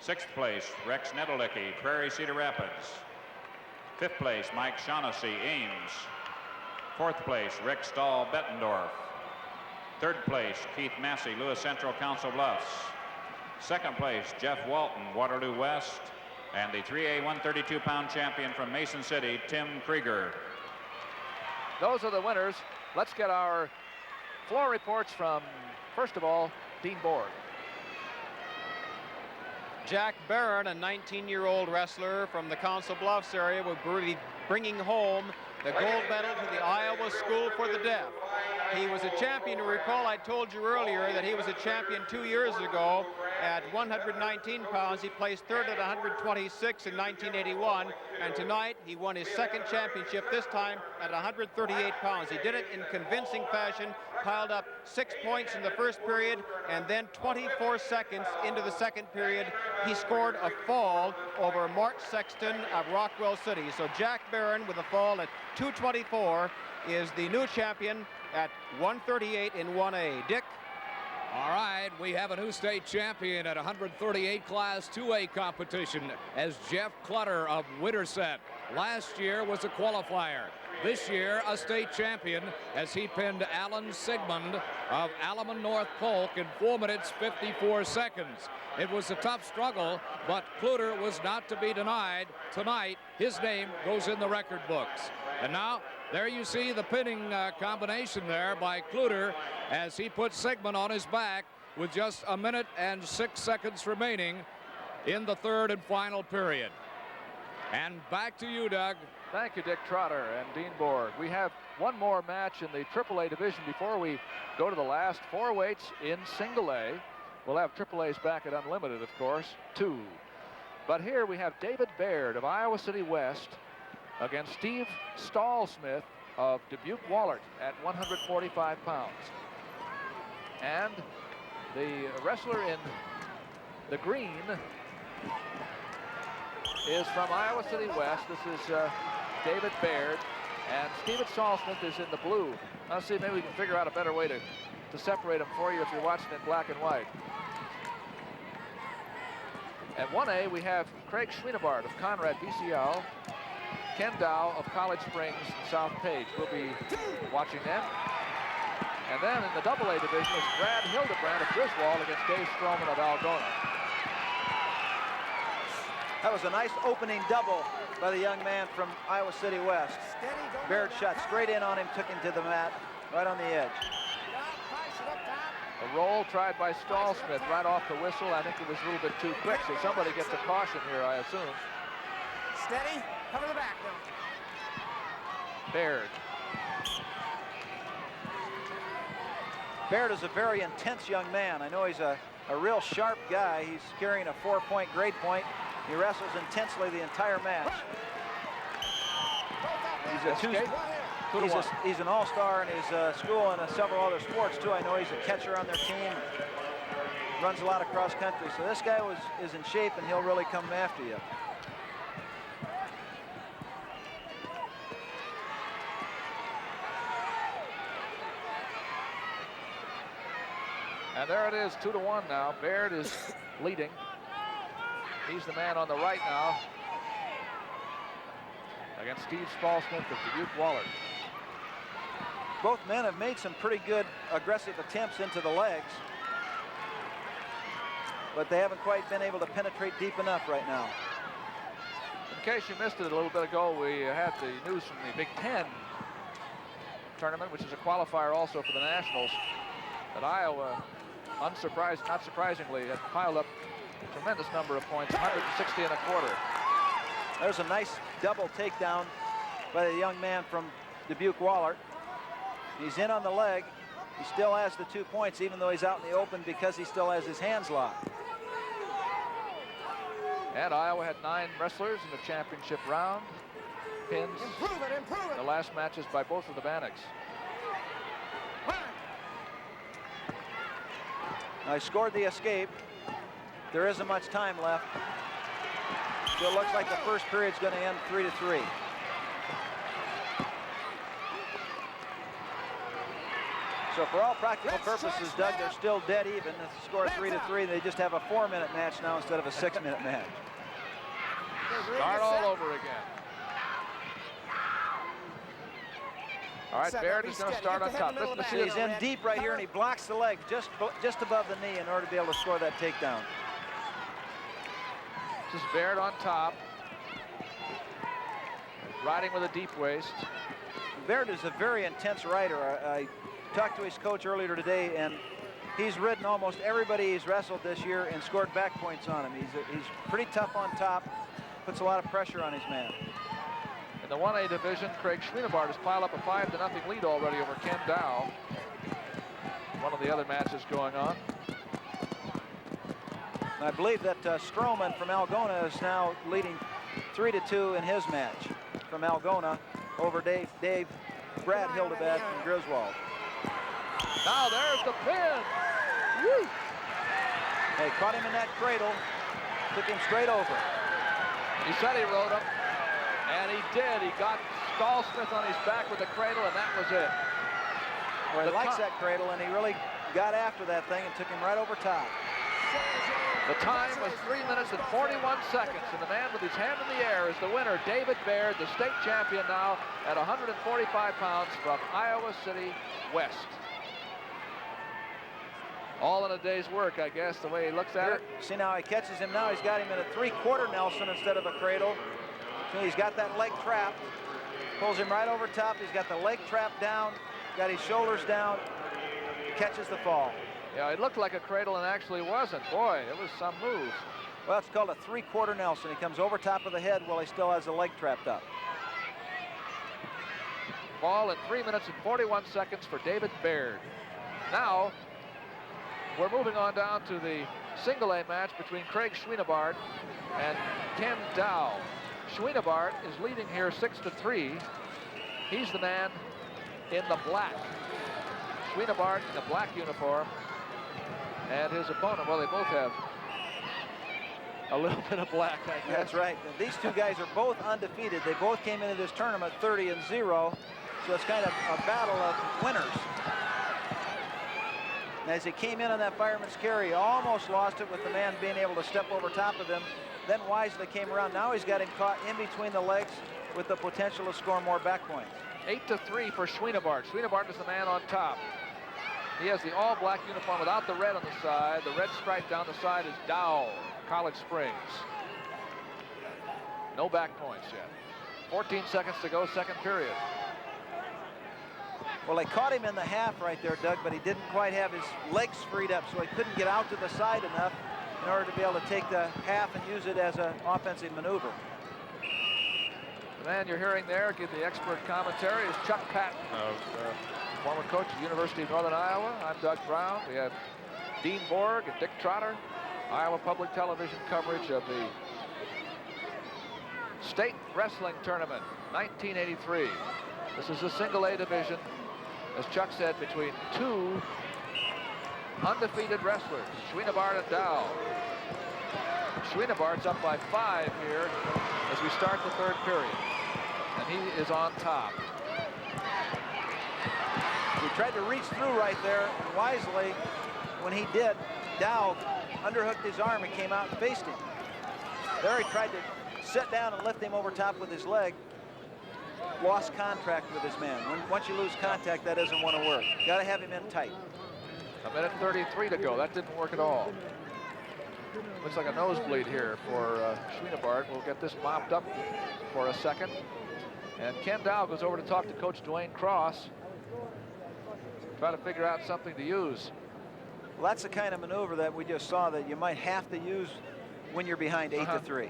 6th place, Rex Nedelicki, Prairie Cedar Rapids. Fifth place, Mike Shaughnessy, Ames. Fourth place, Rick Stahl, Bettendorf. Third place, Keith Massey, Lewis Central, Council Bluffs. Second place, Jeff Walton, Waterloo West. And the 3A 132-pound champion from Mason City, Tim Krieger. Those are the winners. Let's get our floor reports from, first of all, Dean Borg. Jack Barron, a 19-year-old wrestler from the Council Bluffs area, will be bringing home the gold medal to the Iowa School for the Deaf. He was a champion. You recall, I told you earlier that he was a champion 2 years ago at 119 pounds. He placed third at 126 in 1981, and tonight he won his second championship, this time at 138 pounds. He did it in convincing fashion, piled up 6 points in the first period, and then 24 seconds into the second period, he scored a fall over Mart Sexton of Rockwell City. So Jack Barron, with a fall at 224, is the new champion at 138 in 1A. Dick? All right, we have a new state champion at 138 class 2A competition as Jeff Clutter of Winterset. Last year was a qualifier. This year, a state champion as he pinned Alan Sigmund of Alaman North Polk in 4 minutes 54 seconds. It was a tough struggle, but Clutter was not to be denied. Tonight, his name goes in the record books. And now, there you see the pinning combination there by Clutter as he puts Sigmund on his back with just 1 minute and 6 seconds remaining in the third and final period. And back to you, Doug. Thank you, Dick Trotter and Dean Borg. We have one more match in the AAA division before we go to the last 4 weights in single A. We'll have AAA's back at Unlimited, of course, 2. But here we have David Baird of Iowa City West against Steve Stahlsmith of Dubuque Wahlert at 145 pounds. And the wrestler in the green is from Iowa City West. This is David Baird, and Steven Stahlsmith is in the blue. Let's see, maybe we can figure out a better way to separate them for you if you're watching in black and white. At 1A, we have Craig Schweenebart of Conrad BCL, Ken Dow of College Springs and South Page. We'll be watching them. And then in the AA division is Brad Hildebrand of Griswold against Dave Stroman of Algona. That was a nice opening double by the young man from Iowa City West. Baird shot straight in on him, took him to the mat, right on the edge. A roll tried by Stahlsmith right off the whistle. I think it was a little bit too quick, so somebody gets a caution here, I assume. Steady, cover the back now. Baird. Baird is a very intense young man. I know he's a real sharp guy. He's carrying a 4-point grade point. He wrestles intensely the entire match. He's an all-star in his school and several other sports too. I know he's a catcher on their team. Runs a lot of cross country. So this guy is in shape, and he'll really come after you. And there it is, 2-1 now. Baird is leading. He's the man on the right now against Steve Stahlsmith of Dubuque Wahlert. Both men have made some pretty good aggressive attempts into the legs, but they haven't quite been able to penetrate deep enough right now. In case you missed it a little bit ago, we had the news from the Big Ten tournament, which is a qualifier also for the Nationals, that Iowa, not surprisingly, had piled up a tremendous number of points, 160 and a quarter. There's a nice double takedown by the young man from Dubuque Wahlert. He's in on the leg. He still has the 2 points, even though he's out in the open, because he still has his hands locked. And Iowa had 9 wrestlers in the championship round. Pins. Improve it. The last matches by both of the Bannocks. Now he scored the escape. There isn't much time left. Still looks like the first period's going to end 3-3. So for all practical purposes, Doug, they're still dead even. It's a score 3-3. They just have a 4-minute match now instead of a 6-minute match. Start all over again. All right, Baird is going to start on top. He's in deep right here, and he blocks the leg just above the knee in order to be able to score that takedown. This is Baird on top. Riding with a deep waist. Baird is a very intense rider. I talked to his coach earlier today, and he's ridden almost everybody he's wrestled this year and scored back points on him. He's pretty tough on top, puts a lot of pressure on his man. In the 1A division, Craig Schwienebart has piled up a 5-0 lead already over Ken Dow. One of the other matches going on. And I believe that Stroman from Algona is now leading 3-2 in his match from Algona over Dave Brad Hildebad from Griswold. Now there's the pin. Woo. They caught him in that cradle, took him straight over. He said he rode him, and he did. He got Stallsmith on his back with the cradle, and that was it. Well, he likes that cradle, and he really got after that thing and took him right over top. The time was 3 minutes and 41 seconds, and the man with his hand in the air is the winner, David Baird, the state champion now at 145 pounds from Iowa City West. All in a day's work, I guess, the way he looks at it. See now he catches him now. He's got him in a 3/4 Nelson instead of a cradle. So he's got that leg trapped. Pulls him right over top. He's got the leg trapped down, got his shoulders down, catches the fall. Yeah, it looked like a cradle and actually wasn't. Boy, it was some move. Well, it's called a 3/4 Nelson. He comes over top of the head while he still has the leg trapped up. Ball in 3 minutes and 41 seconds for David Baird. Now, we're moving on down to the single A match between Craig Schwienebart and Ken Dow. Schwienebart is leading here 6-3. He's the man in the black. Schwienebart in a black uniform. And his opponent, well, they both have a little bit of black, I guess. That's right. These two guys are both undefeated. They both came into this tournament 30-0. So it's kind of a battle of winners. And as he came in on that fireman's carry, he almost lost it with the man being able to step over top of him. Then wisely came around. Now he's got him caught in between the legs with the potential to score more back points. 8-3 for Schwienebart. Schwienebart is the man on top. He has the all-black uniform without the red on the side. The red stripe down the side is Dow, College Springs. No back points yet. 14 seconds to go, second period. Well, they caught him in the half right there, Doug, but he didn't quite have his legs freed up, so he couldn't get out to the side enough in order to be able to take the half and use it as an offensive maneuver. The man you're hearing there give the expert commentary is Chuck Patton, former coach at the University of Northern Iowa. I'm Doug Brown. We have Dean Borg and Dick Trotter, Iowa Public Television coverage of the State Wrestling Tournament, 1983. This is the single A division, as Chuck said, between two undefeated wrestlers, Schwienebart and Dow. Schwienebart's up by 5 here as we start the third period, and he is on top. He tried to reach through right there, and wisely, when he did, Dow underhooked his arm and came out and faced him. There he tried to sit down and lift him over top with his leg. Lost contact with his man. Once you lose contact, that doesn't want to work. Got to have him in tight. A minute 33 to go. That didn't work at all. Looks like a nosebleed here for Schwienebart. We'll get this mopped up for a second. And Ken Dow goes over to talk to Coach Dwayne Cross. Try to figure out something to use. Well, that's the kind of maneuver that we just saw that you might have to use when you're behind 8-3.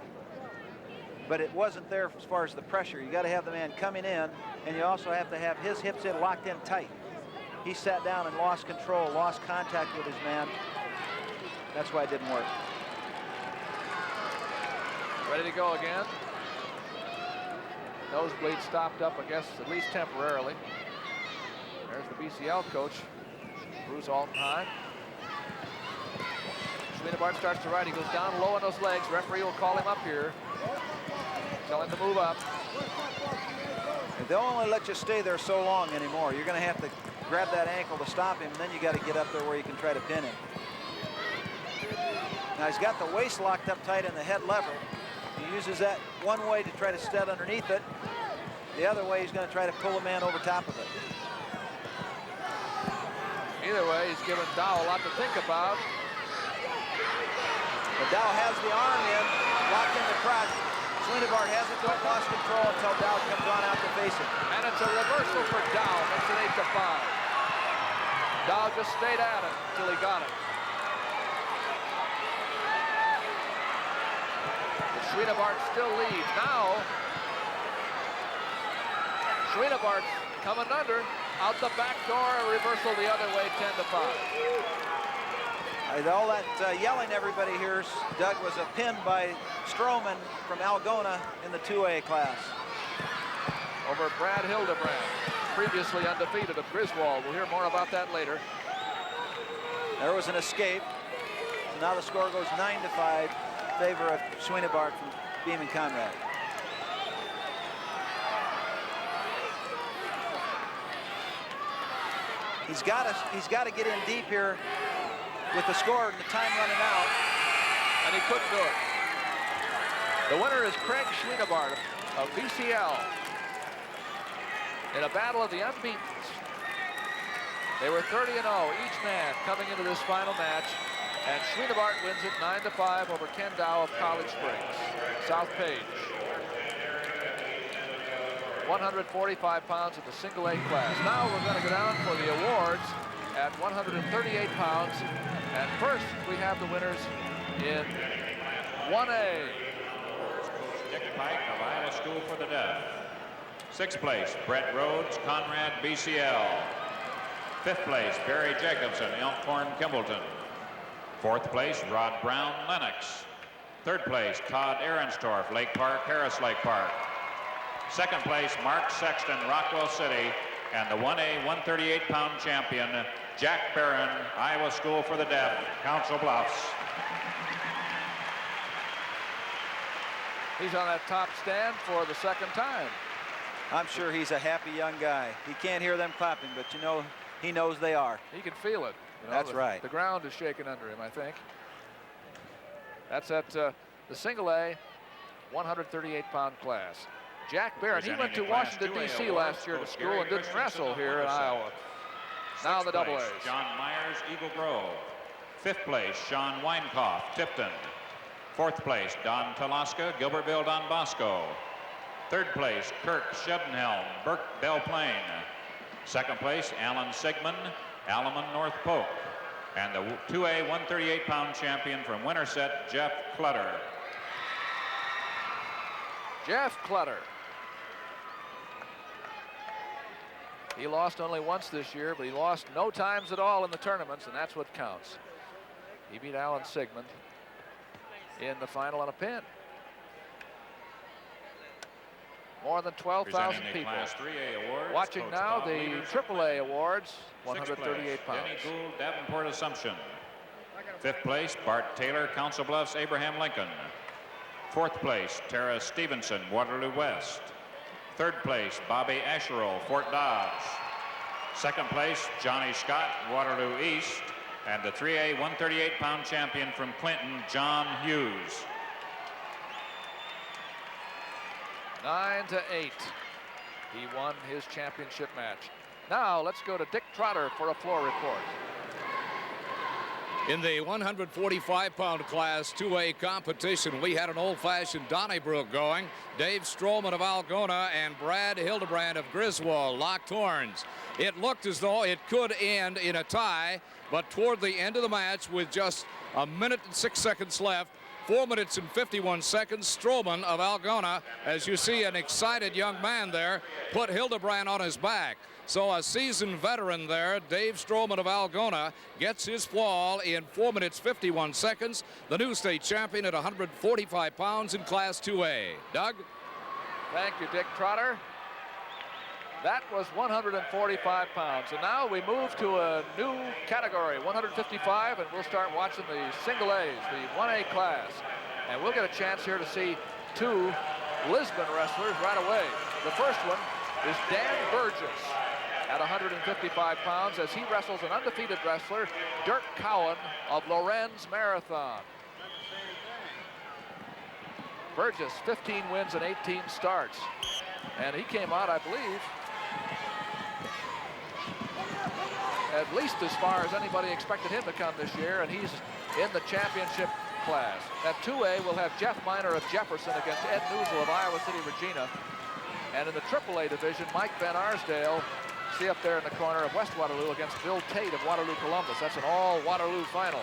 But it wasn't there as far as the pressure. You got to have the man coming in, and you also have to have his hips in locked in tight. He sat down and lost control, lost contact with his man. That's why it didn't work. Ready to go again. Nosebleed stopped up, I guess, at least temporarily. There's the BCL coach, Bruce Altenheim. Schwienebart starts to ride. He goes down low on those legs. Referee will call him up here. Tell him to move up. They'll only let you stay there so long anymore. You're going to have to grab that ankle to stop him, and then you got to get up there where you can try to pin him. Now he's got the waist locked up tight in the head lever. He uses that one way to try to stead underneath it. The other way he's going to try to pull the man over top of it. Either way, he's given Dow a lot to think about. But Dow has the arm in, locked in the crotch. Swedenborg hasn't lost control until Dow comes on out to face him. And it's a reversal for Dow. Makes it 8-5. Dow just stayed at it until he got it. But Swedenborg still leads. Now, Swedenborg coming under. Out the back door, a reversal the other way, 10-5. All that yelling everybody hears, Doug, was a pin by Stroman from Algona in the 2A class. Over Brad Hildebrand, previously undefeated of Griswold. We'll hear more about that later. There was an escape. So now the score goes 9-5 in favor of Swedenborg from Beeman Conrad. He's got to get in deep here with the score and the time running out. And he couldn't do it. The winner is Craig Swedenborg of BCL in a battle of the unbeatens. They were 30-0 each man coming into this final match, and Swedenborg wins it 9-5 over Ken Dow of College Springs. South Page. 145 pounds in the single A class. Now we're going to go down for the awards at 138 pounds. And first, we have the winners in 1A. Dick Pike of Iowa School for the Deaf. 6th place, Brett Rhodes, Conrad, BCL. 5th place, Barry Jacobson, Elkhorn, Kimballton. 4th place, Rod Brown, Lennox. 3rd place, Todd Ahrenstorff, Lake Park, Harris Lake Park. 2nd place, Mark Sexton, Rockwell City. And the 1A 138-pound champion, Jack Barron, Iowa School for the Deaf, Council Bluffs. He's on that top stand for the second time. I'm sure he's a happy young guy. He can't hear them clapping, but you know, he knows they are. He can feel it. You know, that's right. The ground is shaking under him, I think. That's at the single A 138-pound class. Jack Barron, he went to Washington, D.C. last year to school and didn't wrestle here in Iowa. Now the double A's. John Myers, Eagle Grove. 5th place, Sean Weinkoff, Tipton. 4th place, Don Talaska, Gilbertville, Don Bosco. 3rd place, Kirk Shedenhelm, Burke, Belle Plaine. 2nd place, Alan Sigmund, Alaman, North Polk. And the 2A 138-pound champion from Winterset, Jeff Clutter. Jeff Clutter. He lost only once this year, but he lost no times at all in the tournaments, and that's what counts. He beat Alan Sigmund in the final on a pin. More than 12,000 people Class 3A awards, watching Coach now Bob the Leadership. AAA awards, 6th 138 place, pounds. Denny Gould, Davenport Assumption. 5th place, Bart Taylor, Council Bluffs, Abraham Lincoln. 4th place, Tara Stevenson, Waterloo West. 3rd place, Bobby Asherle, Fort Dodge. 2nd place, Johnny Scott, Waterloo East. And the 3A 138-pound champion from Clinton, John Hughes. 9-8. He won his championship match. Now let's go to Dick Trotter for a floor report. In the 145-pound class 2A competition, we had an old-fashioned Donnybrook going. Dave Stroman of Algona and Brad Hildebrand of Griswold locked horns. It looked as though it could end in a tie, but toward the end of the match, with just a minute and 6 seconds left, 4 minutes and 51 seconds, Stroman of Algona, as you see an excited young man there, put Hildebrand on his back. So a seasoned veteran there, Dave Stroman of Algona, gets his fall in 4 minutes 51 seconds. The new state champion at 145 pounds in Class 2A. Doug? Thank you, Dick Trotter. That was 145 pounds. And now we move to a new category, 155, and we'll start watching the single A's, the 1A class. And we'll get a chance here to see two Lisbon wrestlers right away. The first one is Dan Burgess at 155 pounds as he wrestles an undefeated wrestler, Dirk Cowan of Lorenz Marathon. Burgess, 15 wins and 18 starts. And he came out, I believe, at least as far as anybody expected him to come this year, and he's in the championship class. At 2A, we'll have Jeff Miner of Jefferson against Ed Newsel of Iowa City, Regina. And in the AAA division, Mike Van Arsdale, see up there in the corner, of West Waterloo against Bill Tate of Waterloo Columbus. That's an all Waterloo final.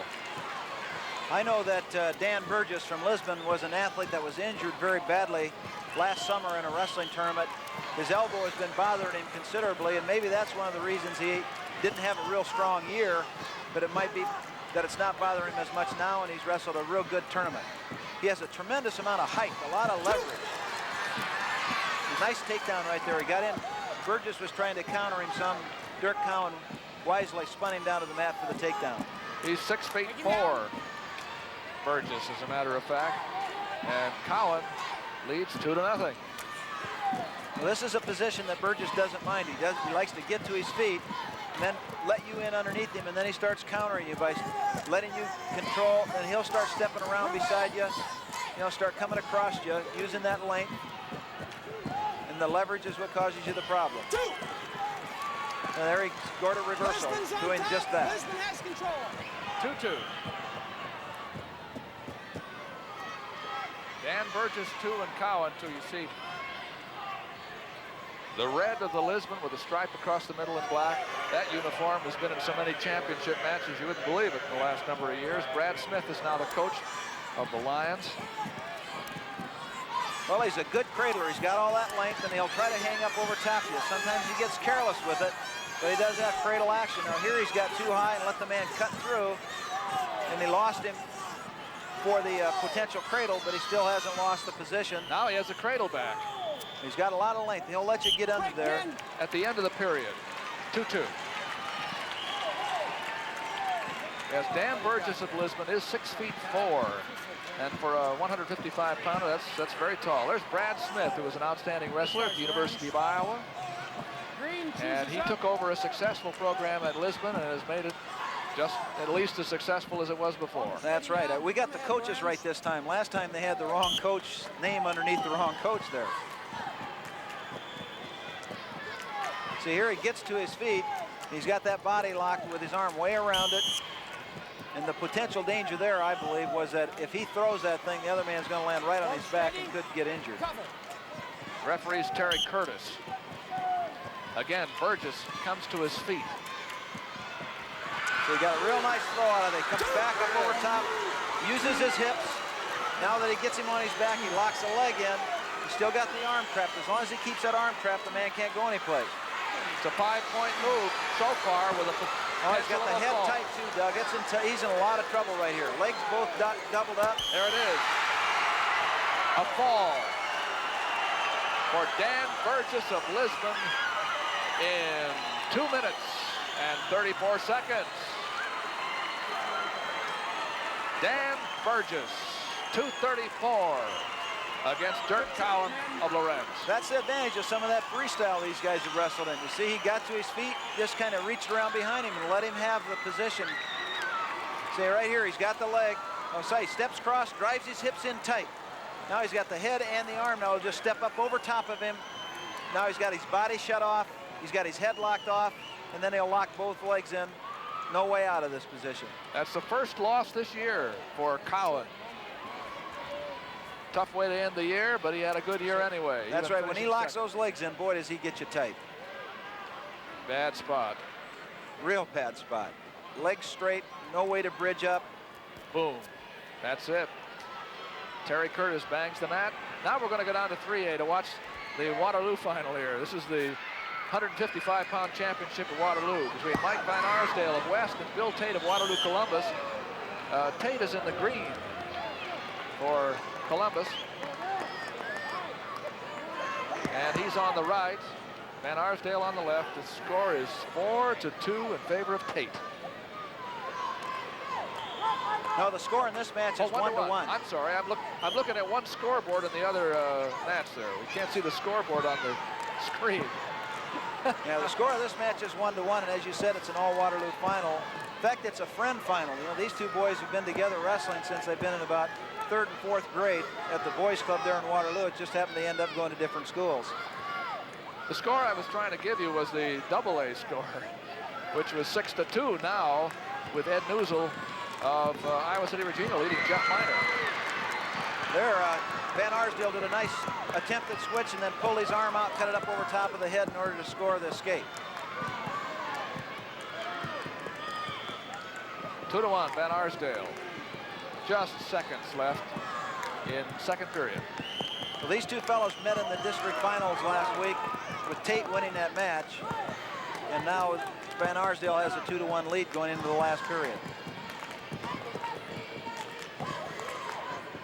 I know that Dan Burgess from Lisbon was an athlete that was injured very badly last summer in a wrestling tournament. His elbow has been bothering him considerably, and maybe that's one of the reasons he didn't have a real strong year, but it might be that it's not bothering him as much now, and he's wrestled a real good tournament. He has a tremendous amount of height, a lot of leverage. Nice takedown right there. He got in. Burgess was trying to counter him some. Dirk Cowan wisely spun him down to the mat for the takedown. He's 6'4", Burgess, as a matter of fact. And Cowan leads 2-0. Well, this is a position that Burgess doesn't mind. He likes to get to his feet and then let you in underneath him, and then he starts countering you by letting you control, and he'll start stepping around beside you. He'll start coming across you, using that length. And the leverage is what causes you the problem. Now there he scored a reversal, doing just that. 2-2. Dan Burgess 2 and Cowan 2. You see the red of the Lisbon with a stripe across the middle in black. That uniform has been in so many championship matches you wouldn't believe it in the last number of years. Brad Smith is now the coach of the Lions. Well, he's a good cradler. He's got all that length, and he'll try to hang up over top of you. Sometimes he gets careless with it, but he does have cradle action. Now here he's got too high and let the man cut through, and he lost him for the potential cradle, but he still hasn't lost the position. Now he has a cradle back. He's got a lot of length. He'll let you get under there. At the end of the period, 2-2. Yes, Dan Burgess of Lisbon is 6'4". And for a 155-pounder, that's very tall. There's Brad Smith, who was an outstanding wrestler at the University of Iowa. And he took over a successful program at Lisbon and has made it just at least as successful as it was before. That's right. We got the coaches right this time. Last time they had the wrong coach name underneath the wrong coach there. See, here he gets to his feet. He's got that body locked with his arm way around it. And the potential danger there, I believe, was that if he throws that thing, the other man's going to land right on his back and could get injured. Referee's Terry Curtis. Again, Burgess comes to his feet. So he got a real nice throw out of it. Comes back up over top, uses his hips. Now that he gets him on his back, he locks the leg in. He's still got the arm trapped. As long as he keeps that arm trapped, the man can't go anyplace. It's a 5-point move so far with a... Oh, he's got the head tight too, Doug. He's in a lot of trouble right here. Legs both doubled up. There it is. A fall for Dan Burgess of Lisbon in 2 minutes and 34 seconds. Dan Burgess, 234 against Dirk Cowan of Lawrence. That's the advantage of some of that freestyle these guys have wrestled in. You see, he got to his feet, just kind of reached around behind him and let him have the position. See, right here, he's got the leg. Oh, so he steps across, drives his hips in tight. Now he's got the head and the arm. Now he'll just step up over top of him. Now he's got his body shut off. He's got his head locked off, and then he'll lock both legs in. No way out of this position. That's the first loss this year for Cowan. Tough way to end the year, but he had a good year anyway. That's right. When he locks those legs in, boy, does he get you tight. Bad spot. Real bad spot. Legs straight, no way to bridge up. Boom. That's it. Terry Curtis bangs the mat. Now we're going to go down to 3A to watch the Waterloo final here. This is the 155-pound championship at Waterloo between Mike Van Arsdale of West and Bill Tate of Waterloo Columbus. Tate is in the green for Columbus. And he's on the right. Van Arsdale on the left. The score is 4-2 in favor of Tate. No, the score in this match is 1-1. I'm sorry, I'm looking at one scoreboard in the other match there. We can't see the scoreboard on the screen. Yeah, the score of this match is 1-1, and as you said, it's an all Waterloo final. In fact, it's a friend final. You know, these two boys have been together wrestling since they've been in about 3rd and 4th grade at the boys club there in Waterloo. It just happened they end up going to different schools. The score I was trying to give you was the AA score which was 6-2 now with Ed Newsel of Iowa City, Regina, leading Jeff Miner. There, Van Arsdale did a nice attempt at switch and then pulled his arm out, cut it up over top of the head in order to score the escape. 2-1, Van Arsdale. Just seconds left in second period. Well, these two fellows met in the district finals last week with Tate winning that match. And now Van Arsdale has a 2-1 lead going into the last period.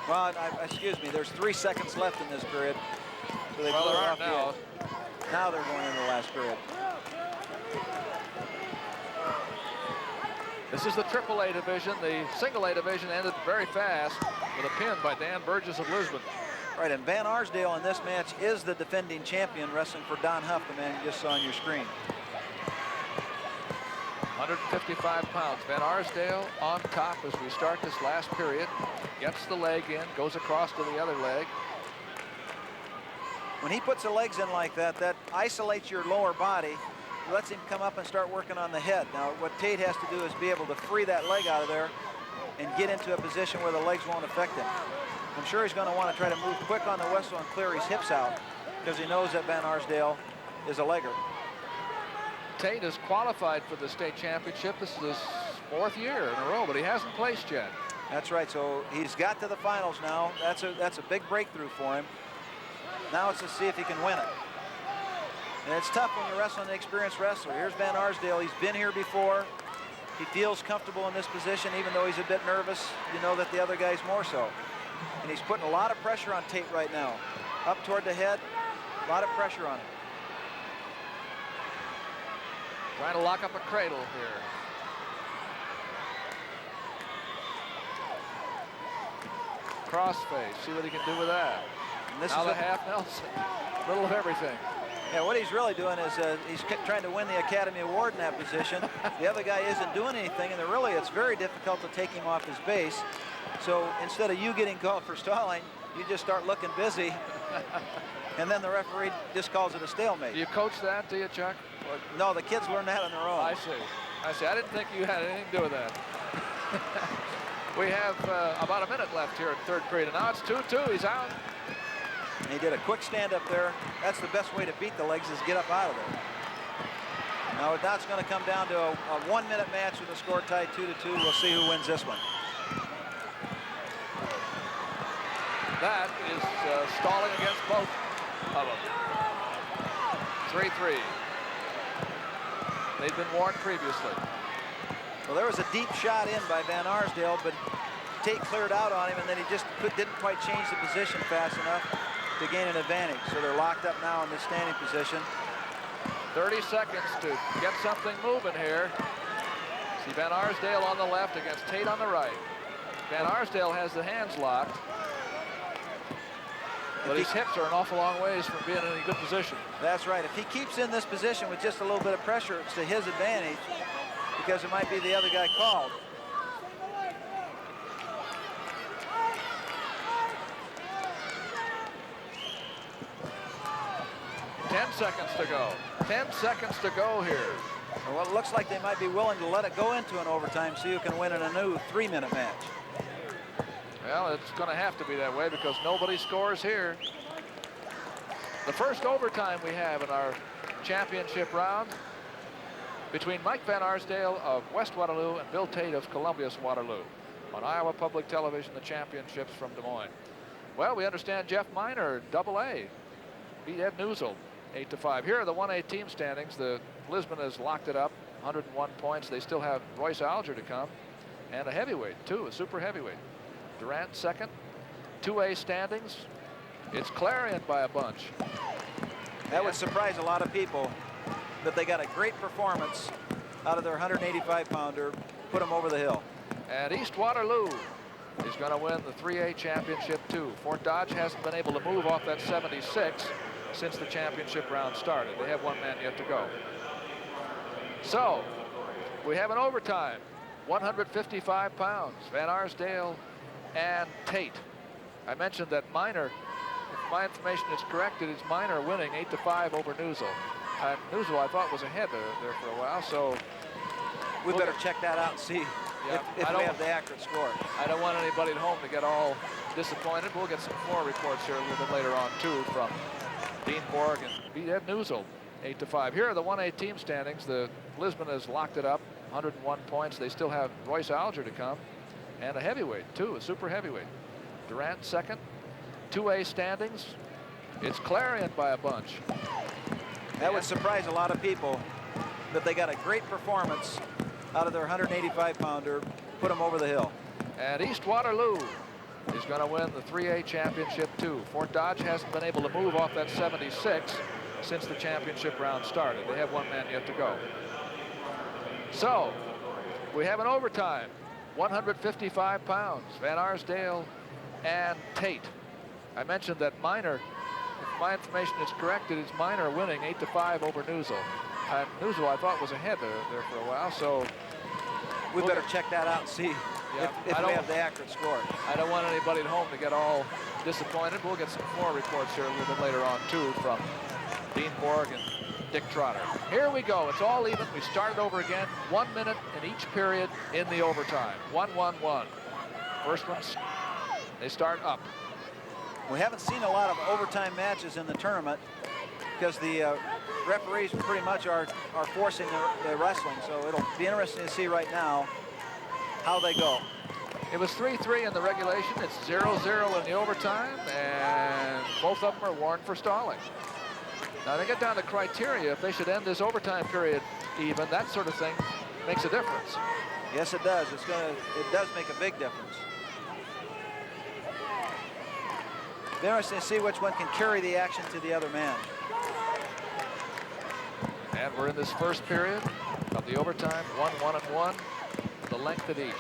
Well, excuse me, there's 3 seconds left in this period. So they well, blew there it are off now. the edge. Now they're going into the last period. This is the AAA division. The single A division ended very fast with a pin by Dan Burgess of Lisbon. Right, and Van Arsdale in this match is the defending champion, wrestling for Don Huff, the man you just saw on your screen. 155 pounds. Van Arsdale on top as we start this last period. Gets the leg in, goes across to the other leg. When he puts the legs in like that, that isolates your lower body, lets him come up and start working on the head. Now, what Tate has to do is be able to free that leg out of there and get into a position where the legs won't affect him. I'm sure he's going to want to try to move quick on the whistle and clear his hips out because he knows that Van Arsdale is a legger. Tate is qualified for the state championship. This is his 4th year in a row, but he hasn't placed yet. That's right, so he's got to the finals now. That's a big breakthrough for him. Now it's to see if he can win it. And it's tough when you're wrestling an experienced wrestler. Here's Van Arsdale. He's been here before. He feels comfortable in this position, even though he's a bit nervous. You know that the other guy's more so. And he's putting a lot of pressure on Tate right now. Up toward the head, a lot of pressure on him. Trying to lock up a cradle here. Crossface, see what he can do with that. And this now is the half Nelson, a little of everything. Yeah, what he's really doing is he's trying to win the Academy Award in that position. The other guy isn't doing anything, and it's very difficult to take him off his base. So instead of you getting called for stalling, you just start looking busy, and then the referee just calls it a stalemate. Do you coach that, do you, Chuck? Or, no, the kids learn that on their own. I see. I didn't think you had anything to do with that. We have about a minute left here in third period, and now it's 2-2. He's out. And he did a quick stand up there. That's the best way to beat the legs is get up out of there. Now it's going to come down to a 1-minute match with a score tied 2-2. We'll see who wins this one. That is stalling against both of them. 3-3. They've been warned previously. Well, there was a deep shot in by Van Arsdale, but Tate cleared out on him, and then he just didn't quite change the position fast enough to gain an advantage. So they're locked up now in this standing position. 30 seconds to get something moving here. See Van Arsdale on the left against Tate on the right. Van Arsdale has the hands locked. But his hips are an awful long ways from being in a good position. That's right. If he keeps in this position with just a little bit of pressure, it's to his advantage because it might be the other guy called. Ten seconds to go. 10 seconds to go here. Well, it looks like they might be willing to let it go into an overtime so you can win in a new 3-minute match. Well, it's going to have to be that way because nobody scores here. The first overtime we have in our championship round between Mike Van Arsdale of West Waterloo and Bill Tate of Columbia's Waterloo on Iowa Public Television, the championships from Des Moines. Well, we understand Jeff Miner, AA, beat Ed Newsel 8-5. Here are the 1A team standings. The Lisbon has locked it up, 101 points. They still have Royce Alger to come and a heavyweight too, a super heavyweight. Durant second. 2A standings. It's Clarion by a bunch. That would surprise a lot of people that they got a great performance out of their 185-pounder, put them over the hill. And East Waterloo is going to win the 3A championship too. Fort Dodge hasn't been able to move off that 76 since the championship round started. They have one man yet to go. So we have an overtime, 155 pounds. Van Arsdale and Tate. I mentioned that Miner, if my information is correct, it is Miner winning 8-5 over Newsel. Newsel, I thought, was ahead there for a while, so We better check that out and see if we have the accurate score. I don't want anybody at home to get all disappointed. We'll get some more reports here a little bit later on, too, from Dean Borg and Ed Newsel, 8-5. Here are the 1A team standings. The Lisbon has locked it up, 101 points. They still have Royce Alger to come, and a heavyweight, too, a super heavyweight. Durant second. 2A standings, it's Clarion by a bunch. That would surprise a lot of people that they got a great performance out of their 185-pounder, put them over the hill. And East Waterloo is going to win the 3A championship too. Fort Dodge hasn't been able to move off that 76 since the championship round started. They have one man yet to go. So we have an overtime, 155 pounds, Van Arsdale and Tate. I mentioned that Minor, if my information is correct, it is Minor winning 8-5 over Newsel. And Newsel, I thought, was ahead there for a while, so we better check that out and see if we have the accurate score. I don't want anybody at home to get all disappointed. We'll get some more reports here a little bit later on, too, from Dean Borg and Dick Trotter. Here we go. It's all even. We started over again. 1 minute in each period in the overtime. 1-1-1. First ones, they start up. We haven't seen a lot of overtime matches in the tournament because the referees pretty much are forcing the wrestling. So it'll be interesting to see right now how they go. It was 3-3 in the regulation. It's 0-0 in the overtime, and both of them are warned for stalling. Now, they get down to criteria. If they should end this overtime period even, that sort of thing makes a difference. Yes, it does. It does make a big difference. Be interesting to see which one can carry the action to the other man. And we're in this first period of the overtime, 1-1-1, the length of each.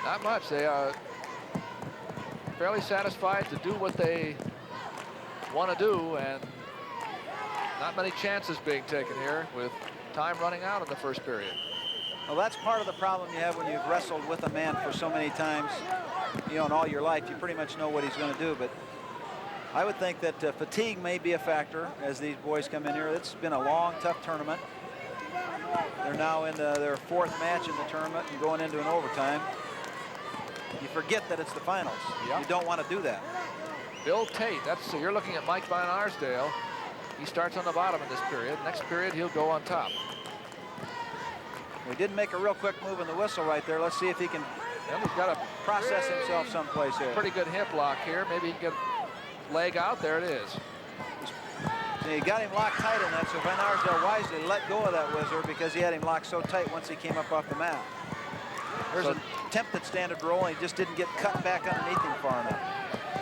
Not much. They are fairly satisfied to do what they want to do, and not many chances being taken here with time running out in the first period. Well, that's part of the problem you have when you've wrestled with a man for so many times, you know, in all your life. You pretty much know what he's going to do, but I would think that fatigue may be a factor as these boys come in here. It's been a long, tough tournament. They're now in their fourth match in the tournament and going into an overtime. You forget that it's the finals. Yep. You don't want to do that. Bill Tate, you're looking at Mike Van Arsdale. He starts on the bottom in this period. Next period, he'll go on top. We didn't make a real quick move in the whistle right there. Let's see if he can he's got to process himself someplace here. Pretty good hip lock here. Maybe he can get leg out. There it is. So he got him locked tight in that, so Van Arsdale wisely let go of that whizzer because he had him locked so tight once he came up off the mat. There's an attempted standard roll, and he just didn't get cut back underneath him far enough.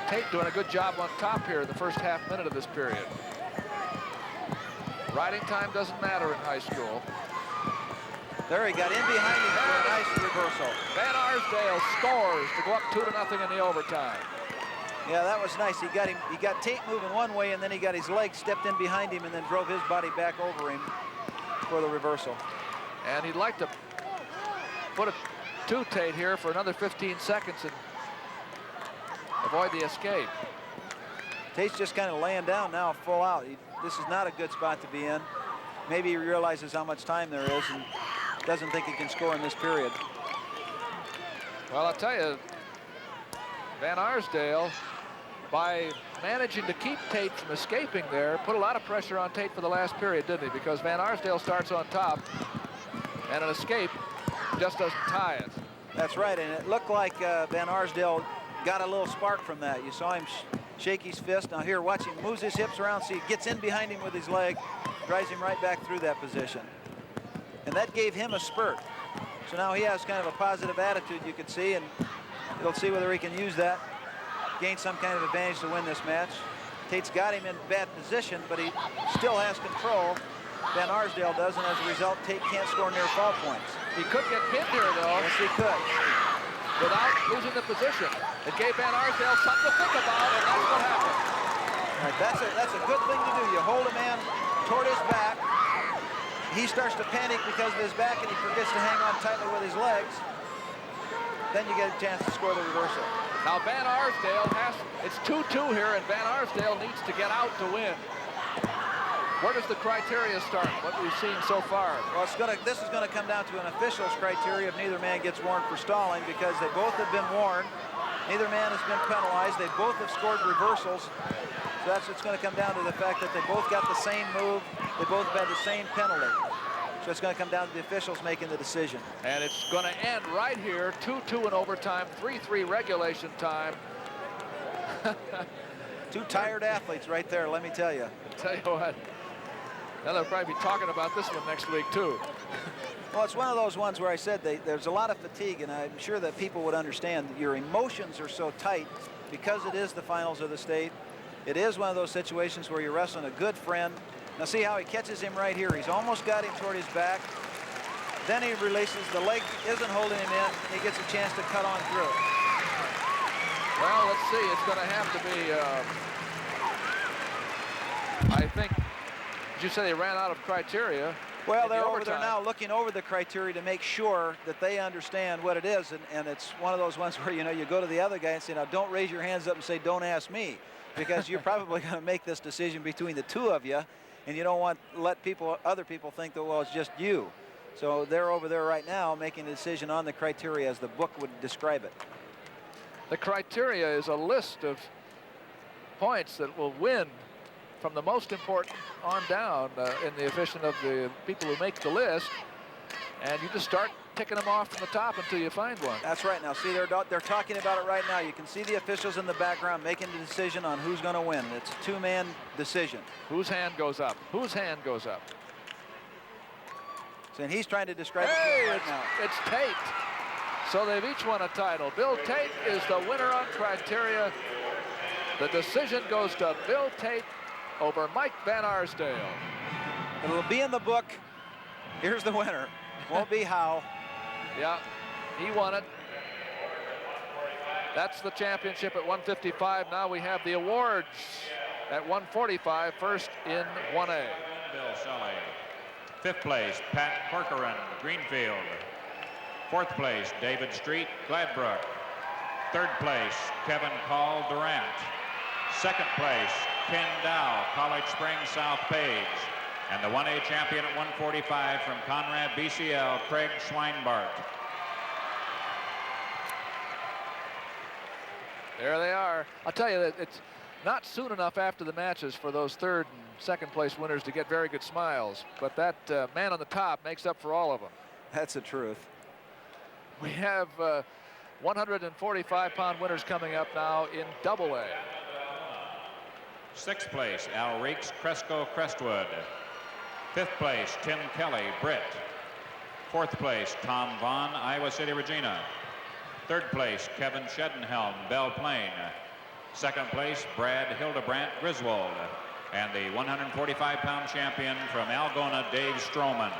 Tate doing a good job on top here in the first half minute of this period. Riding time doesn't matter in high school. There he got in behind him for a nice reversal. Van Arsdale scores to go up 2-0 in the overtime. Yeah, that was nice. He got Tate moving one way, and then he got his leg stepped in behind him and then drove his body back over him for the reversal. And he'd like to put it to Tate here for another 15 seconds and avoid the escape. Tate's just kind of laying down now, full out. This is not a good spot to be in. Maybe he realizes how much time there is and doesn't think he can score in this period. Well, I'll tell you, Van Arsdale, by managing to keep Tate from escaping there, put a lot of pressure on Tate for the last period, didn't he? Because Van Arsdale starts on top, and an escape just doesn't tie it. That's right, and it looked like Van Arsdale got a little spark from that. You saw him shake his fist. Now here, watch him moves his hips around, see, he gets in behind him with his leg, drives him right back through that position. And that gave him a spurt. So now he has kind of a positive attitude, you can see, and he'll see whether he can use that, gain some kind of advantage to win this match. Tate's got him in bad position, but he still has control. Van Arsdale does, and as a result, Tate can't score near fall points. He could get pinned here, though. Yes, he could. Without losing the position. It gave Van Arsdale something to think about, and that's what happened. Right, that's a good thing to do. You hold a man toward his back. He starts to panic because of his back, and he forgets to hang on tightly with his legs. Then you get a chance to score the reversal. Now Van Arsdale it's 2-2 here, and Van Arsdale needs to get out to win. Where does the criteria start? What we've seen so far? Well, this is going to come down to an official's criteria if neither man gets warned for stalling, because they both have been warned. Neither man has been penalized. They both have scored reversals. So that's what's going to come down to, the fact that they both got the same move. They both had the same penalty. So it's going to come down to the officials making the decision. And it's going to end right here, 2-2 in overtime, 3-3 regulation time. Two tired athletes right there, let me tell you. Tell you what, they'll probably be talking about this one next week too. Well, it's one of those ones where I said there's a lot of fatigue, and I'm sure that people would understand that your emotions are so tight because it is the finals of the state. It is one of those situations where you're wrestling a good friend. Now see how he catches him right here. He's almost got him toward his back. Then he releases. The leg isn't holding him in. He gets a chance to cut on through. Well, let's see. It's going to have to be, I think, did you say they ran out of criteria? Well, they're over there now looking over the criteria to make sure that they understand what it is. And it's one of those ones where, you go to the other guy and say, now don't raise your hands up and say, don't ask me, because you're probably going to make this decision between the two of you. And you don't want to let other people think that, well, it's just you. So they're over there right now making a decision on the criteria as the book would describe it. The criteria is a list of points that will win from the most important on down in the efficient of the people who make the list. And you just start picking them off from the top until you find one. That's right. Now, see, they're talking about it right now. You can see the officials in the background making the decision on who's going to win. It's a two-man decision. Whose hand goes up? Whose hand goes up? And he's trying to describe it right now. It's Tate. So they've each won a title. Bill Tate is the winner on criteria. The decision goes to Bill Tate over Mike Van Arsdale. It'll be in the book. Here's the winner. Won't be Howe. Yeah, he won it. That's the championship at 155. Now we have the awards at 145, first in 1A. Bill Sully. Fifth place, Pat Corcoran, Greenfield. Fourth place, David Street, Gladbrook. Third place, Kevin Call, Durant. Second place, Ken Dow, College Springs, South Page. And the 1A champion at 145 from Conrad BCL, Craig Schweinbart. There they are. I'll tell you that it's not soon enough after the matches for those third and second place winners to get very good smiles, but that man on the top makes up for all of them. That's the truth. We have 145-pound winners coming up now in AA. Sixth place, Al Reeks, Cresco Crestwood. Fifth place, Tim Kelly, Britt. Fourth place, Tom Vaughn, Iowa City, Regina. Third place, Kevin Shedenhelm, Belle Plaine. Second place, Brad Hildebrandt, Griswold. And the 145-pound champion from Algona, Dave Stroman.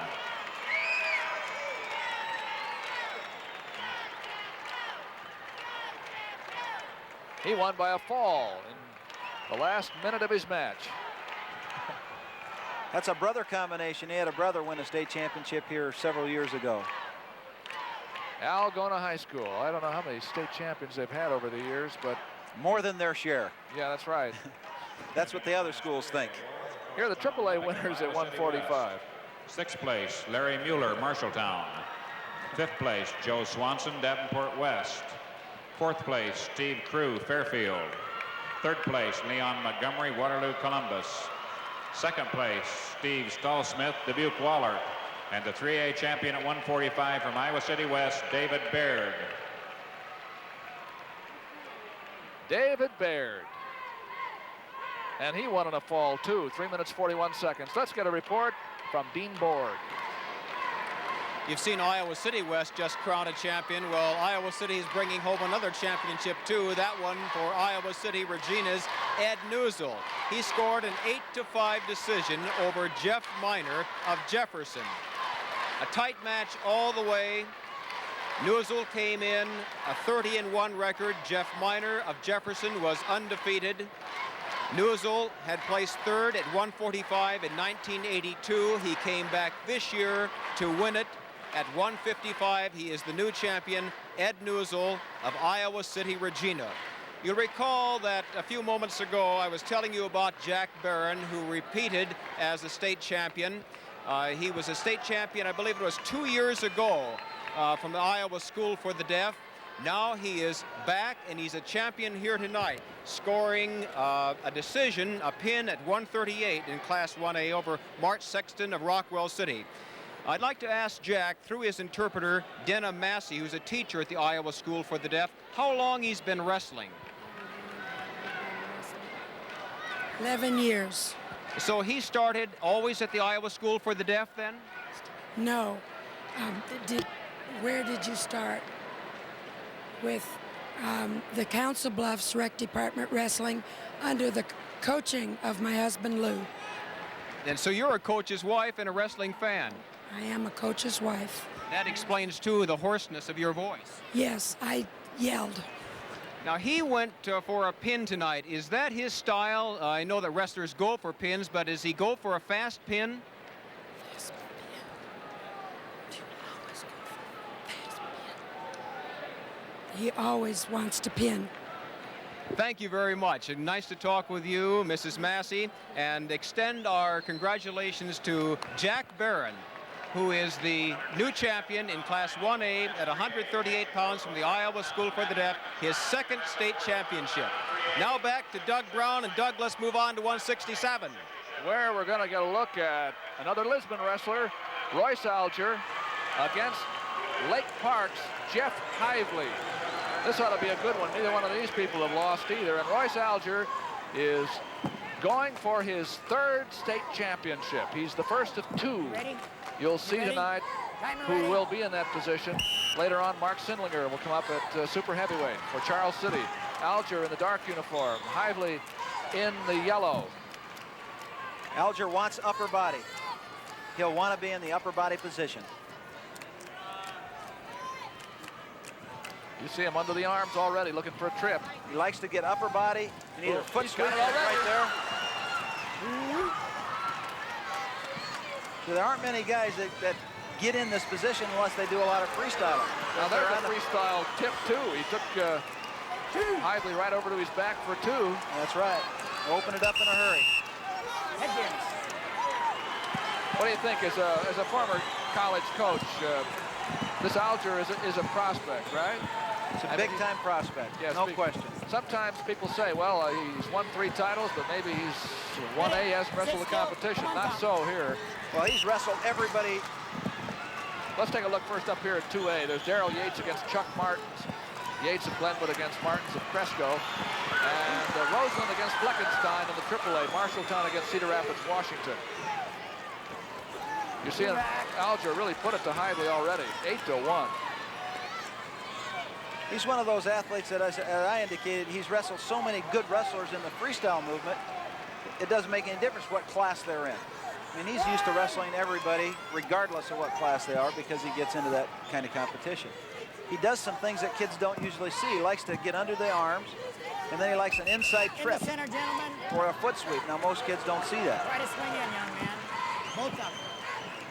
He won by a fall in the last minute of his match. That's a brother combination. He had a brother win a state championship here several years ago. Algona High School. I don't know how many state champions they've had over the years, but more than their share. Yeah, that's right. That's what the other schools think. Here are the AAA winners at 145. Sixth place, Larry Mueller, Marshalltown. Fifth place, Joe Swanson, Davenport West. Fourth place, Steve Crew, Fairfield. Third place, Leon Montgomery, Waterloo, Columbus. Second place, Steve Stallsmith, Dubuque Waller. And the 3A champion at 145 from Iowa City West, David Baird. David Baird. And he won in a fall too, 3 minutes 41 seconds. Let's get a report from Dean Borg. You've seen Iowa City West just crown a champion. Well, Iowa City is bringing home another championship too. That one for Iowa City Regina's Ed Newsel. He scored an 8-5 decision over Jeff Miner of Jefferson. A tight match all the way. Newsel came in a 30-1 record. Jeff Miner of Jefferson was undefeated. Newsel had placed third at 145 in 1982. He came back this year to win it at 155. He is the new champion, Ed Newsel of Iowa City, Regina. You'll recall that a few moments ago I was telling you about Jack Barron, who repeated as a state champion. He was a state champion, I believe it was 2 years ago, from the Iowa School for the Deaf. Now he is back, and he's a champion here tonight, scoring a decision, a pin at 138 in Class 1A over Mark Sexton of Rockwell City. I'd like to ask Jack, through his interpreter, Denna Massey, who's a teacher at the Iowa School for the Deaf, how long he's been wrestling. 11 years. So he started always at the Iowa School for the Deaf then? No. Where did you start? With the Council Bluffs Rec Department Wrestling under the coaching of my husband, Lou. And so you're a coach's wife and a wrestling fan? I am a coach's wife. That explains, too, the hoarseness of your voice. Yes, I yelled. Now, he went for a pin tonight. Is that his style? I know that wrestlers go for pins, but does he go for a fast pin? Fast pin. You always go for fast pin. He always wants to pin. Thank you very much. And nice to talk with you, Mrs. Massey, and extend our congratulations to Jack Barron, who is the new champion in Class 1A at 138 pounds from the Iowa School for the Deaf, his second state championship. Now back to Doug Brown, and Doug, let's move on to 167. Where we're going to get a look at another Lisbon wrestler, Royce Alger, against Lake Park's Jeff Hively. This ought to be a good one. Neither one of these people have lost either, and Royce Alger is going for his third state championship. He's the first of two. Ready? You'll see tonight who will be in that position. Later on, Mark Sindlinger will come up at super heavyweight for Charles City. Alger in the dark uniform, Hively in the yellow. Alger wants upper body. He'll want to be in the upper body position. You see him under the arms already, looking for a trip. He likes to get upper body and either foot sweep right there. So there aren't many guys that get in this position unless they do a lot of freestyling. Now there's a freestyle tip too. He took Hively right over to his back for two. That's right. Open it up in a hurry. What do you think as a former college coach? This Alger is a prospect, right? It's a big-time prospect, yes, no question. Sometimes people say, well, he's won 3 titles, but maybe he's 1A, hasn't wrestled the competition. Not so here. Well, he's wrestled everybody. Let's take a look first up here at 2A. There's Daryl Yates against Chuck Martins. Yates of Glenwood against Martins of Cresco. And Roseland against Fleckenstein in the AAA. Marshalltown against Cedar Rapids, Washington. You're seeing Alger really put it to Hively already, 8-1. He's one of those athletes that, as I indicated, he's wrestled so many good wrestlers in the freestyle movement, it doesn't make any difference what class they're in. I mean, he's used to wrestling everybody, regardless of what class they are, because he gets into that kind of competition. He does some things that kids don't usually see. He likes to get under the arms, and then he likes an inside trip. In the center, gentlemen. Or a foot sweep. Now, most kids don't see that. Try to swing in, young man. Both of them.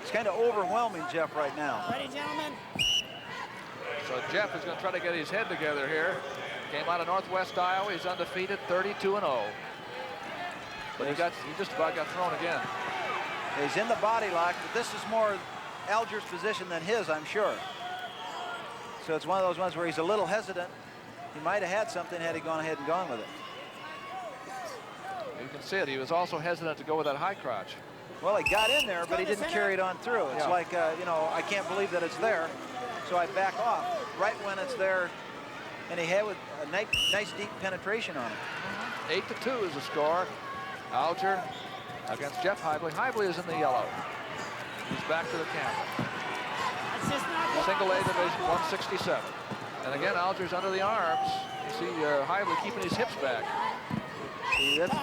It's kind of overwhelming Jeff right now. Ready, gentlemen? So Jeff is going to try to get his head together here. Came out of Northwest Iowa. He's undefeated, 32-0. But he just about got thrown again. He's in the body lock, but this is more Alger's position than his, I'm sure. So it's one of those ones where he's a little hesitant. He might have had something had he gone ahead and gone with it. You can see it. He was also hesitant to go with that high crotch. Well, he got in there, but he didn't carry it on through. It's like, you know, I can't believe that it's there, so I back off right when it's there, and he had with a nice deep penetration on it. 8-2 is the score. Alger against Jeff Hively. Hively is in the yellow. He's back to the camera. Single A division, 167. And again, Alger's under the arms. You see Hively keeping his hips back. See, that's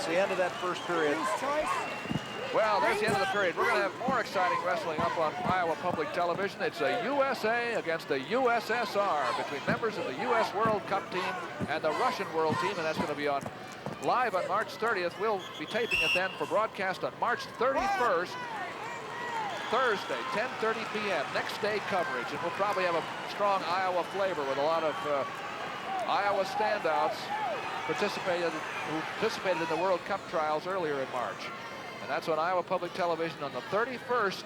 the end of that first period. Well, there's the end of the period. We're going to have more exciting wrestling up on Iowa Public Television. It's a USA against the USSR between members of the U.S. World Cup team and the Russian World team, and that's going to be on live on March 30th. We'll be taping it then for broadcast on March 31st, Thursday, 10:30 p.m. Next day coverage, and we'll probably have a strong Iowa flavor with a lot of Iowa standouts who participated in the World Cup trials earlier in March. And that's on Iowa Public Television on the 31st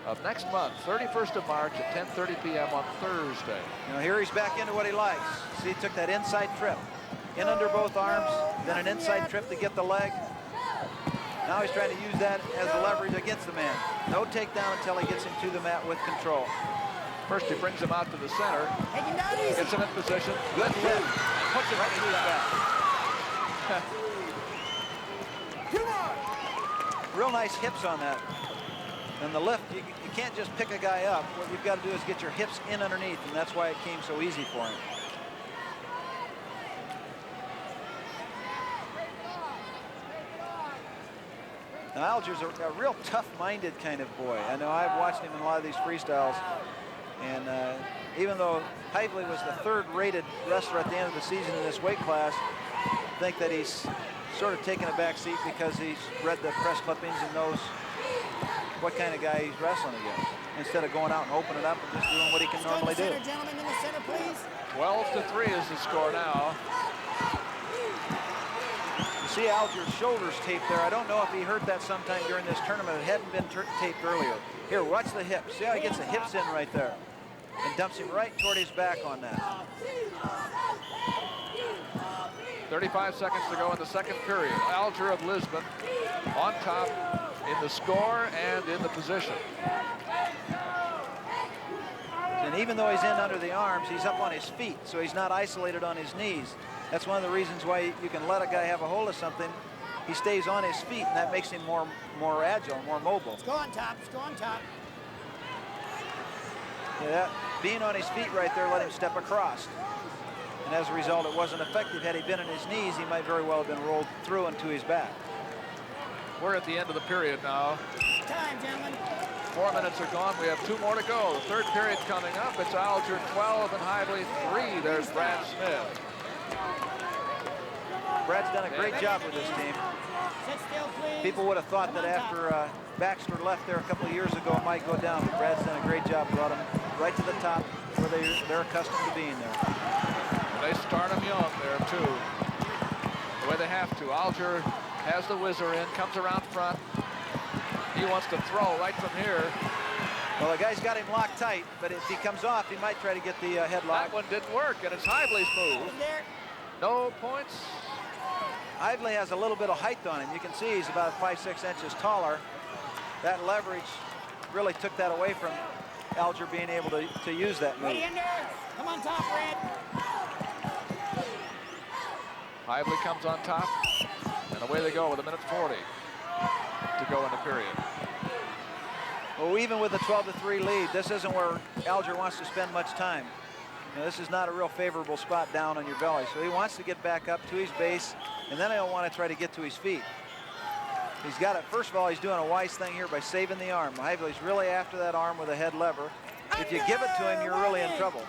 of next month, 31st of March at 10:30 p.m. on Thursday. You know, here he's back into what he likes. See, he took that inside trip. In under both arms, then an inside trip to get the leg. Now he's trying to use that as a leverage against the man. No takedown until he gets him to the mat with control. First he brings him out to the center, gets him in position, good lift, and puts him right through his back. Real nice hips on that. And the lift, you can't just pick a guy up. What you've got to do is get your hips in underneath, and that's why it came so easy for him. Now, Alger's a real tough-minded kind of boy. I know I've watched him in a lot of these freestyles, and even though Hively was the third-rated wrestler at the end of the season in this weight class, I think that he's sort of taken a back seat because he's read the press clippings and knows what kind of guy he's wrestling against, instead of going out and opening it up and just doing what he can normally do. Gentlemen, in the center, please. 12-3 is the score now. See Alger's shoulders taped there. I don't know if he hurt that sometime during this tournament. It hadn't been taped earlier. Here, watch the hips. See how he gets the hips in right there and dumps him right toward his back on that. 35 seconds to go in the second period. Alger of Lisbon on top in the score and in the position. And even though he's in under the arms, he's up on his feet, so he's not isolated on his knees. That's one of the reasons why you can let a guy have a hold of something. He stays on his feet, and that makes him more agile, more mobile. Let's go on top. Let's go on top. Yeah, being on his feet right there let him step across. And as a result, it wasn't effective. Had he been on his knees, he might very well have been rolled through and to his back. We're at the end of the period now. Time, gentlemen. 4 minutes are gone. We have 2 more to go. The third period coming up. It's Alger 12 and Hively 3. There's Brad Smith. Brad's done a great job with this team. Sit still, please. People would have thought that after Baxter left there a couple of years ago, it might go down, but Brad's done a great job, brought them right to the top where they're accustomed to being there. They start him young there, too. The way they have to. Alger has the whizzer in, comes around front. He wants to throw right from here. Well, the guy's got him locked tight, but if he comes off, he might try to get the headlock. That one didn't work, and it's Hively's move. No points. Hively has a little bit of height on him. You can see he's about 5-6 inches taller. That leverage really took that away from Alger being able to use that move. Ready in there. Come on top, Red. Hively comes on top, and away they go with 1:40 to go in the period. Well, even with a 12-3 lead, this isn't where Alger wants to spend much time. You know, this is not a real favorable spot down on your belly, so he wants to get back up to his base, and then he'll want to try to get to his feet. He's got it. First of all, he's doing a wise thing here by saving the arm. Hively's really after that arm with a head lever. If you give it to him, you're really in trouble.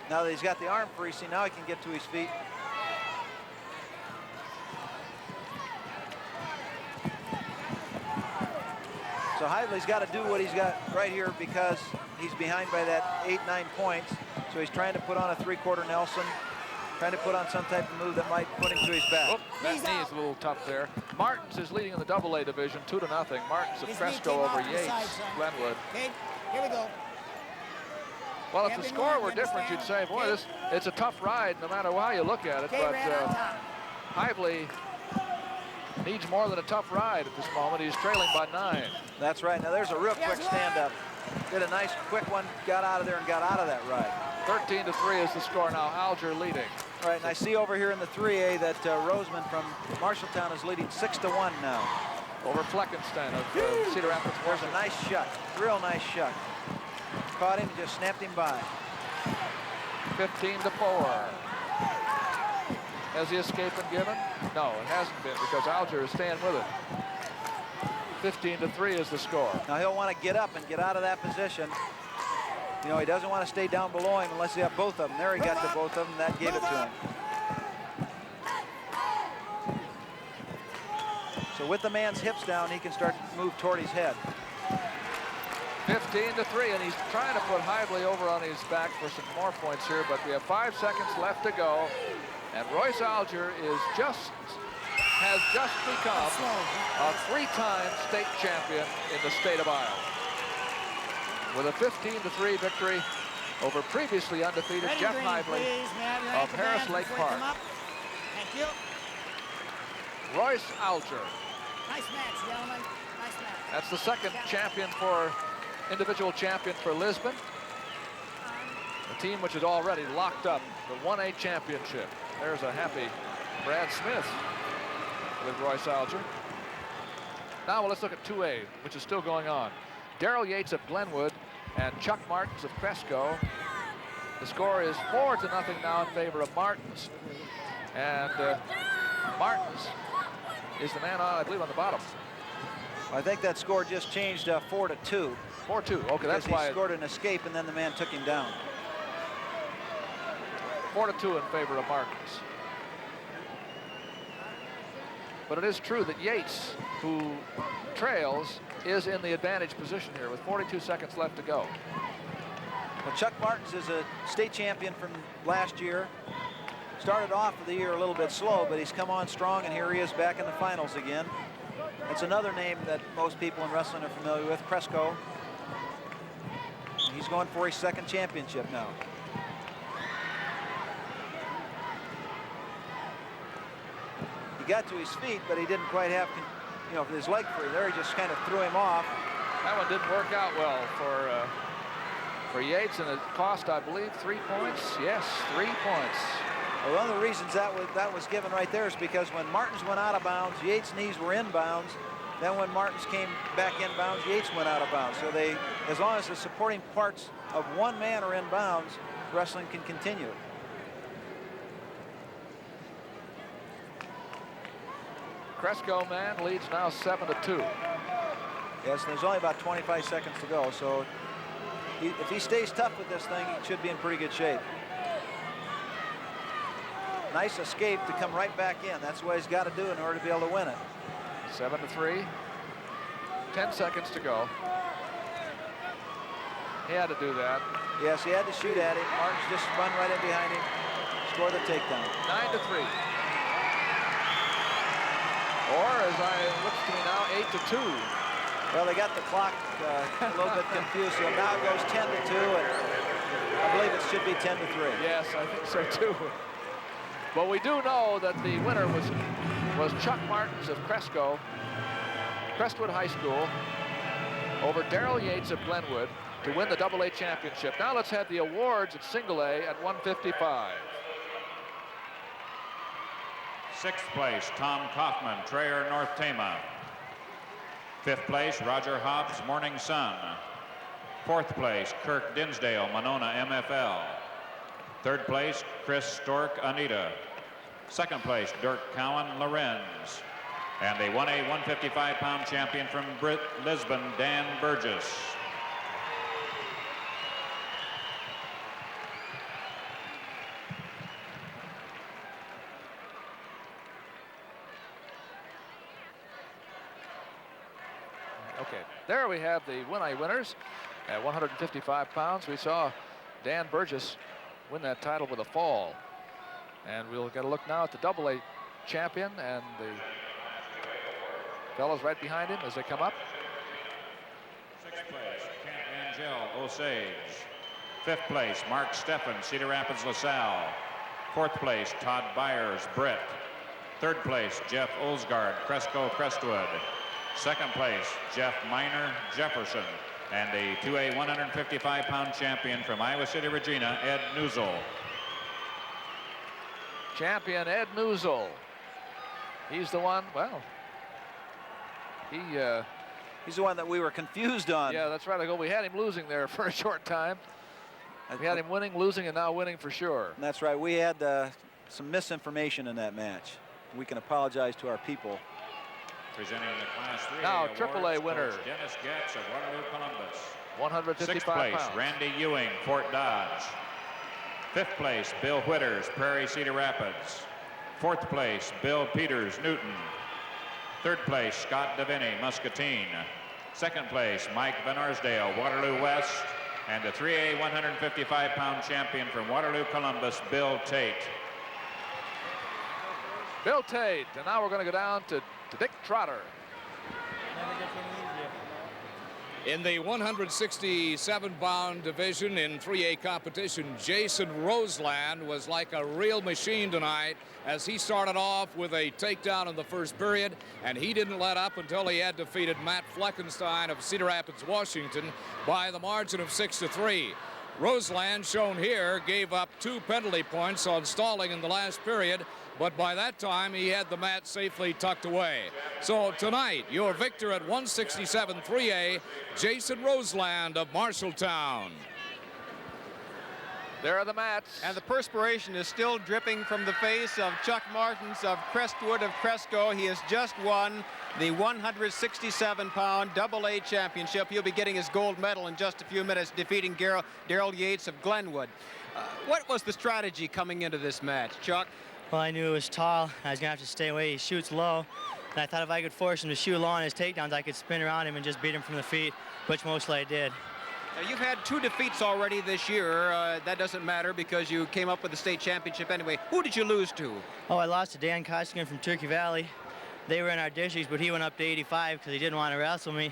Now that he's got the arm free, see, now he can get to his feet. So Hively's got to do what he's got right here because he's behind by that 8-9 points. So he's trying to put on a 3/4 Nelson, trying to put on some type of move that might put him to his back. Oh, that knee is a little tough there. Martins is leading in the AA division, 2-0. Martins of Cresco over Yates, Glenwood. Okay, here we go. Well, if the score were different, you'd say, boy, it's a tough ride no matter how you look at it. Okay, But Hively needs more than a tough ride at this moment. He's trailing by 9. That's right. Now there's a real quick stand-up. Did a nice quick one, got out of there and got out of that ride. 13-3 is the score now. Alger leading. All right, and I see over here in the 3A that Roseman from Marshalltown is leading 6-1 now. Over Fleckenstein of Cedar Rapids. There's a nice shot, real nice shot. Caught him, just snapped him by. 15-4. Has the escape been given? No, it hasn't been because Alger is staying with it. 15-3 is the score. Now he'll want to get up and get out of that position. You know, he doesn't want to stay down below him unless he has both of them. There he got to both of them, and that gave it to him. So with the man's hips down, he can start to move toward his head. 15-3 15-3, and he's trying to put Hively over on his back for some more points here, but we have 5 seconds left to go, and Royce Alger has just become a 3-time state champion in the state of Iowa with a 15-3 victory over previously undefeated Jeff Hively of Harris Lake Park. Thank you. Royce Alger. Nice match, gentlemen. Nice match. That's the second individual champion for Lisbon. A team which is already locked up the 1A championship. There's a happy Brad Smith with Royce Alger. Now let's look at 2A, which is still going on. Daryl Yates of Glenwood and Chuck Martins of Cresco. The score is 4-0 now in favor of Martins. And Martins is the man on, I believe, on the bottom. I think that score just changed 4-2. 4-2, okay, that's why. He scored an escape and then the man took him down. 4-2 in favor of Martins. But it is true that Yates, who trails, is in the advantage position here with 42 seconds left to go. Well, Chuck Martins is a state champion from last year. Started off the year a little bit slow, but he's come on strong, and here he is back in the finals again. It's another name that most people in wrestling are familiar with, Cresco. He's going for his second championship now. He got to his feet, but he didn't quite have, his leg free there. He just kind of threw him off. That one didn't work out well for Yates, and it cost, I believe, 3 points. Yes, 3 points. Well, one of the reasons that was given right there is because when Martins went out of bounds, Yates' knees were in bounds. Then when Martins came back in bounds, Yates went out of bounds. So as long as the supporting parts of one man are in bounds, wrestling can continue. Cresco man leads now 7-2. Yes, there's only about 25 seconds to go. So if he stays tough with this thing, he should be in pretty good shape. Nice escape to come right back in. That's what he's got to do in order to be able to win it. 7-3. 10 seconds to go. He had to do that. Yes, he had to shoot at him. Martins just run right in behind him, score the takedown. 9-3. Or, as it looks to me now, 8-2. Well, they got the clock a little bit confused, so now it goes 10-2, and I believe it should be 10-3. Yes, I think so too. But we do know that the winner was Chuck Martins of Crestwood High School, over Daryl Yates of Glenwood to win the AA championship. Now let's have the awards at single A at 155. 6th place, Tom Kaufman, Traer, North Tama. 5th place, Roger Hobbs, Morning Sun. 4th place, Kirk Dinsdale, Monona MFL. 3rd place, Chris Stork, Anita. 2nd place, Dirk Cowan, Lorenz. And the 1A 155-pound champion from Lisbon, Dan Burgess. Okay, there we have the 1A winners at 155 pounds. We saw Dan Burgess win that title with a fall. And we'll get a look now at the AA champion and the fellows right behind him as they come up. 6th place, Kent Angel, Osage. 5th place, Mark Steffen, Cedar Rapids, LaSalle. 4th place, Todd Byers, Britt. 3rd place, Jeff Olsgaard, Cresco, Crestwood. 2nd place, Jeff Miner, Jefferson. And the 2A 155-pound champion from Iowa City, Regina, Ed Newsel. Champion Ed Newsel. He's the one, well, he's the one that we were confused on. Yeah, that's right. We had him losing there for a short time. We had him winning, losing, and now winning for sure. That's right. We had some misinformation in that match. We can apologize to our people. Presenting the Class 3 now, awards, AAA winner, Dennis Getz of Waterloo, Columbus. 155 6th place, pounds. Randy Ewing, Fort Dodge. 5th place, Bill Whitters, Prairie Cedar Rapids. 4th place, Bill Peters, Newton. 3rd place, Scott Deviney, Muscatine. Second place, Mike Van Arsdale, Waterloo West. And the 3A 155-pound champion from Waterloo, Columbus, Bill Tate. Bill Tate, and now we're going to go down to Dick Trotter. In the 167-pound division in 3A competition, Jason Roseland was like a real machine tonight as he started off with a takedown in the first period, and he didn't let up until he had defeated Matt Fleckenstein of Cedar Rapids, Washington, by the margin of 6-3. Roseland, shown here, gave up 2 penalty points on stalling in the last period, but by that time he had the mat safely tucked away. So tonight, your victor at 167 3A, Jason Roseland of Marshalltown. There are the mats. And the perspiration is still dripping from the face of Chuck Martins of Crestwood of Cresco. He has just won the 167-pound AA championship. He'll be getting his gold medal in just a few minutes, defeating Daryl Yates of Glenwood. What was the strategy coming into this match, Chuck? Well, I knew it was tall. I was going to have to stay away. He shoots low. And I thought if I could force him to shoot low on his takedowns, I could spin around him and just beat him from the feet, which mostly I did. Now, you've had 2 defeats already this year. That doesn't matter because you came up with the state championship anyway. Who did you lose to? Oh, I lost to Dan Costigan from Turkey Valley. They were in our districts, but he went up to 85 because he didn't want to wrestle me.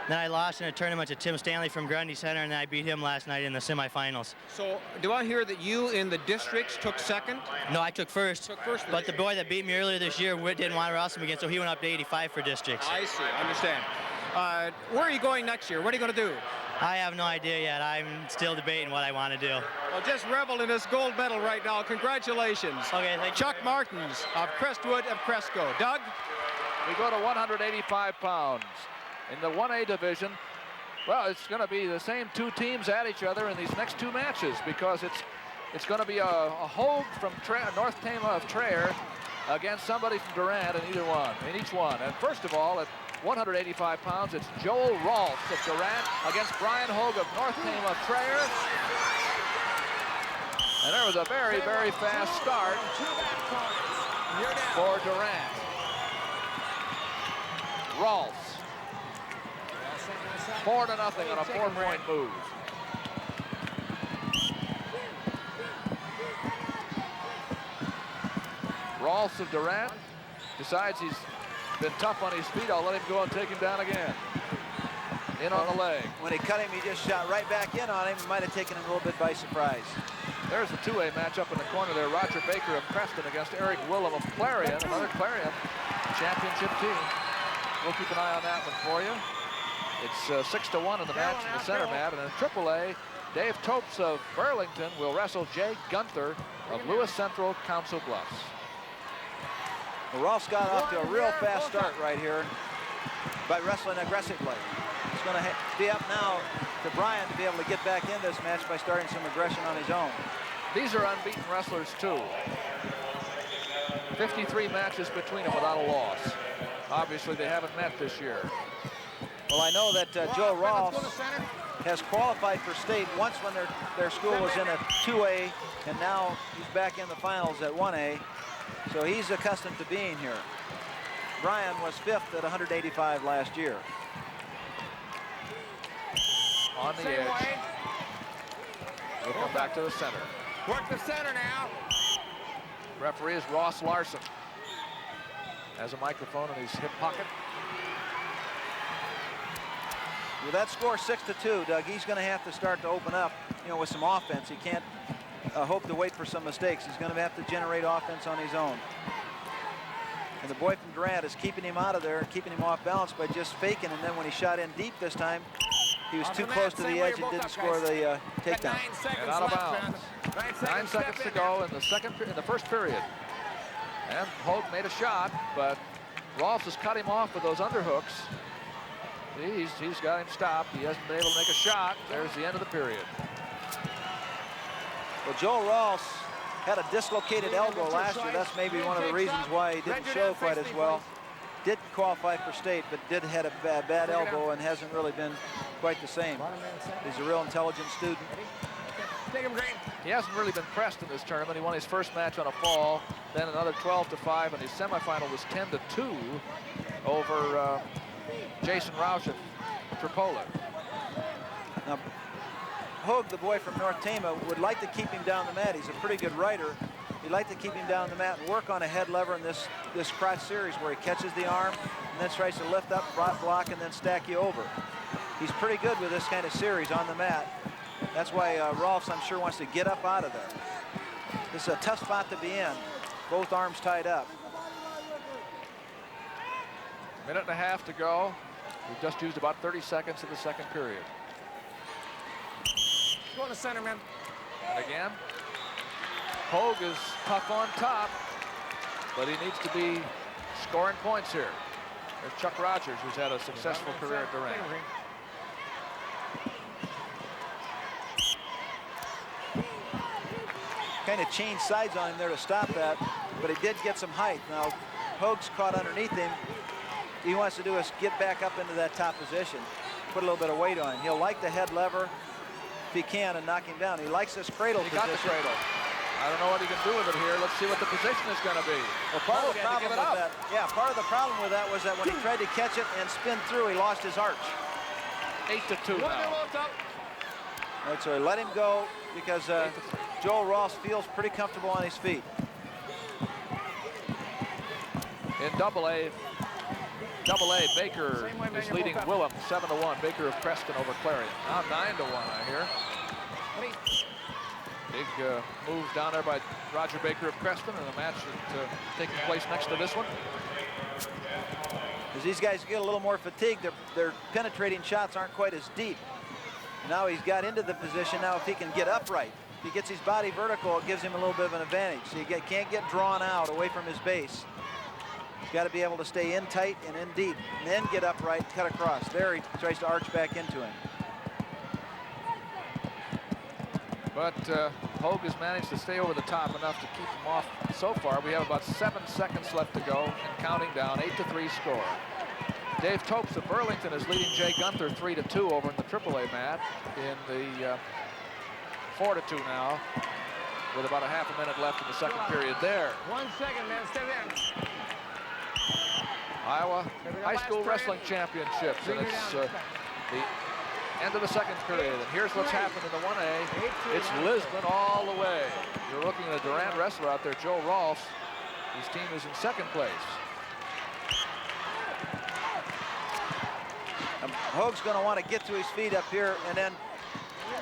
Then I lost in a tournament to Tim Stanley from Grundy Center, and then I beat him last night in the semifinals. So, do I hear that you in the districts took second? No, I took first. But the boy that beat me earlier this year didn't want to wrestle me again, so he went up to 85 for districts. I see, I understand. Where are you going next year? What are you going to do? I have no idea yet. I'm still debating what I want to do. Well, just revel in this gold medal right now. Congratulations. Okay, thank you. Chuck Martins of Crestwood of Cresco. Doug? We go to 185 pounds. In the 1A division, well, it's going to be the same 2 teams at each other in these next 2 matches because it's going to be a Hogue from North Tama of Traer against somebody from Durant in each one. And first of all, at 185 pounds, it's Joel Rolfs of Durant against Brian Hogue of North Tama of Traer. And there was a very, very fast start for Durant. Rolfs. 4-0 on a 4-point move. Rolfs of Durant decides he's been tough on his feet. I'll let him go and take him down again. In on the leg. When he cut him, he just shot right back in on him. He might have taken him a little bit by surprise. There's the 2A matchup in the corner there. Roger Baker of Preston against Eric Willem of Clarion, another Clarion championship team. We'll keep an eye on that one for you. It's 6-1 in the match in the center mat. And in AAA, Dave Topes of Burlington will wrestle Jay Gunther of Lewis Central Council Bluffs. Well, Rolfs got off to a real fast start right here by wrestling aggressively. It's going to be up now to Brian to be able to get back in this match by starting some aggression on his own. These are unbeaten wrestlers, too. 53 matches between them without a loss. Obviously, they haven't met this year. Well, I know that Joe Rolfs has qualified for state once when their school was in a 2A, and now he's back in the finals at 1A. So he's accustomed to being here. Brian was 5th at 185 last year. On the edge. We'll come back to the center. Work the center now. Referee is Ross Larson. Has a microphone in his hip pocket. With that score 6-2, Doug, he's going to have to start to open up, with some offense. He can't hope to wait for some mistakes. He's going to have to generate offense on his own. And the boy from Durant is keeping him out of there, keeping him off balance by just faking. And then when he shot in deep this time, he was too close to the edge and didn't score the takedown. And out of bounds. 9 seconds to go in the first period. And Hogue made a shot, but Rolfs has cut him off with those underhooks. He's got him stopped. He hasn't been able to make a shot. There's the end of the period. Well, Joel Rolfs had a dislocated elbow last year. That's maybe one of the reasons why he didn't show quite as well. Did qualify for state, but did had a bad elbow and hasn't really been quite the same. He's a real intelligent student. He hasn't really been pressed in this tournament. He won his first match on a fall, then another 12-5, and his semifinal was 10-2 over Jason Roush at Tripola. Now, Hogue, the boy from North Tama, would like to keep him down the mat. He's a pretty good rider. He'd like to keep him down the mat and work on a head lever in this crotch series where he catches the arm and then tries to lift up, block, and then stack you over. He's pretty good with this kind of series on the mat. That's why Rolfs, I'm sure, wants to get up out of there. This is a tough spot to be in. Both arms tied up. Minute and a half to go. We've just used about 30 seconds of the second period. Go to center, man. And again, Hogue is tough on top, but he needs to be scoring points here. There's Chuck Rogers, who's had a successful career at Durant. Kind of changed sides on him there to stop that, but he did get some height. Now, Hogue's caught underneath him. He wants to do is get back up into that top position, put a little bit of weight on him. He'll like the head lever if he can and knock him down. He likes this cradle position. He got the cradle. I don't know what he can do with it here. Let's see what the position is going to be. Well, part of the problem with that, part of the problem with that was that when he tried to catch it and spin through, he lost his arch. 8-2 now. All right, so he let him go because Joel Rolfs feels pretty comfortable on his feet. In Double A, Baker is leading Willem 7-1. Baker of Preston over Clarion. Now 9-1, I hear. Big moves down there by Roger Baker of Preston in a match that's taking place next to this one. As these guys get a little more fatigued, their penetrating shots aren't quite as deep. Now he's got into the position. Now if he can get upright, if he gets his body vertical, it gives him a little bit of an advantage. So you can't get drawn out away from his base. He's got to be able to stay in tight and in deep, and then get upright, cut across. There he tries to arch back into him. But Hogue has managed to stay over the top enough to keep him off so far. We have about 7 seconds left to go and counting down. 8-3 score. Dave Topes of Burlington is leading Jay Gunther 3-2 over in the AAA mat in the 4-2 now, with about a half a minute left in the second period there. 1 second, man. Stay there. Iowa High School Wrestling Championships, and it's the end of the second period. And here's what's happened in the 1A. It's Lisbon all the way. You're looking at a Durant wrestler out there, Joe Rolfs. His team is in second place. Hogue's going to want to get to his feet up here and then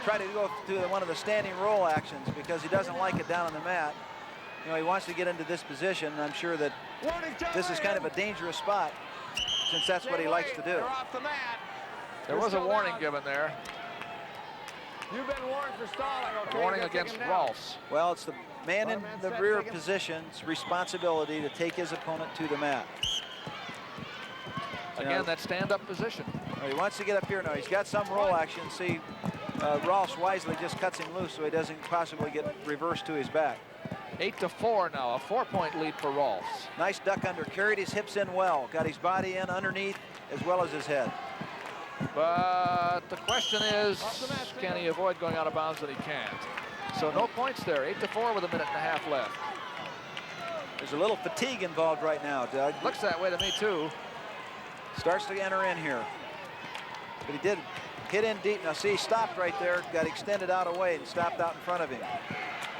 try to go to one of the standing roll actions because he doesn't like it down on the mat. You know, he wants to get into this position, and I'm sure that this is kind of a dangerous spot since that's what he likes to do. There was a warning given there. You've been warned for stalling, okay? Warning against Rolfs. Well, it's the man in the rear position's responsibility to take his opponent to the mat. Again, that stand-up position. He wants to get up here now. He's got some roll action. See, Rolfs wisely just cuts him loose so he doesn't possibly get reversed to his back. 8-4 now, a 4-point lead for Rolfs. Nice duck under, carried his hips in well, got his body in underneath as well as his head. But the question is, can he avoid going out of bounds? And he can't. So no points there, 8-4 with a minute and a half left. There's a little fatigue involved right now, Doug. Looks that way to me too. Starts to enter in here. But he did hit in deep. Now see, he stopped right there, got extended out away and stopped out in front of him.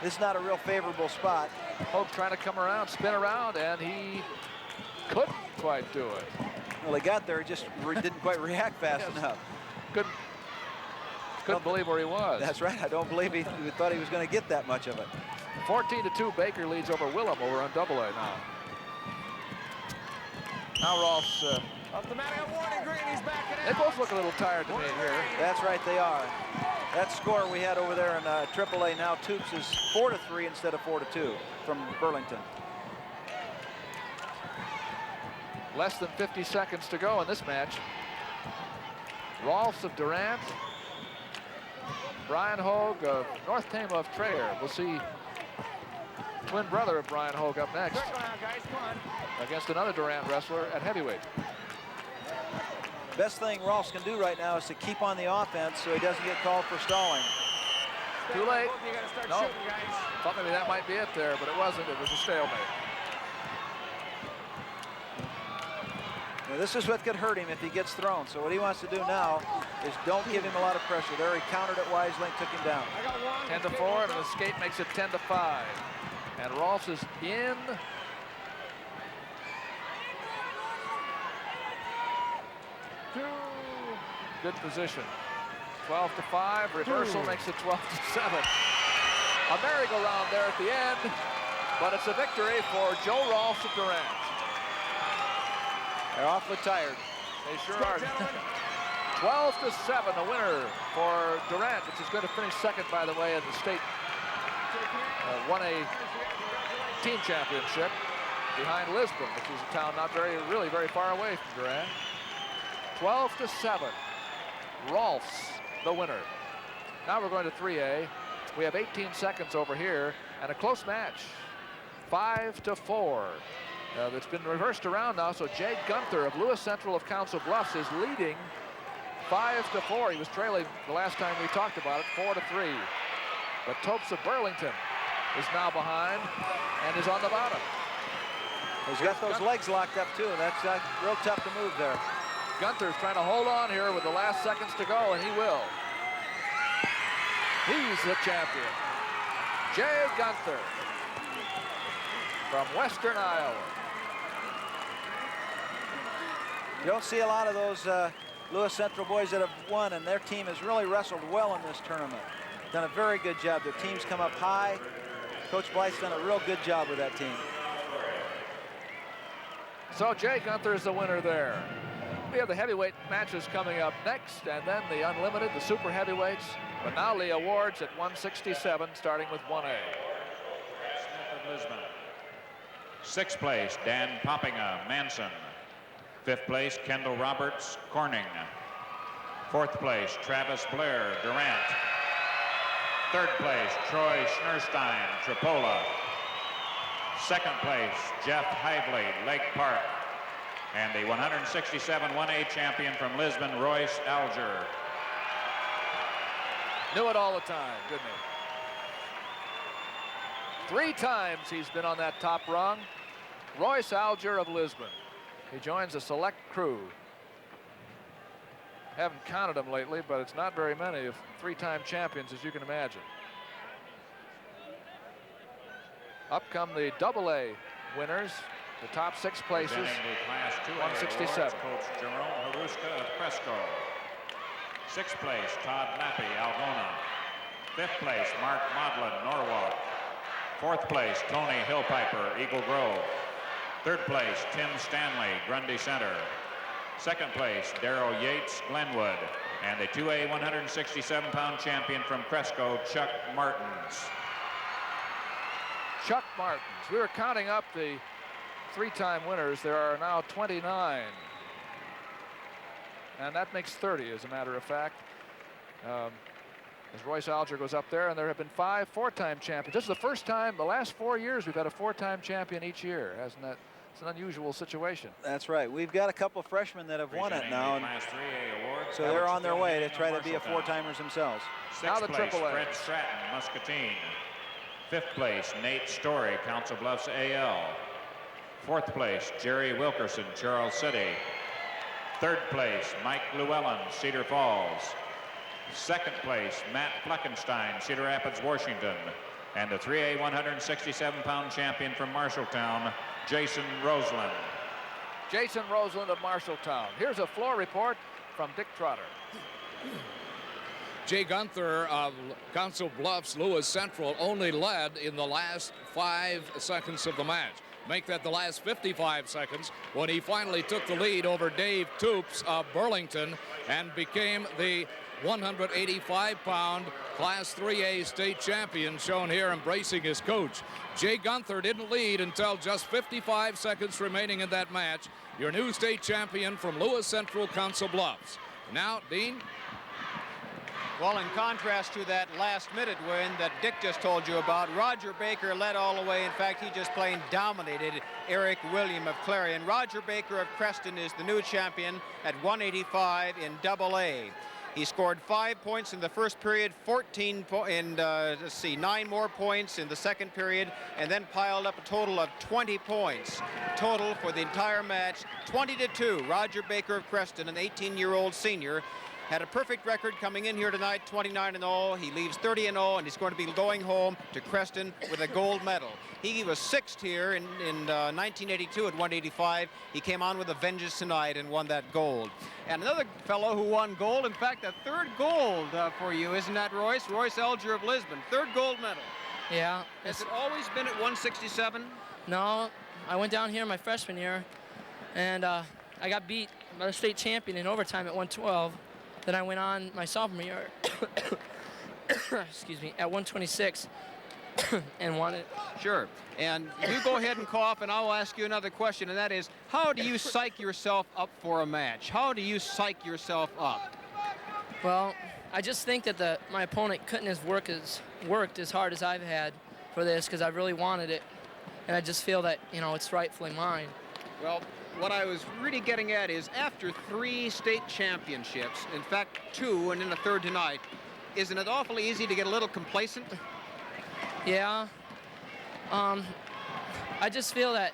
This is not a real favorable spot. Hogue trying to come around, spin around, and he couldn't quite do it. Well, he got there, he just didn't quite react fast enough. Couldn't believe where he was. That's right. I don't believe he thought he was going to get that much of it. 14-2, Baker leads over Willem over on Double A now. Now Rolfs. They both look a little tired to me here. That's right, they are. That score we had over there in AAA now, Toops, is 4-3 instead of 4-2 from Burlington. Less than 50 seconds to go in this match. Rolfs of Durant, Brian Hogue of North Tama of Traer. We'll see twin brother of Brian Hogue up next against another Durant wrestler at heavyweight. Best thing Rolfs can do right now is to keep on the offense so he doesn't get called for stalling. Too late. No. Thought maybe that might be it there, but it wasn't. It was a stalemate. This is what could hurt him if he gets thrown. So what he wants to do now is don't give him a lot of pressure. There he countered it wisely and took him down. 10-4, and an escape makes it 10-5. And Rolfs is in. Good position. 12-5. Reversal makes it 12-7. A merry-go-round there at the end, but it's a victory for Joe Rolfs of Durant. They're awfully tired. They sure are. 12-7, the winner for Durant, which is going to finish second, by the way, in the state 1A team championship behind Lisbon, which is a town not really very far away from Durant. 12-7. Rolfs, the winner. Now we're going to 3A. We have 18 seconds over here and a close match. 5-4. It's been reversed around now, so Jay Gunther of Lewis Central of Council Bluffs is leading 5-4. He was trailing the last time we talked about it, 4-3. But Topes of Burlington is now behind and is on the bottom. He's got those legs locked up too. That's real tough to move there. Gunther's trying to hold on here with the last seconds to go, and he will. He's the champion. Jay Gunther from Western Iowa. You don't see a lot of those Lewis Central boys that have won, and their team has really wrestled well in this tournament. Done a very good job. Their teams come up high. Coach Blythe's done a real good job with that team. So Jay Gunther is the winner there. We have the heavyweight matches coming up next, and then the unlimited, the super heavyweights. But now the awards at 167, starting with 1A. Smith of Lisbon. 6th place, Dan Poppinga, Manson. 5th place, Kendall Roberts, Corning. 4th place, Travis Blair, Durant. 3rd place, Troy Schneerstein, Tripola. 2nd place, Jeff Hively, Lake Park. And the 167 1A champion from Lisbon, Royce Alger. Knew it all the time, didn't he? 3 times he's been on that top rung. Royce Alger of Lisbon. He joins a select crew. Haven't counted them lately, but it's not very many of 3-time champions, as you can imagine. Up come the AA winners, the top 6 places. Presenting the Class 2A 167. awards, Coach Jerome Haruska of Cresco. 6th place, Todd Lappy, Algona. 5th place, Mark Modlin, Norwalk. 4th place, Tony Hillpiper, Eagle Grove. 3rd place, Tim Stanley, Grundy Center. 2nd place, Darrell Yates, Glenwood. And the 2A 167-pound champion from Cresco, Chuck Martins. Chuck Martins. We were counting up the 3-time winners. There are now 29. And that makes 30, as a matter of fact. As Royce Alger goes up there, and there have been 5 4-time champions. This is the first time, the last 4 years, we've had a 4-time champion each year. Hasn't that? It's an unusual situation. That's right. We've got a couple of freshmen that have won it now. And Class 3A awards, so they're on their way to try to be a 4-timers themselves. 6th place, Fred Stratton, Muscatine. 5th place, Nate Story, Council Bluffs AL. 4th place, Jerry Wilkerson, Charles City. 3rd place, Mike Llewellyn, Cedar Falls. 2nd place, Matt Fleckenstein, Cedar Rapids, Washington. And the 3A 167-pound champion from Marshalltown, Jason Roseland. Jason Roseland of Marshalltown. Here's a floor report from Dick Trotter. Jay Gunther of Council Bluffs Lewis Central only led in the last 5 seconds of the match. Make that the last 55 seconds when he finally took the lead over Dave Toops of Burlington and became the 185-pound Class 3A state champion, shown here embracing his coach. Jay Gunther didn't lead until just 55 seconds remaining in that match. Your new state champion from Lewis Central, Council Bluffs. Now, Dean. Well, in contrast to that last-minute win that Dick just told you about, Roger Baker led all the way. In fact, he just plain dominated Eric William of Clarion. Roger Baker of Creston is the new champion at 185 in AA. He scored 5 points in the first period, 9 more points in the second period, and then piled up a total of 20 points. Total for the entire match, 20-2. Roger Baker of Creston, an 18-year-old senior, had a perfect record coming in here tonight, 29-0. He leaves 30-0, and he's going to be going home to Creston with a gold medal. He was 6th here in 1982 at 185. He came on with a vengeance tonight and won that gold. And another fellow who won gold, in fact, a 3rd gold for you, isn't that, Royce? Royce Alger of Lisbon, 3rd gold medal. Yeah. Has it always been at 167? No, I went down here my freshman year, and I got beat by the state champion in overtime at 112. Then I went on my sophomore year, excuse me, at 126 and won it. Sure. And you go ahead and cough, and I'll ask you another question, and that is, how do you psych yourself up for a match? How do you psych yourself up? Well, I just think that my opponent couldn't have worked as hard as I've had for this, because I really wanted it, and I just feel that, you know, it's rightfully mine. Well, what I was really getting at is, after 3 state championships, in fact 2 and then a 3rd tonight, isn't it awfully easy to get a little complacent? Yeah. I just feel that,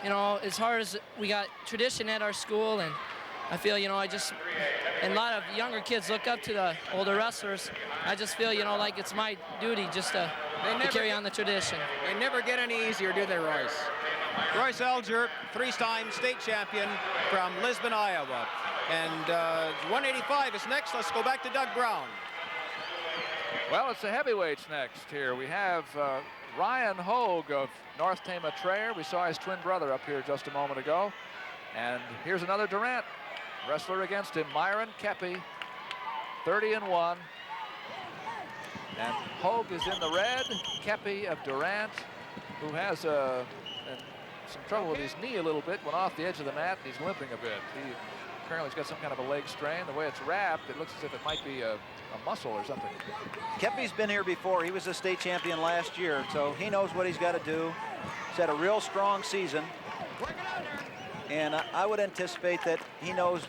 you know, as hard as we got tradition at our school, and I feel, you know, and a lot of younger kids look up to the older wrestlers. I just feel, you know, like it's my duty just to carry on the tradition. They never get any easier, do they, Royce? Royce Alger, 3-time state champion from Lisbon, Iowa. And 185 is next. Let's go back to Doug Brown. Well, it's the heavyweights next here. We have Ryan Hogue of North Tama Traer. We saw his twin brother up here just a moment ago. And here's another Durant wrestler against him, Myron Kepi, 30-1. And Hogue is in the red. Kepi of Durant, who has some trouble with his knee a little bit, went off the edge of the mat, and he's limping a bit. He apparently has got some kind of a leg strain. The way it's wrapped, it looks as if it might be a muscle or something. Kepi's been here before. He was a state champion last year, so he knows what he's got to do. He's had a real strong season. And I would anticipate that he knows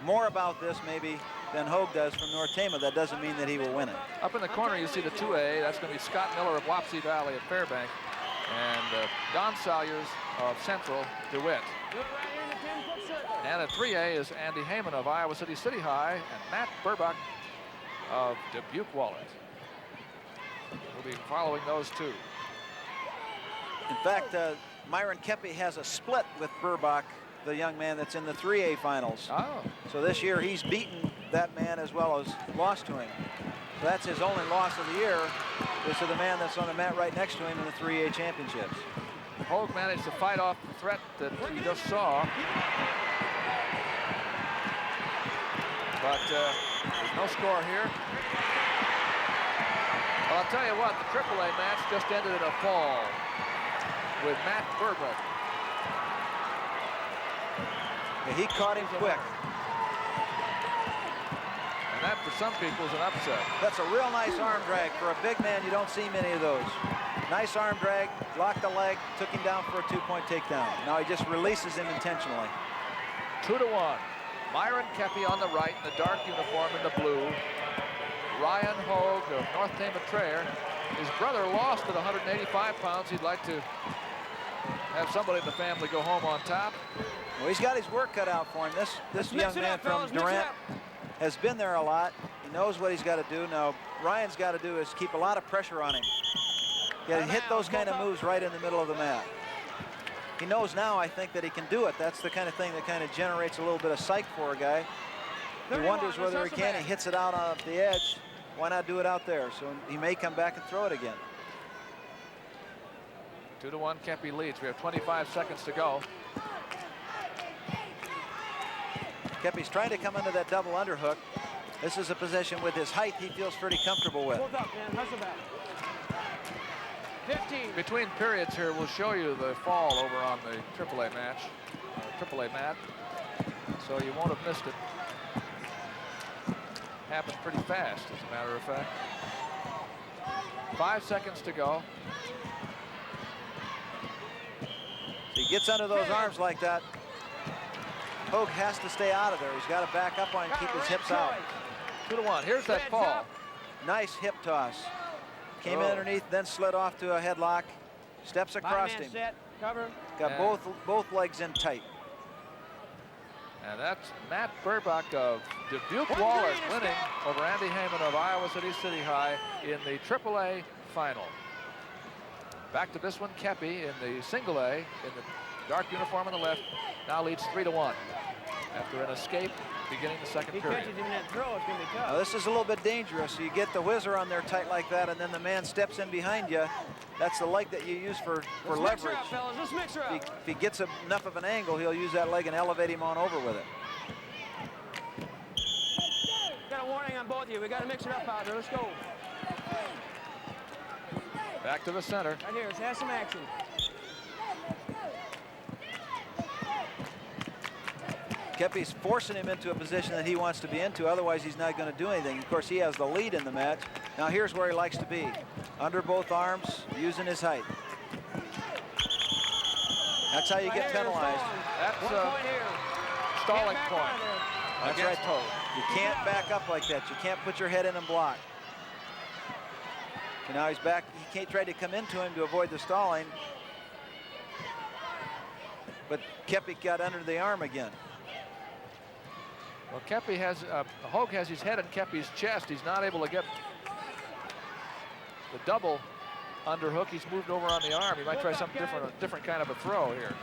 more about this maybe than Hogue does from North Tama. That doesn't mean that he will win it. Up in the corner, you see the 2A. That's going to be Scott Miller of Wapsie Valley at Fairbank. And Don Salyers of Central DeWitt. And at 3A is Andy Heyman of Iowa City High and Matt Burbach of Dubuque Wallet. We'll be following those two. In fact, Myron Kepi has a split with Burbach, the young man that's in the 3A finals. Oh. So this year he's beaten that man as well as lost to him. So that's his only loss of the year, is to the man that's on the mat right next to him in the 3A championships. Hogue managed to fight off the threat that we just saw. But there's no score here. Well, I'll tell you what, the AAA match just ended in a fall with Matt Burbach. Yeah, he caught him quick. And that, for some people, is an upset. That's a real nice arm drag. For a big man, you don't see many of those. Nice arm drag, blocked the leg, took him down for a 2-point takedown. Now he just releases him intentionally. 2-1. Myron Kepi on the right in the dark uniform in the blue. Ryan Hogue of North Tama Traer. His brother lost at 185 pounds. He'd like to have somebody in the family go home on top. Well, he's got his work cut out for him. This young man from Durant has been there a lot. He knows what he's got to do. Now, Ryan's got to do is keep a lot of pressure on him. Yeah, hit those kind of moves right in the middle of the mat. He knows now, I think, that he can do it. That's the kind of thing that kind of generates a little bit of psych for a guy. He wonders whether he can. He hits it out off the edge. Why not do it out there? So he may come back and throw it again. 2-1, Kepi leads. We have 25 seconds to go. Kepi's trying to come into that double underhook. This is a position with his height he feels pretty comfortable with. Hold up, man. Hustle back. 15. Between periods here, we'll show you the fall over on the AAA match, AAA mat, so you won't have missed it. Happened pretty fast, as a matter of fact. 5 seconds to go. He gets under those arms like that. Hogue has to stay out of there. He's got to back up on and keep his hips out. 2-1. Here's that fall. Nice hip toss. Came in underneath, then slid off to a headlock. Steps across him. Set, cover. Got both legs in tight. And that's Matt Burbach of Dubuque Wallace winning over Andy Heyman of Iowa City High in the AAA final. Back to this one, Kepi in the single A in the dark uniform on the left. Now leads 3-1 after an escape beginning the second period. Catches him in that throw, it's going to be tough. Now, this is a little bit dangerous. You get the whizzer on there tight like that, and then the man steps in behind you. That's the leg that you use for leverage. Mix her up, fellas. Let's mix her up. If he gets enough of an angle, he'll use that leg and elevate him on over with it. Got a warning on both of you. We got to mix it up out there. Let's go. Back to the center. Right here. Let's have some action. Kepi's forcing him into a position that he wants to be into, otherwise he's not going to do anything. Of course, he has the lead in the match. Now here's where he likes to be. Under both arms, using his height. That's how you get penalized. That's a stalling point. That's right, Hogue. You can't back up like that. You can't put your head in and block. So now he's back. He can't try to come into him to avoid the stalling. But Kepi got under the arm again. Well, Kepi has, Hogue has his head in Kepi's chest. He's not able to get the double underhook. He's moved over on the arm. He might try something different, a different kind of a throw here.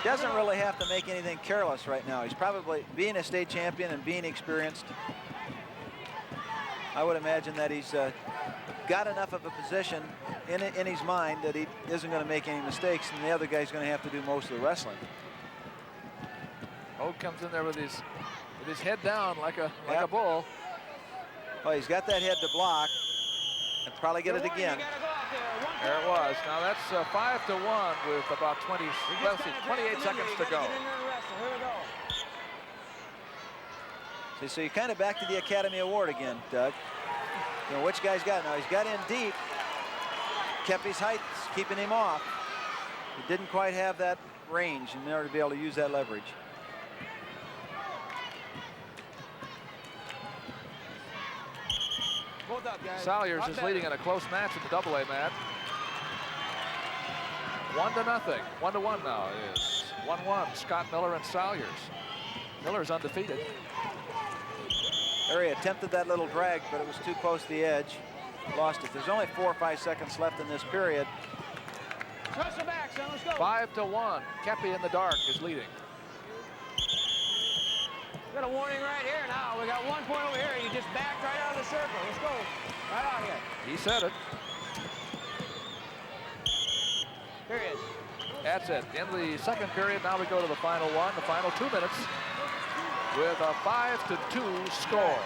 Doesn't really have to make anything careless right now. He's probably, being a state champion and being experienced, I would imagine that he's got enough of a position in his mind that he isn't going to make any mistakes, and the other guy's going to have to do most of the wrestling. Hogue comes in there with his head down like a bull. Oh, he's got that head to block, and probably get it again. There it was. Now that's 5-1 with about 28 seconds to go. So you're kind of back to the Academy Award again, Doug. You know, which guy's got it? Now he's got in deep. Kepi's height's keeping him off. He didn't quite have that range in order to be able to use that leverage. Salyers is leading in a close match at the double-A mat. 1-0. 1-1 now it is. 1-1, Scott Miller and Salyers. Miller's undefeated. There he attempted that little drag, but it was too close to the edge. Lost it. There's only 4 or 5 seconds left in this period. 5-1. Kepi in the dark is leading. We got a warning right here now. We got 1 point over here. You just backed right out of the circle. Let's go. Right out here. He said it. Period. That's it. In the second period, now we go to the final one, the final 2 minutes, with a 5-2 score.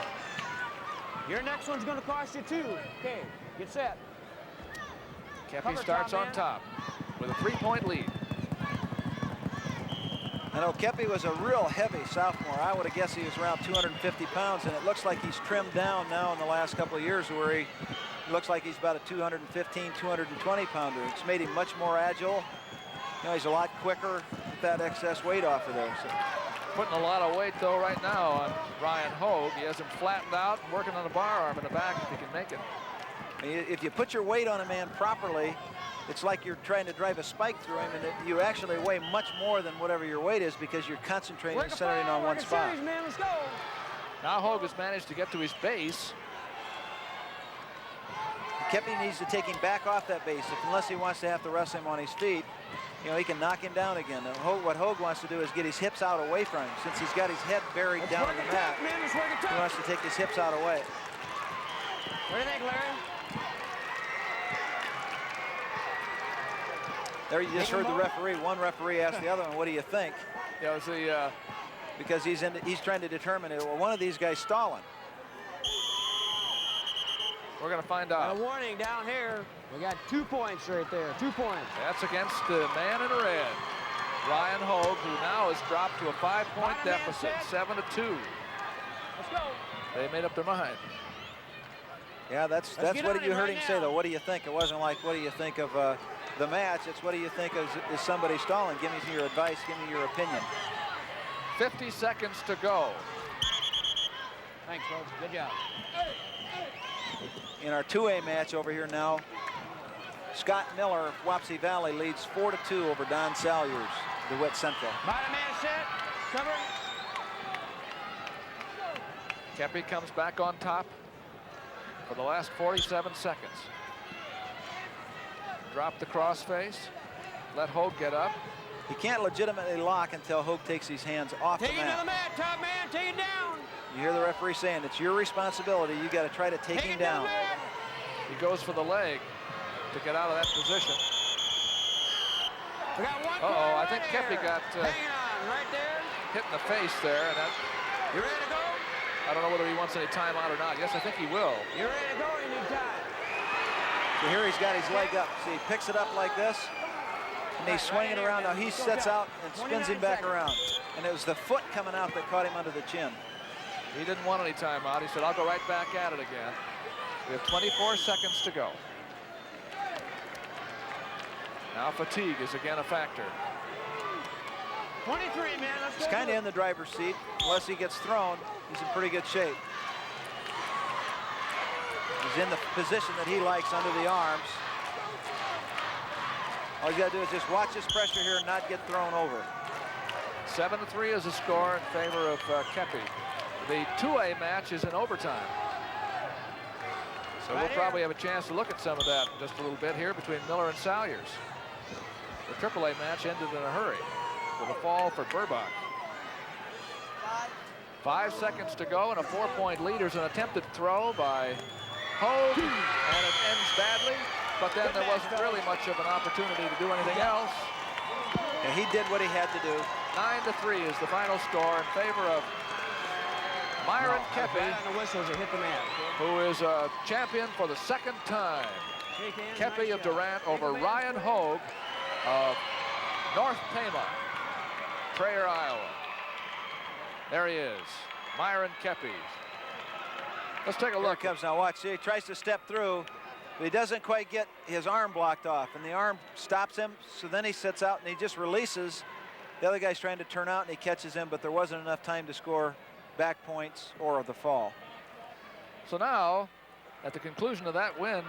Your next one's going to cost you 2. Okay, get set. Kepi starts on top with a 3-point lead. I know Kepi was a real heavy sophomore. I would have guessed he was around 250 pounds, and it looks like he's trimmed down now in the last couple of years where he looks like he's about a 215, 220 pounder. It's made him much more agile. You know, he's a lot quicker with that excess weight off of there. So. Putting a lot of weight, though, right now on Ryan Hogue. He has him flattened out and working on the bar arm in the back if he can make it. If you put your weight on a man properly, it's like you're trying to drive a spike through him, and you actually weigh much more than whatever your weight is because you're concentrating and centering on one spot. Series, man. Let's go. Now Hogue has managed to get to his base. Kepi needs to take him back off that base, unless he wants to have to wrestle him on his feet. You know, he can knock him down again. What Hogue wants to do is get his hips out away from him. Since he's got his head buried down in the mat, he wants to take his hips out away. What do you think, Larry? There you just heard the referee. One referee asked the other one, what do you think? Yeah, it's the, because he's trying to determine it. Well, one of these guys stalling. We're going to find out. A warning down here. We got 2 points right there. 2 points. That's against the man in red, Ryan Hogue, who now has dropped to a 5-point deficit, 7-2. Let's go. They made up their mind. Yeah, that's what you heard him say, though. What do you think? It wasn't like, what do you think of the match? It's what do you think is somebody stalling? Give me your advice. Give me your opinion. 50 seconds to go. Thanks, folks. Good job. In our 2A match over here now, Scott Miller of Wapsie Valley leads 4-2 over Don Salyers, DeWitt Central. Bottom man set. Cover. Kepi comes back on top for the last 47 seconds. Drop the crossface. Let Hogue get up. He can't legitimately lock until Hogue takes his hands off the Take it to mat. the mat, top man. Take it down. You hear the referee saying it's your responsibility. You got to try to take him down. He goes for the leg to get out of that position. We got one Uh-oh, I right think here. Kepi got Hanging on right there. hit in the face there. And that, You ready to go? I don't know whether he wants any timeout or not. Yes, I think he will. You ready to go? You need time. So here he's got his leg up. See, he picks it up like this, and he's swinging around. Now he sets out and spins him back around. And it was the foot coming out that caught him under the chin. He didn't want any timeout. He said, I'll go right back at it again. We have 24 seconds to go. Now fatigue is again a factor. 23, man. Let's He's go. kind of in the driver's seat. Unless he gets thrown, he's in pretty good shape. He's in the position that he likes under the arms. All you got to do is just watch his pressure here and not get thrown over. 7-3 is the score in favor of Kepi. The 2A match is in overtime. So we'll probably have a chance to look at some of that in just a little bit here between Miller and Salyers. The AAA match ended in a hurry with a fall for Burbach. 5 seconds to go and a 4-point lead. There's an attempted throw by Hogue, and it ends badly, but then there wasn't really much of an opportunity to do anything else. And he did what he had to do. 9-3 is the final score in favor of Myron Kepi, On the whistles, it hit the man. who is a champion for the second time. Kepi of Durant over Ryan Hogue of North Tama, Traer, Iowa. There he is, Myron Kepi. Let's take a Here look. it comes now. Watch. See, he tries to step through, but he doesn't quite get his arm blocked off, and the arm stops him. So then he sits out and he just releases. The other guy's trying to turn out and he catches him, but there wasn't enough time to score back points or the fall. So now, at the conclusion of that win,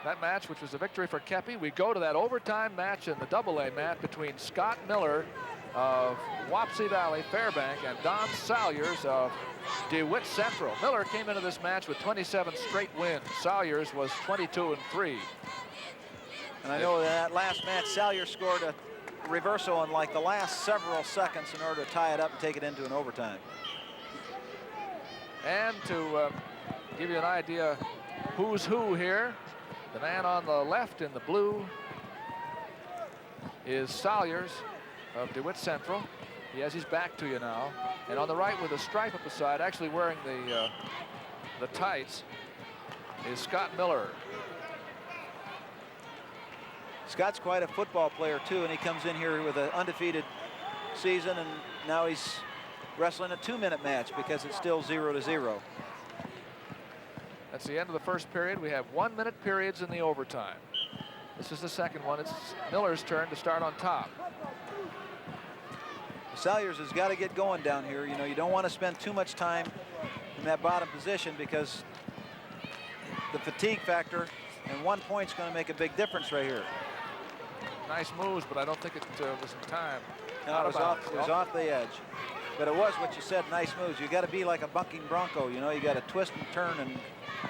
that match, which was a victory for Kepi, we go to that overtime match in the AA match between Scott Miller of Wapsie Valley, Fairbank, and Don Salyers of DeWitt Central. Miller came into this match with 27 straight wins. Salyers was 22-3. And I know in that last match, Salyers scored a reversal in like the last several seconds in order to tie it up and take it into an overtime. And to give you an idea who's who here, the man on the left in the blue is Salyers of DeWitt Central. He has his back to you now. And on the right with a stripe up the side, actually wearing the tights, is Scott Miller. Scott's quite a football player too, and he comes in here with an undefeated season, and now he's wrestling a 2-minute match because it's still 0-0. That's the end of the first period. We have 1-minute periods in the overtime. This is the second one. It's Miller's turn to start on top. Salyers has got to get going down here. You know, you don't want to spend too much time in that bottom position because the fatigue factor, and 1 point's going to make a big difference right here. Nice moves, but I don't think it was in time. No, it was off the edge. But it was what you said, nice moves. You got to be like a bucking bronco, you know, you got to twist and turn and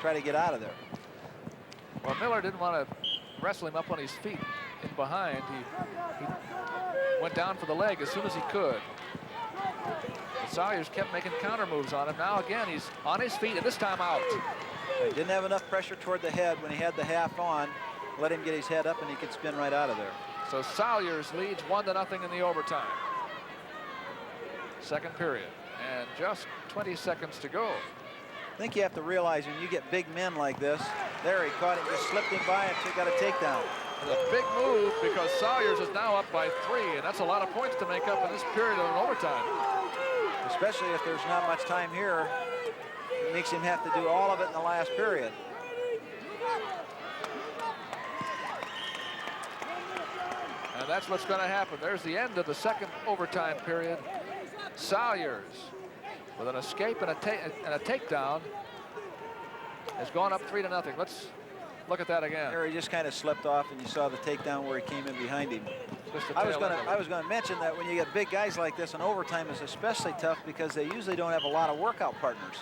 try to get out of there. Well, Miller didn't want to wrestle him up on his feet in behind. He went down for the leg as soon as he could. But Salyers kept making counter moves on him. Now again, he's on his feet, and this time out. He didn't have enough pressure toward the head when he had the half on. Let him get his head up and he could spin right out of there. So Salyers leads 1-0 in the overtime. Second period, and just 20 seconds to go. I think you have to realize when you get big men like this, there he caught him, just slipped him by and got a takedown. It's a big move because Salyers is now up by 3, and that's a lot of points to make up in this period of an overtime. Especially if there's not much time here. It makes him have to do all of it in the last period. And that's what's going to happen. There's the end of the second overtime period. Salyers with an escape and a takedown, has gone up 3-0. Let's look at that again. There he just kind of slipped off, and you saw the takedown where he came in behind him. I was going to mention that when you get big guys like this, in overtime is especially tough because they usually don't have a lot of workout partners.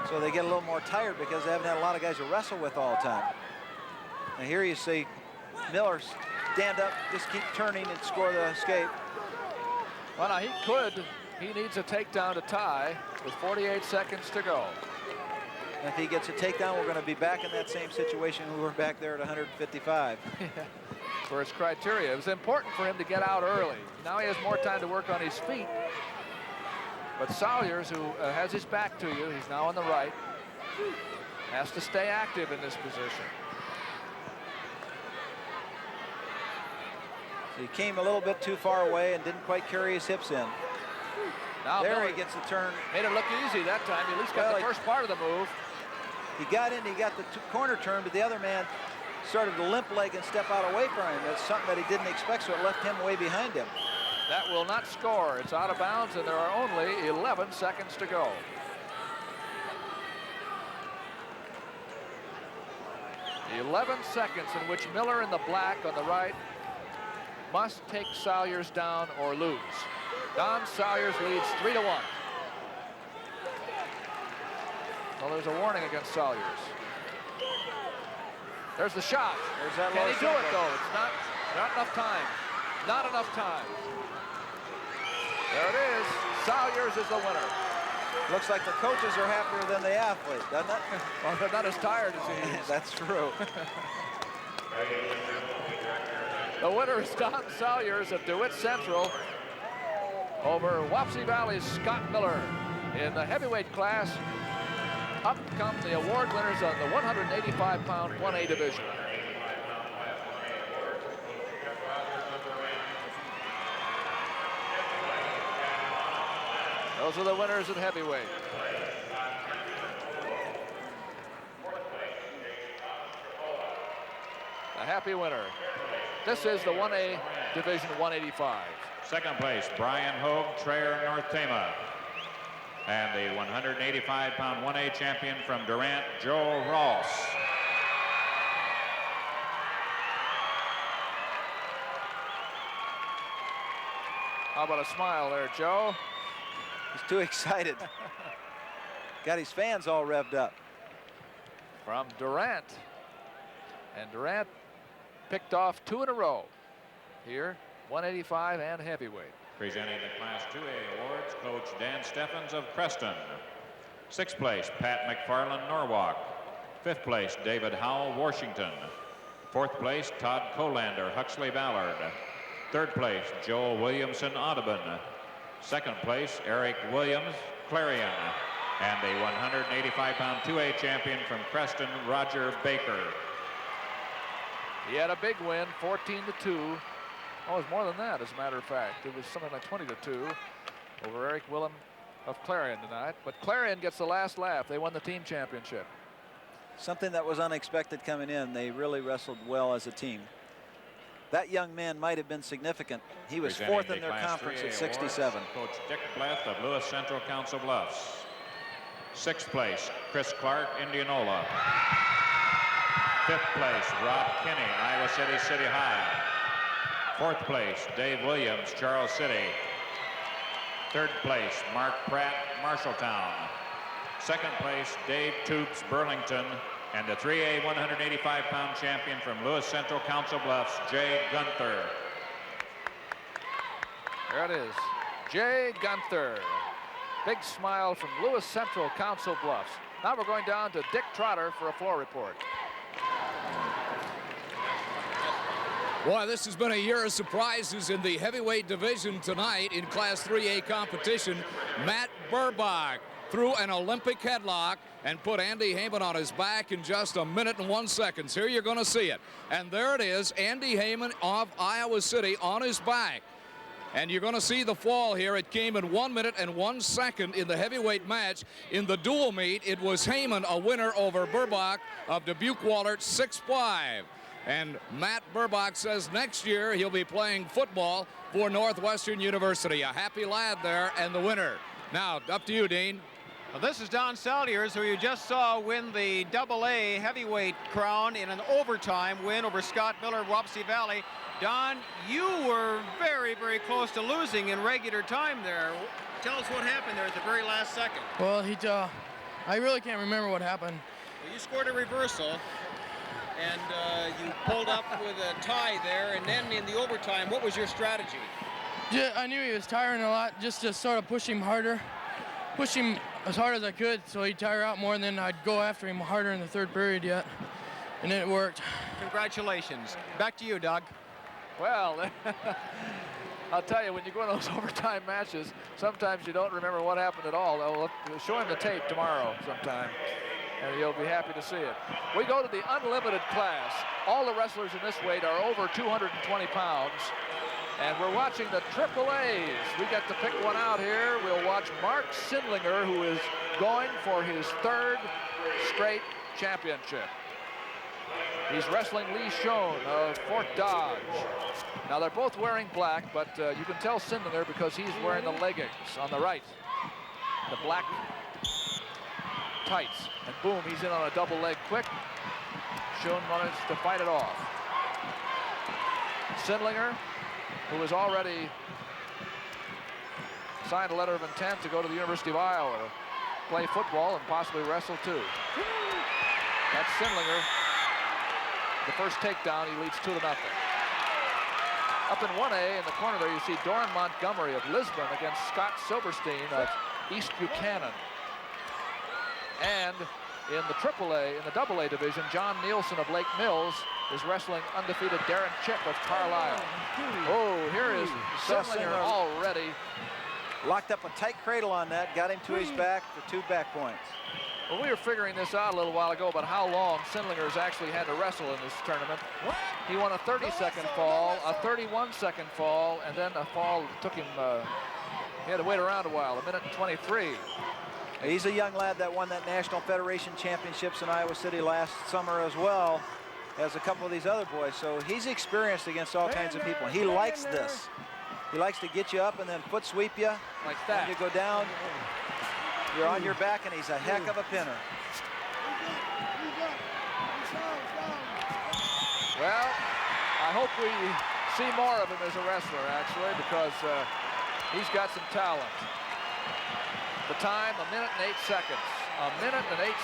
So they get a little more tired because they haven't had a lot of guys to wrestle with all the time. And here you see Miller stand up, just keep turning and score the escape. Well, now he needs a takedown to tie with 48 seconds to go. And if he gets a takedown, we're going to be back in that same situation we were back there at 155. For his criteria. It was important for him to get out early. Now he has more time to work on his feet. But Salyers, who has his back to you, he's now on the right, has to stay active in this position. So he came a little bit too far away and didn't quite carry his hips in. Now there Miller he gets the turn. Made it look easy that time. He at least got the first part of the move. He got in, he got the corner turn, but the other man started to limp leg and step out away from him. That's something that he didn't expect, so it left him way behind him. That will not score. It's out of bounds, and there are only 11 seconds to go. The 11 seconds in which Miller in the black on the right must take Salyers down or lose. Don Salyers leads 3-1. Well, there's a warning against Salyers. There's the shot. There's that Can low he do it, though? It's not enough time. Not enough time. There it is. Salyers is the winner. Looks like the coaches are happier than the athlete, doesn't it? Well, they're not as tired as he is. That's true. The winner is Don Salyers of DeWitt Central over Wapsie Valley's Scott Miller. In the heavyweight class, up come the award winners of the 185-pound 1A division. Those are the winners at heavyweight. A happy winner. This is the 1A division 185. Second place, Brian Hogue, Traer, North Tama. And the 185-pound 1A champion from Durant, Joe Ross. How about a smile there, Joe? He's too excited. Got his fans all revved up. From Durant. And Durant picked off 2 in a row. Here, 185 and heavyweight. Presenting the Class 2A awards, Coach Dan Steffens of Creston. 6th place, Pat McFarland, Norwalk. 5th place, David Howell, Washington. 4th place, Todd Colander, Huxley Ballard. 3rd place, Joel Williamson, Audubon. 2nd place, Eric Williams, Clarion. And the 185-pound 2A champion from Creston, Roger Baker. He had a big win, 14-2. Oh, it was more than that, as a matter of fact. It was something like 20-2 over Eric Willem of Clarion tonight. But Clarion gets the last laugh. They won the team championship. Something that was unexpected coming in. They really wrestled well as a team. That young man might have been significant. He was 4th in their conference at 67. Coach Dick Bleth of Lewis Central, Council Bluffs. 6th place, Chris Clark, Indianola. 5th place, Rob Kinney, Iowa City, City High. 4th place, Dave Williams, Charles City. 3rd place, Mark Pratt, Marshalltown. 2nd place, Dave Toops, Burlington. And the 3A 185-pound champion from Lewis Central, Council Bluffs, Jay Gunther. There it is, Jay Gunther. Big smile from Lewis Central, Council Bluffs. Now we're going down to Dick Trotter for a floor report. Boy, this has been a year of surprises in the heavyweight division tonight in Class 3A competition. Matt Burbach threw an Olympic headlock and put Andy Heyman on his back in just a minute and 1 second. Here you're going to see it. And there it is, Andy Heyman of Iowa City on his back. And you're going to see the fall here. It came in 1 minute and 1 second in the heavyweight match. In the dual meet, it was Heyman a winner over Burbach of Dubuque-Wahlert 6-5. And Matt Burbach says next year he'll be playing football for Northwestern University. A happy lad there, and the winner. Now, up to you, Dean. Well, this is Don Saltiers, who you just saw win the AA heavyweight crown in an overtime win over Scott Miller of Wapsie Valley. Don, you were very, very close to losing in regular time there. Tell us what happened there at the very last second. Well, I really can't remember what happened. Well, you scored a reversal, and you pulled up with a tie there, and then in the overtime, what was your strategy? Yeah, I knew he was tiring a lot, just to sort of push him harder, push him as hard as I could so he'd tire out more, and then I'd go after him harder in the third period yet, and it worked. Congratulations. Back to you, Doug. Well, I'll tell you, when you go in those overtime matches, sometimes you don't remember what happened at all. We'll show him the tape tomorrow sometime, and you'll be happy to see it. We go to the unlimited class. All the wrestlers in this weight are over 220 pounds. And we're watching the AAAs. We get to pick one out here. We'll watch Mark Sindlinger, who is going for his third straight championship. He's wrestling Lee Schoen of Fort Dodge. Now, they're both wearing black, but you can tell Sindlinger because he's wearing the leggings on the right. The black tights. And boom, he's in on a double leg quick. Schoen manages to fight it off. Sindlinger, who has already signed a letter of intent to go to the University of Iowa to play football and possibly wrestle too. That's Sindlinger. The first takedown, he leads 2-0. Up in 1A in the corner there, you see Doran Montgomery of Lisbon against Scott Silverstein of East Buchanan. And in the AAA, in the AA division, John Nielsen of Lake Mills is wrestling undefeated Darren Chip of Carlisle. Oh, here is Sindlinger already. Locked up a tight cradle on that, got him to his back for 2 back points. Well, we were figuring this out a little while ago about how long Sindlinger has actually had to wrestle in this tournament. He won a 30-second fall, a 31-second fall, and then a fall that took him, he had to wait around a while, 1:23. He's a young lad that won that National Federation Championships in Iowa City last summer as well as a couple of these other boys. So he's experienced against all kinds of people. He likes this. He likes to get you up and then foot sweep you. Like that. You go down, you're on your back, and he's a heck of a pinner. Well, I hope we see more of him as a wrestler, actually, because he's got some talent. The time, 1:08. 1:08.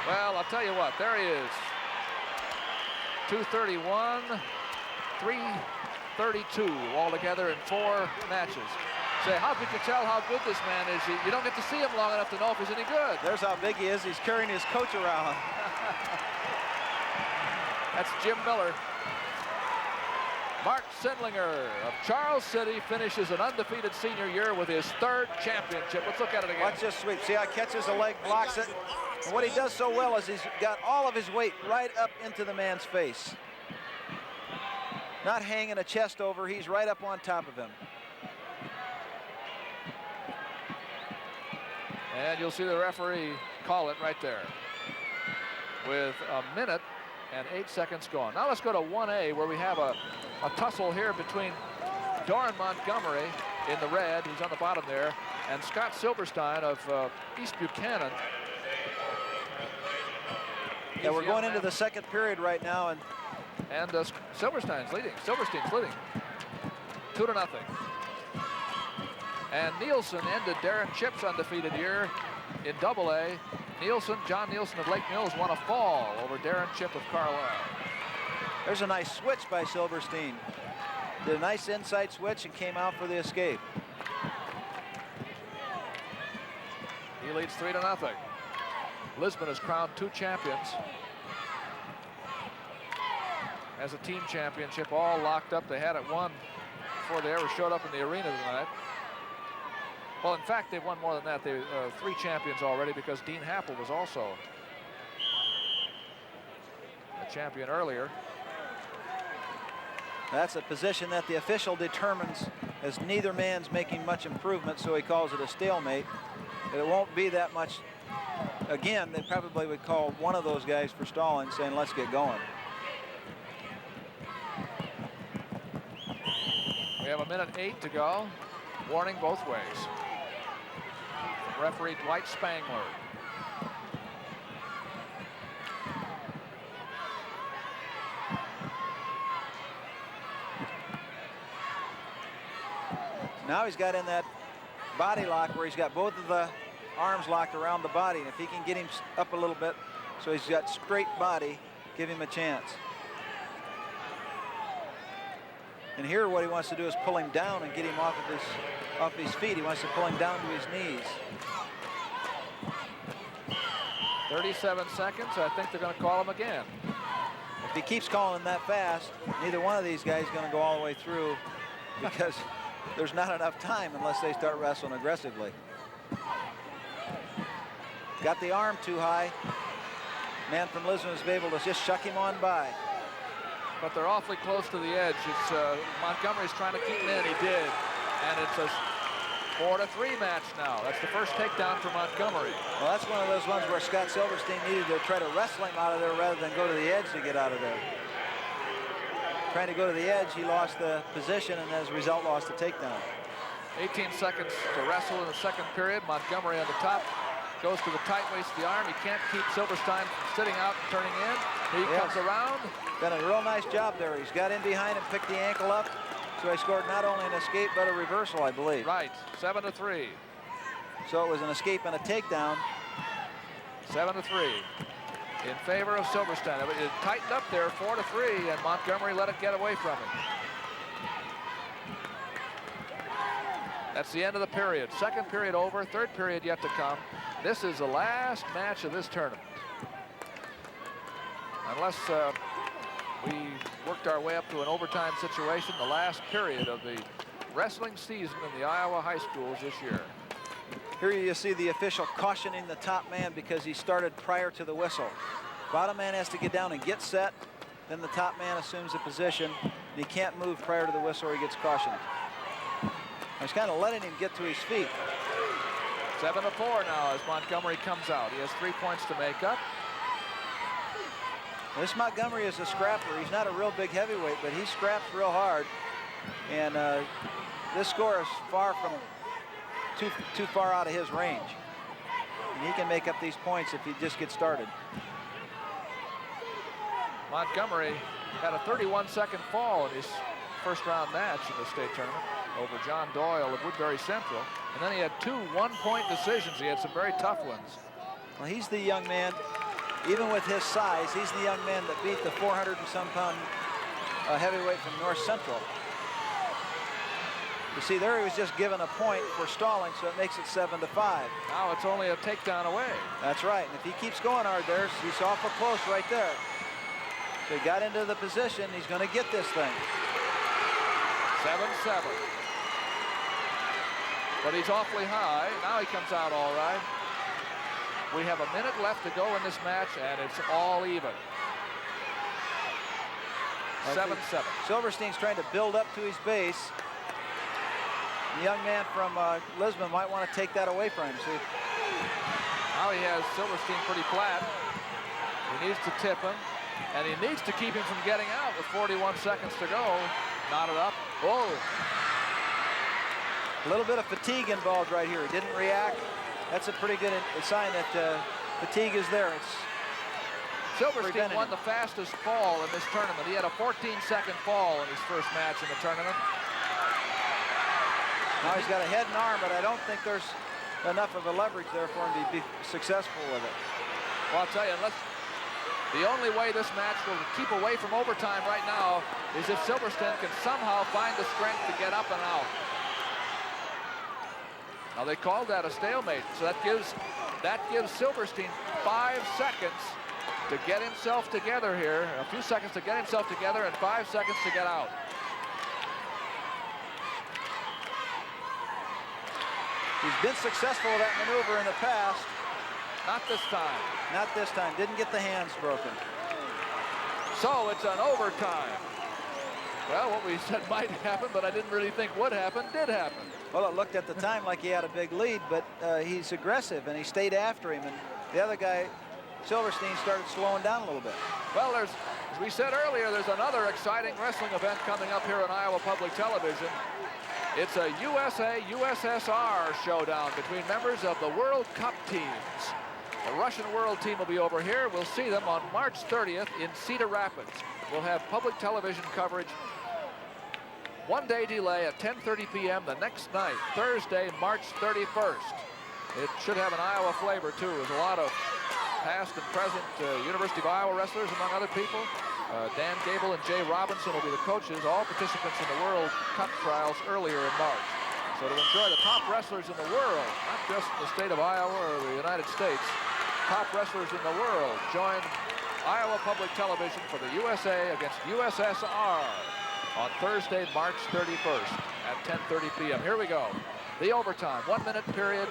Well, I'll tell you what, there he is. 2:31, 3:32 altogether in 4 matches. Say, how could you tell how good this man is? You don't get to see him long enough to know if he's any good. There's how big he is. He's carrying his coach around. That's Jim Miller. Mark Sindlinger of Charles City finishes an undefeated senior year with his 3rd championship. Let's look at it again. Watch this sweep. See how he catches the leg, blocks it. And what he does so well is he's got all of his weight right up into the man's face. Not hanging a chest over, he's right up on top of him. And you'll see the referee call it right there with 1:08 gone. Now let's go to 1A, where we have a tussle here between Doran Montgomery in the red, who's on the bottom there, and Scott Silverstein of East Buchanan. Yeah, we're going into the 2nd period right now, and Silverstein's leading. 2-0. And Nielsen ended Darren Chip's undefeated year in AA. John Nielsen of Lake Mills won a fall over Darren Chip of Carlisle. There's a nice switch by Silverstein. Did a nice inside switch and came out for the escape. He leads 3-0. Lisbon has crowned 2 champions. As a team championship, all locked up. They had it won before they ever showed up in the arena tonight. Well, in fact, they've won more than that. They 3 champions already, because Dean Happel was also a champion earlier. That's a position that the official determines as neither man's making much improvement, so he calls it a stalemate. But it won't be that much. Again, they probably would call one of those guys for stalling, saying, let's get going. We have 1:08 to go. Warning both ways. Referee Dwight Spangler. Now he's got in that body lock where he's got both of the arms locked around the body. And if he can get him up a little bit so he's got straight body, give him a chance. And here what he wants to do is pull him down and get him off his feet. He wants to pull him down to his knees. 37 seconds. I think they're going to call him again. If he keeps calling that fast, neither one of these guys is going to go all the way through because there's not enough time unless they start wrestling aggressively. Got the arm too high. Man from Lisbon was able to just shuck him on by. But they're awfully close to the edge. It's Montgomery's trying to keep him in. He did. And it's a 4-3 match now. That's the first takedown for Montgomery. Well, that's one of those ones where Scott Silverstein needed to try to wrestle him out of there rather than go to the edge to get out of there. Trying to go to the edge, he lost the position and as a result lost the takedown. 18 seconds to wrestle in the second period. Montgomery on the top. Goes to the tight waist of the arm. He can't keep Silverstein from sitting out and turning in. He comes around. Done a real nice job there. He's got in behind and picked the ankle up. So he scored not only an escape, but a reversal, I believe. Right, 7-3. So it was an escape and a takedown. 7-3 in favor of Silverstein. It tightened up there, 4-3, and Montgomery let it get away from him. That's the end of the period. Second period over, third period yet to come. This is the last match of this tournament. Unless we worked our way up to an overtime situation, the last period of the wrestling season in the Iowa high schools this year. Here you see the official cautioning the top man because he started prior to the whistle. Bottom man has to get down and get set. Then the top man assumes a position. He can't move prior to the whistle or he gets cautioned. He's kind of letting him get to his feet. 7-4 now as Montgomery comes out. He has 3 points to make up. This Montgomery is a scrapper. He's not a real big heavyweight, but he scraps real hard. And this score is far from too far out of his range. And he can make up these points if he just gets started. Montgomery had a 31-second fall in his first round match in the state tournament over John Doyle of Woodbury Central. And then he had 2 one-point decisions. He had some very tough ones. Well, he's the young man, even with his size, he's the young man that beat the 400 and some pound heavyweight from North Central. You see, there he was just given a point for stalling, so it makes it 7-5. Now it's only a takedown away. That's right. And if he keeps going hard there, he's awful close right there. So he got into the position. He's going to get this thing. 7-7. But he's awfully high. Now he comes out all right. We have a minute left to go in this match, and it's all even. 7-7. Silverstein's trying to build up to his base. The young man from Lisbon might want to take that away from him. See? Now he has Silverstein pretty flat. He needs to tip him, and he needs to keep him from getting out with 41 seconds to go. Knotted up. Whoa. A little bit of fatigue involved right here. He didn't react. That's a pretty good sign that fatigue is there. It's Silverstein won the fastest fall in this tournament. He had a 14-second fall in his first match in the tournament. Now he's got a head and arm, but I don't think there's enough of a leverage there for him to be successful with it. Well, I'll tell you, the only way this match will keep away from overtime right now is if Silverstein can somehow find the strength to get up and out. Now they called that a stalemate, so that gives Silverstein 5 seconds to get himself together here. A few seconds to get himself together and 5 seconds to get out. He's been successful with that maneuver in the past. Not this time. Not this time. Didn't get the hands broken. So it's an overtime. Well, what we said might happen, but I didn't really think would happen, did happen. Well, it looked at the time like he had a big lead, but he's aggressive, and he stayed after him. And the other guy, Silverstein, started slowing down a little bit. Well, there's As we said earlier, there's another exciting wrestling event coming up here on Iowa Public Television. It's a USA-USSR showdown between members of the World Cup teams. The Russian World Team will be over here. We'll see them on March 30th in Cedar Rapids. We'll have public television coverage, one-day delay at 10:30 p.m. the next night, Thursday, March 31st. It should have an Iowa flavor, too. There's a lot of past and present University of Iowa wrestlers, among other people. Dan Gable and Jay Robinson will be the coaches, all participants in the World Cup trials earlier in March. So to enjoy the top wrestlers in the world, not just the state of Iowa or the United States, top wrestlers in the world join Iowa Public Television for the USA against USSR on Thursday, March 31st at 10:30 p.m. Here we go. The overtime, 1-minute period,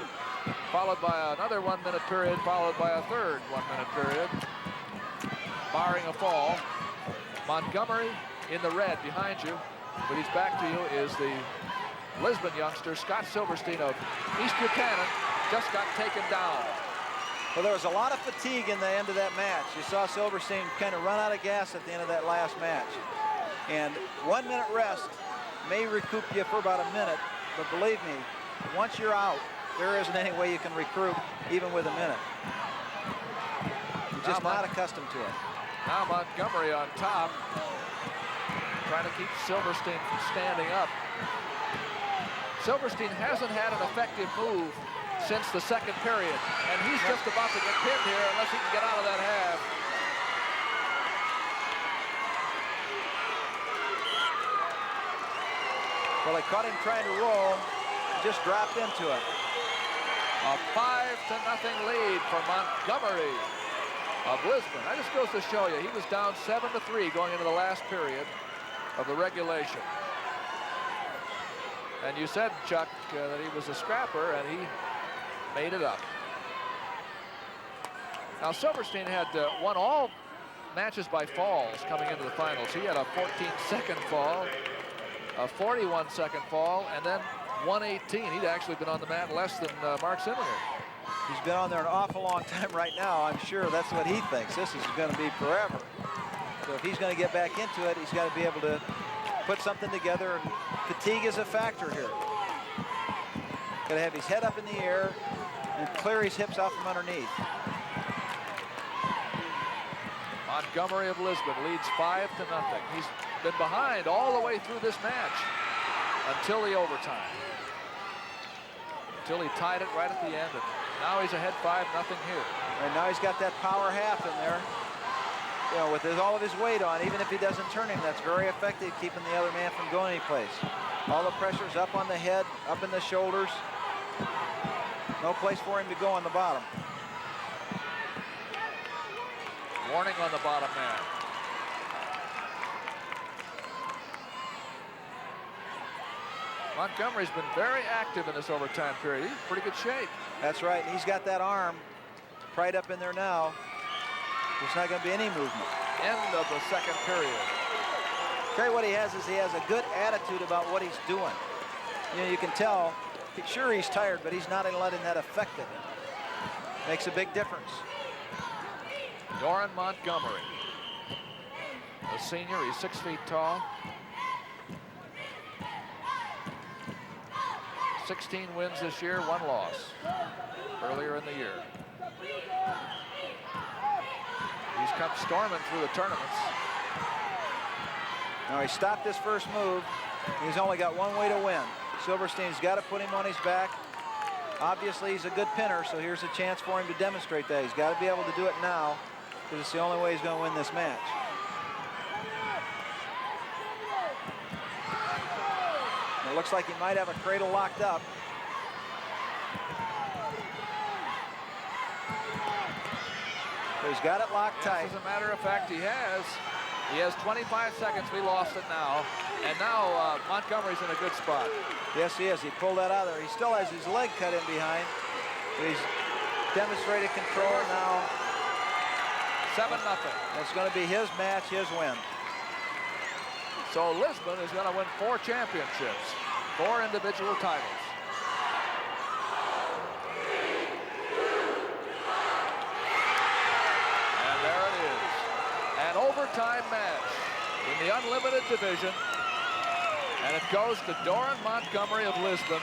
followed by another 1-minute period, followed by a third 1-minute period. Barring a fall, Montgomery in the red behind you, but he's back to you, is the Lisbon youngster, Scott Silverstein of East Buchanan, just got taken down. Well, there was a lot of fatigue in the end of that match. You saw Silverstein kind of run out of gas at the end of that last match. And 1-minute rest may recoup you for about a minute, but believe me, once you're out, there isn't any way you can recruit even with a minute. You're just not accustomed to it. Now Montgomery on top, trying to keep Silverstein from standing up. Silverstein hasn't had an effective move since the second period, and he's just about to get pinned here unless he can get out of that half. Well, they caught him trying to roll, just dropped into it. A 5-0 lead for Montgomery of Lisbon. That just goes to show you, he was down 7-3 going into the last period of the regulation. And you said, Chuck, that he was a scrapper, and he made it up. Now, Silverstein had won all matches by falls coming into the finals. He had a 14-second fall, a 41-second fall, and then 118. He'd actually been on the mat less than Mark Simlinger. He's been on there an awful long time right now. I'm sure that's what he thinks. This is going to be forever. So if he's going to get back into it, he's got to be able to put something together. And fatigue is a factor here. Got to have his head up in the air and clear his hips out from underneath. Montgomery of Lisbon leads 5-0. He's been behind all the way through this match until the overtime. Until he tied it right at the end. And now he's ahead 5-0 here. And now he's got that power half in there. You know, with all of his weight on, even if he doesn't turn him, that's very effective keeping the other man from going anyplace. All the pressure's up on the head, up in the shoulders. No place for him to go on the bottom. Warning on the bottom man. Montgomery's been very active in this overtime period. He's in pretty good shape. That's right. And he's got that arm pried up in there now. There's not going to be any movement. End of the second period. Trey, what he has is he has a good attitude about what he's doing. You know, you can tell, sure he's tired, but he's not letting that affect it. Makes a big difference. Doran Montgomery, a senior, he's 6 feet tall. 16 wins this year, 1 loss earlier in the year. He's come storming through the tournaments. Now he stopped his first move. He's only got one way to win. Silverstein's got to put him on his back. Obviously, he's a good pinner, so here's a chance for him to demonstrate that. He's got to be able to do it now, because it's the only way he's going to win this match. It looks like he might have a cradle locked up. So he's got it locked tight. As a matter of fact, he has. He has 25 seconds. We lost it now. And now Montgomery's in a good spot. Yes, he is. He pulled that out of there. He still has his leg cut in behind. But he's demonstrated control now. 7-0. That's going to be his match, his win. So Lisbon is going to win 4 championships, 4 individual titles. And there it is. An overtime overtime match in the unlimited division. And it goes to Doran Montgomery of Lisbon.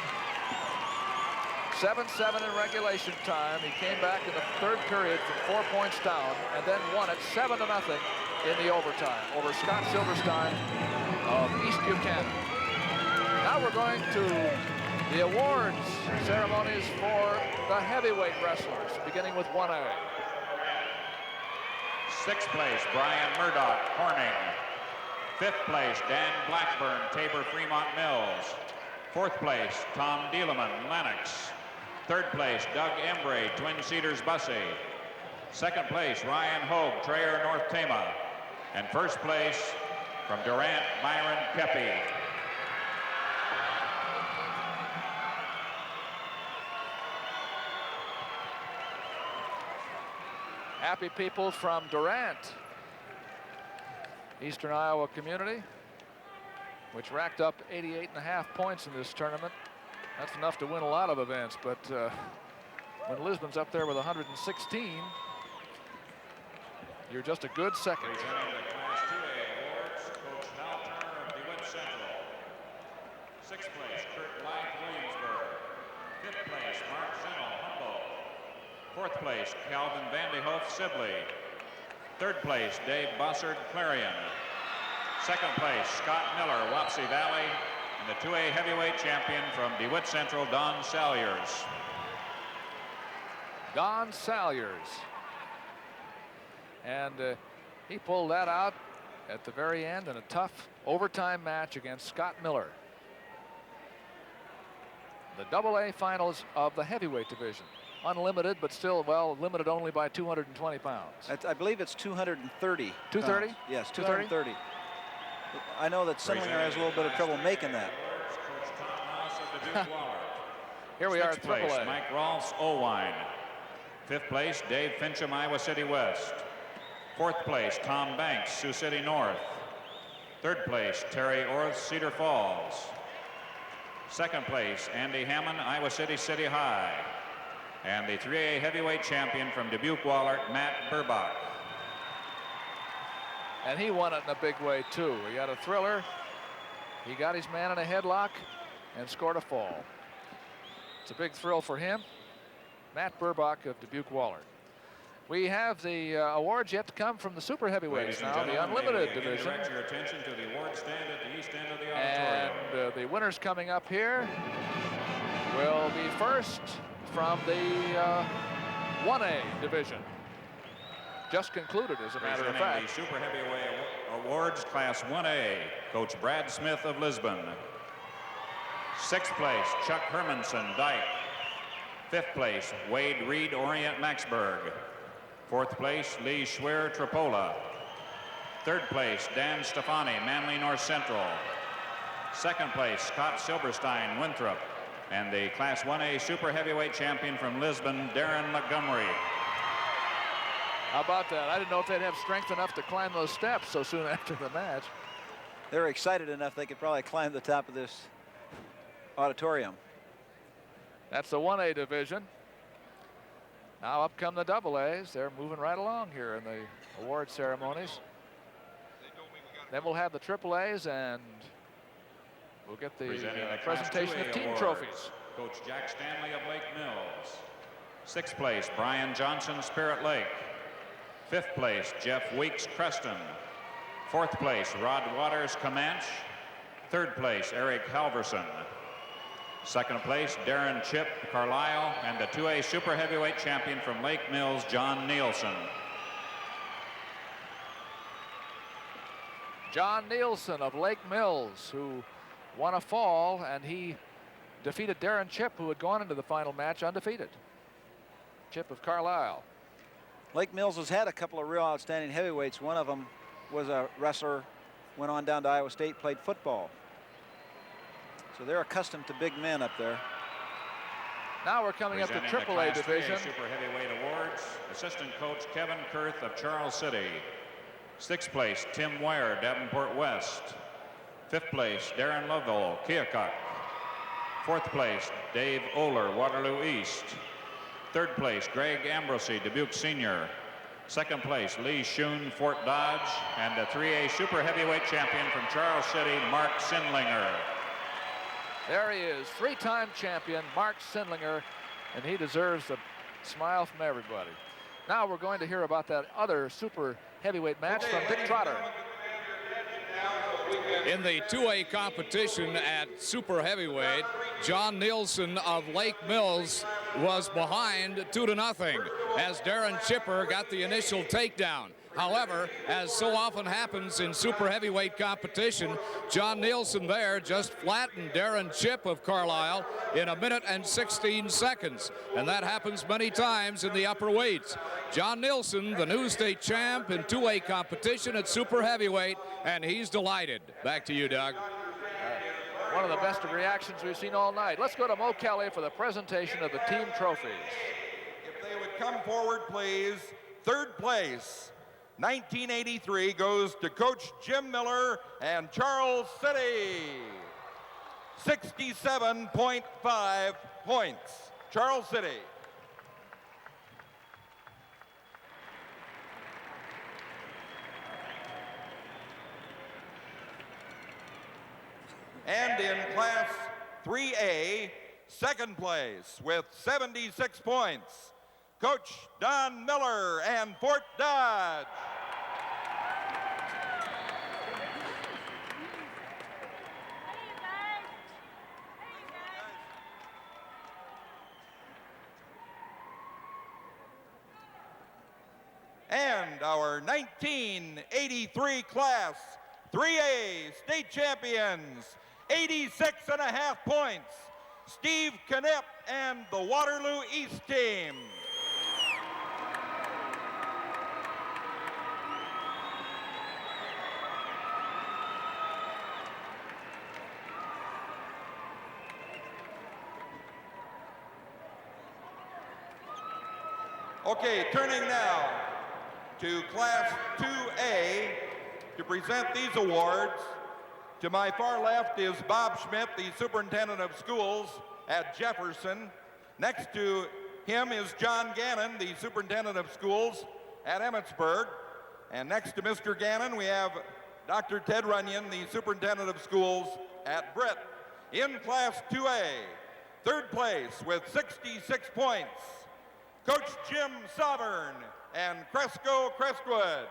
7-7 in regulation time. He came back in the third period from 4 points down and then won it 7-0 in the overtime over Scott Silverstein of East Buchanan. Now we're going to the awards ceremonies for the heavyweight wrestlers, beginning with 1A. Sixth place, Brian Murdoch, Corning. Fifth place, Dan Blackburn, Tabor Fremont Mills. Fourth place, Tom Dieleman, Lenox. Third place, Doug Embray, Twin Cedars Bussey. Second place, Ryan Hogue, Traer, North Tama. And first place from Durant, Byron Kepi. Happy people from Durant, Eastern Iowa community, which racked up 88.5 points in this tournament. That's enough to win a lot of events, but when Lisbon's up there with 116, you're just a good second. Presenting the Class 2A awards, Coach Hal Turner of DeWitt Central. Sixth place, Kurt Blythe, Williamsburg. Fifth place, Mark Zinnel, Humboldt. Fourth place, Calvin Vandehoef, Sibley. Third place, Dave Bossard, Clarion. Second place, Scott Miller, Wapsie Valley. And the 2A heavyweight champion from DeWitt Central, Don Salyers. Don Salyers. And he pulled that out at the very end in a tough overtime match against Scott Miller. The AA finals of the heavyweight division. Unlimited, but still, well, limited only by 220 pounds. I believe it's 230. 230? Pounds. Yes, 230. I know that Simlinger has a little bit of trouble making that. Here we are at place, AAA. Mike Rolfs, Owine. Fifth place, Dave Fincham, Iowa City West. Fourth place, Tom Banks, Sioux City North. Third place, Terry Orth, Cedar Falls. Second place, Andy Hammond, Iowa City, City High. And the 3A heavyweight champion from Dubuque-Wahlert, Matt Burbach. And he won it in a big way, too. He had a thriller. He got his man in a headlock and scored a fall. It's a big thrill for him. Matt Burbach of Dubuque-Wahlert. We have the awards yet to come from the super heavyweights now, the unlimited division. Direct your attention to the award stand at the east end of the auditorium. And the winners coming up here will be first from the 1A division. Just concluded, as a matter of fact. The super heavyweight awards, Class 1A, Coach Brad Smith of Lisbon. Sixth place, Chuck Hermanson, Dyke. Fifth place, Wade Reed, Orient Maxburg. Fourth place, Lee Schwer, Tripoli. Third place, Dan Stefani, Manly North Central. Second place, Scott Silverstein, Winthrop. And the Class 1A super heavyweight champion from Lisbon, Darren Montgomery. How about that? I didn't know if they'd have strength enough to climb those steps so soon after the match. They're excited enough they could probably climb the top of this auditorium. That's the 1A division. Now up come the AA's. They're moving right along here in the award ceremonies. Then we'll have the AAA's and we'll get the presentation of team trophies. Coach Jack Stanley of Lake Mills. Sixth place, Brian Johnson, Spirit Lake. Fifth place, Jeff Weeks, Creston. Fourth place, Rod Waters, Comanche. Third place, Eric Halverson. Second place, Darren Chip, Carlisle. And the 2A super heavyweight champion from Lake Mills, John Nielsen. John Nielsen of Lake Mills, who won a fall, and he defeated Darren Chip, who had gone into the final match undefeated. Chip of Carlisle. Lake Mills has had a couple of real outstanding heavyweights. One of them was a wrestler, went on down to Iowa State, played football. So they're accustomed to big men up there. Now we're coming up to AAA division. Super heavyweight awards. Assistant coach Kevin Kurth of Charles City. Sixth place, Tim Wire, Davenport West. Fifth place, Darren Lovell, Keokuk. Fourth place, Dave Oler, Waterloo East. Third place, Greg Ambrosey, Dubuque Senior. Second place, Lee Schoon, Fort Dodge. And a 3A super heavyweight champion from Charles City, Mark Sindlinger. There he is, three-time champion, Mark Sindlinger, and he deserves a smile from everybody. Now we're going to hear about that other super heavyweight match from Dick Trotter. In the 2A competition at super heavyweight, John Nielsen of Lake Mills was behind 2-0 as Darren Chipper got the initial takedown. However, as so often happens in super heavyweight competition, John Nielsen there just flattened Darren Chip of Carlisle in 1 minute and 16 seconds. And that happens many times in the upper weights. John Nielsen, the new state champ in 2A competition at super heavyweight, and he's delighted. Back to you, Doug. One of the best reactions we've seen all night. Let's go to Mo Kelly for the presentation of the team trophies. If they would come forward, please. Third place, 1983, goes to Coach Jim Miller and Charles City. 67.5 points. Charles City. And in Class 3A, second place with 76 points, Coach Don Miller and Fort Dodge. And our 1983 Class 3A state champions, 86.5 points, Steve Knepp and the Waterloo East team. Okay, turning now to Class 2A to present these awards. To my far left is Bob Schmidt, the superintendent of schools at Jefferson. Next to him is John Gannon, the superintendent of schools at Emmitsburg. And next to Mr. Gannon, we have Dr. Ted Runyon, the superintendent of schools at Britt. In Class 2A, third place with 66 points, Coach Jim Sovereign and Cresco Crestwood.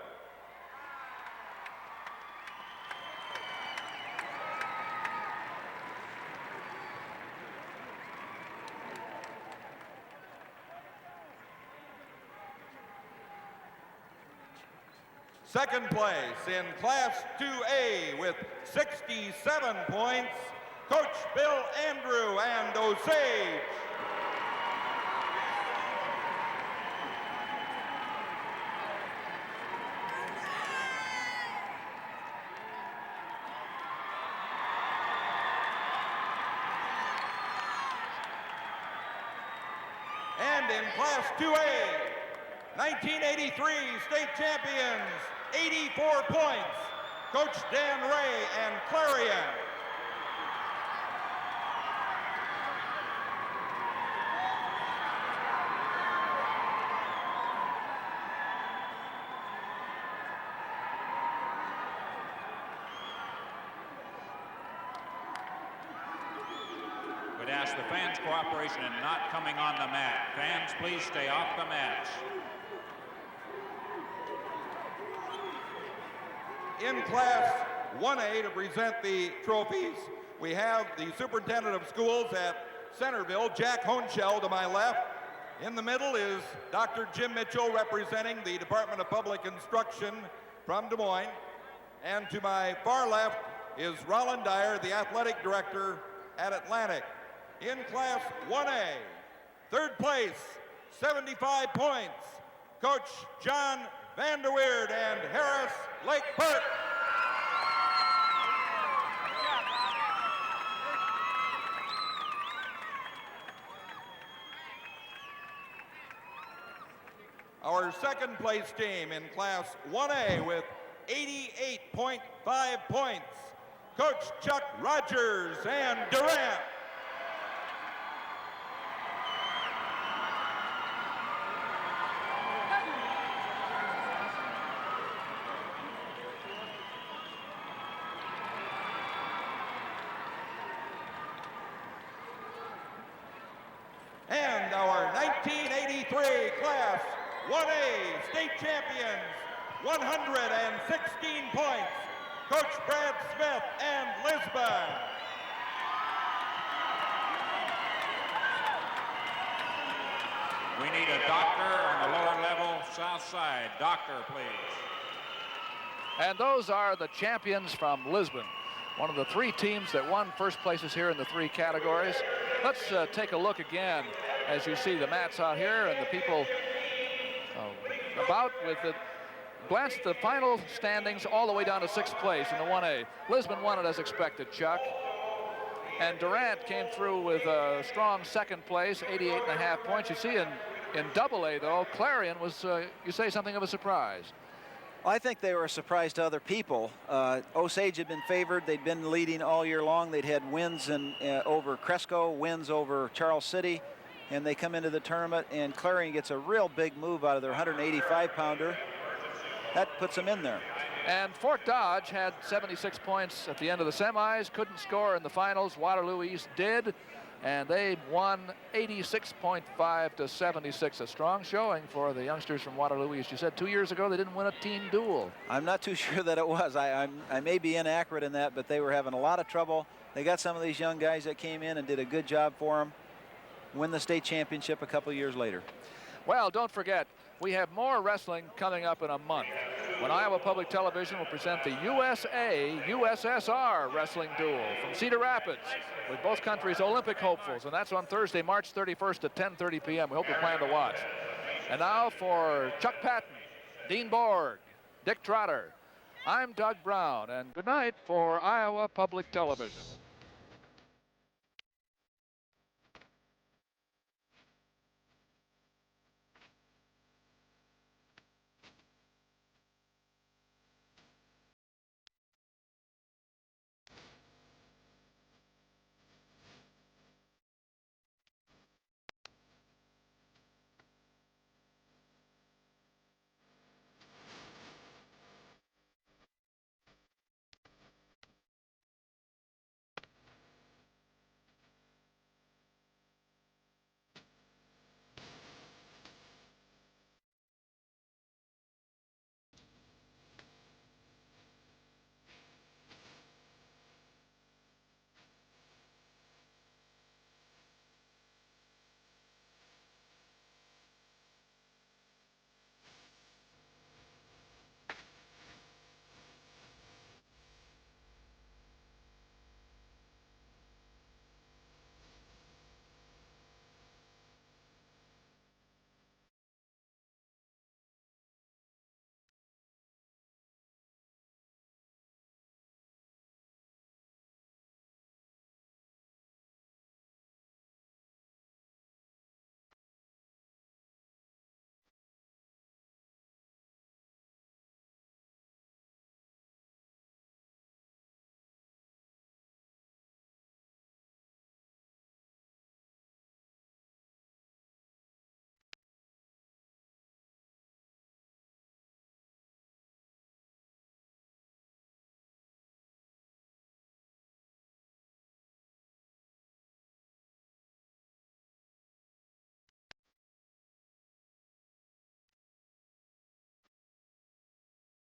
Second place in Class 2A with 67 points, Coach Bill Andrew and Osage. And in Class 2A, 1983 state champions, 84 points, Coach Dan Ray and Clarion. Would ask the fans' cooperation in not coming on the mat. Fans, please stay off the mats. In Class 1A to present the trophies, we have the superintendent of schools at Centerville, Jack Honchell, to my left. In the middle is Dr. Jim Mitchell, representing the Department of Public Instruction from Des Moines. And to my far left is Roland Dyer, the athletic director at Atlantic. In Class 1A, third place, 75 points, Coach John Vanderweerd and Harris Lake Park. Our second place team in Class 1A with 88.5 points, Coach Chuck Rogers and Durant. and our 1983 Class 1A state champions, 116 points, Coach Brad Smith and Lisbon. We need a doctor on the lower level, south side. Doctor, please. And those are the champions from Lisbon. One of the three teams that won first places here in the three categories. Let's take a look again as you see the mats out here and the people about with it. Glance at the final standings all the way down to 6th place in the 1A. Lisbon won it as expected, Chuck. And Durant came through with a strong 2nd place, 88.5 points. You see in AA, though, Clarion was, you say, something of a surprise. Well, I think they were a surprise to other people. Osage had been favored. They'd been leading all year long. They'd had wins over Cresco, wins over Charles City, and they come into the tournament, and Clarion gets a real big move out of their 185-pounder. That puts them in there. And Fort Dodge had 76 points at the end of the semis, couldn't score in the finals. Waterloo East did, and they won 86.5 to 76. A strong showing for the youngsters from Waterloo East. You said 2 years ago they didn't win a team duel. I'm not too sure that it was. I may be inaccurate in that, but they were having a lot of trouble. They got some of these young guys that came in and did a good job for them. Win the state championship a couple years later. Well, don't forget, we have more wrestling coming up in a month when Iowa Public Television will present the USA-USSR wrestling duel from Cedar Rapids with both countries' Olympic hopefuls, and that's on Thursday, March 31st at 10:30 p.m. We hope you plan to watch. And now for Chuck Patton, Dean Borg, Dick Trotter, I'm Doug Brown, and good night for Iowa Public Television.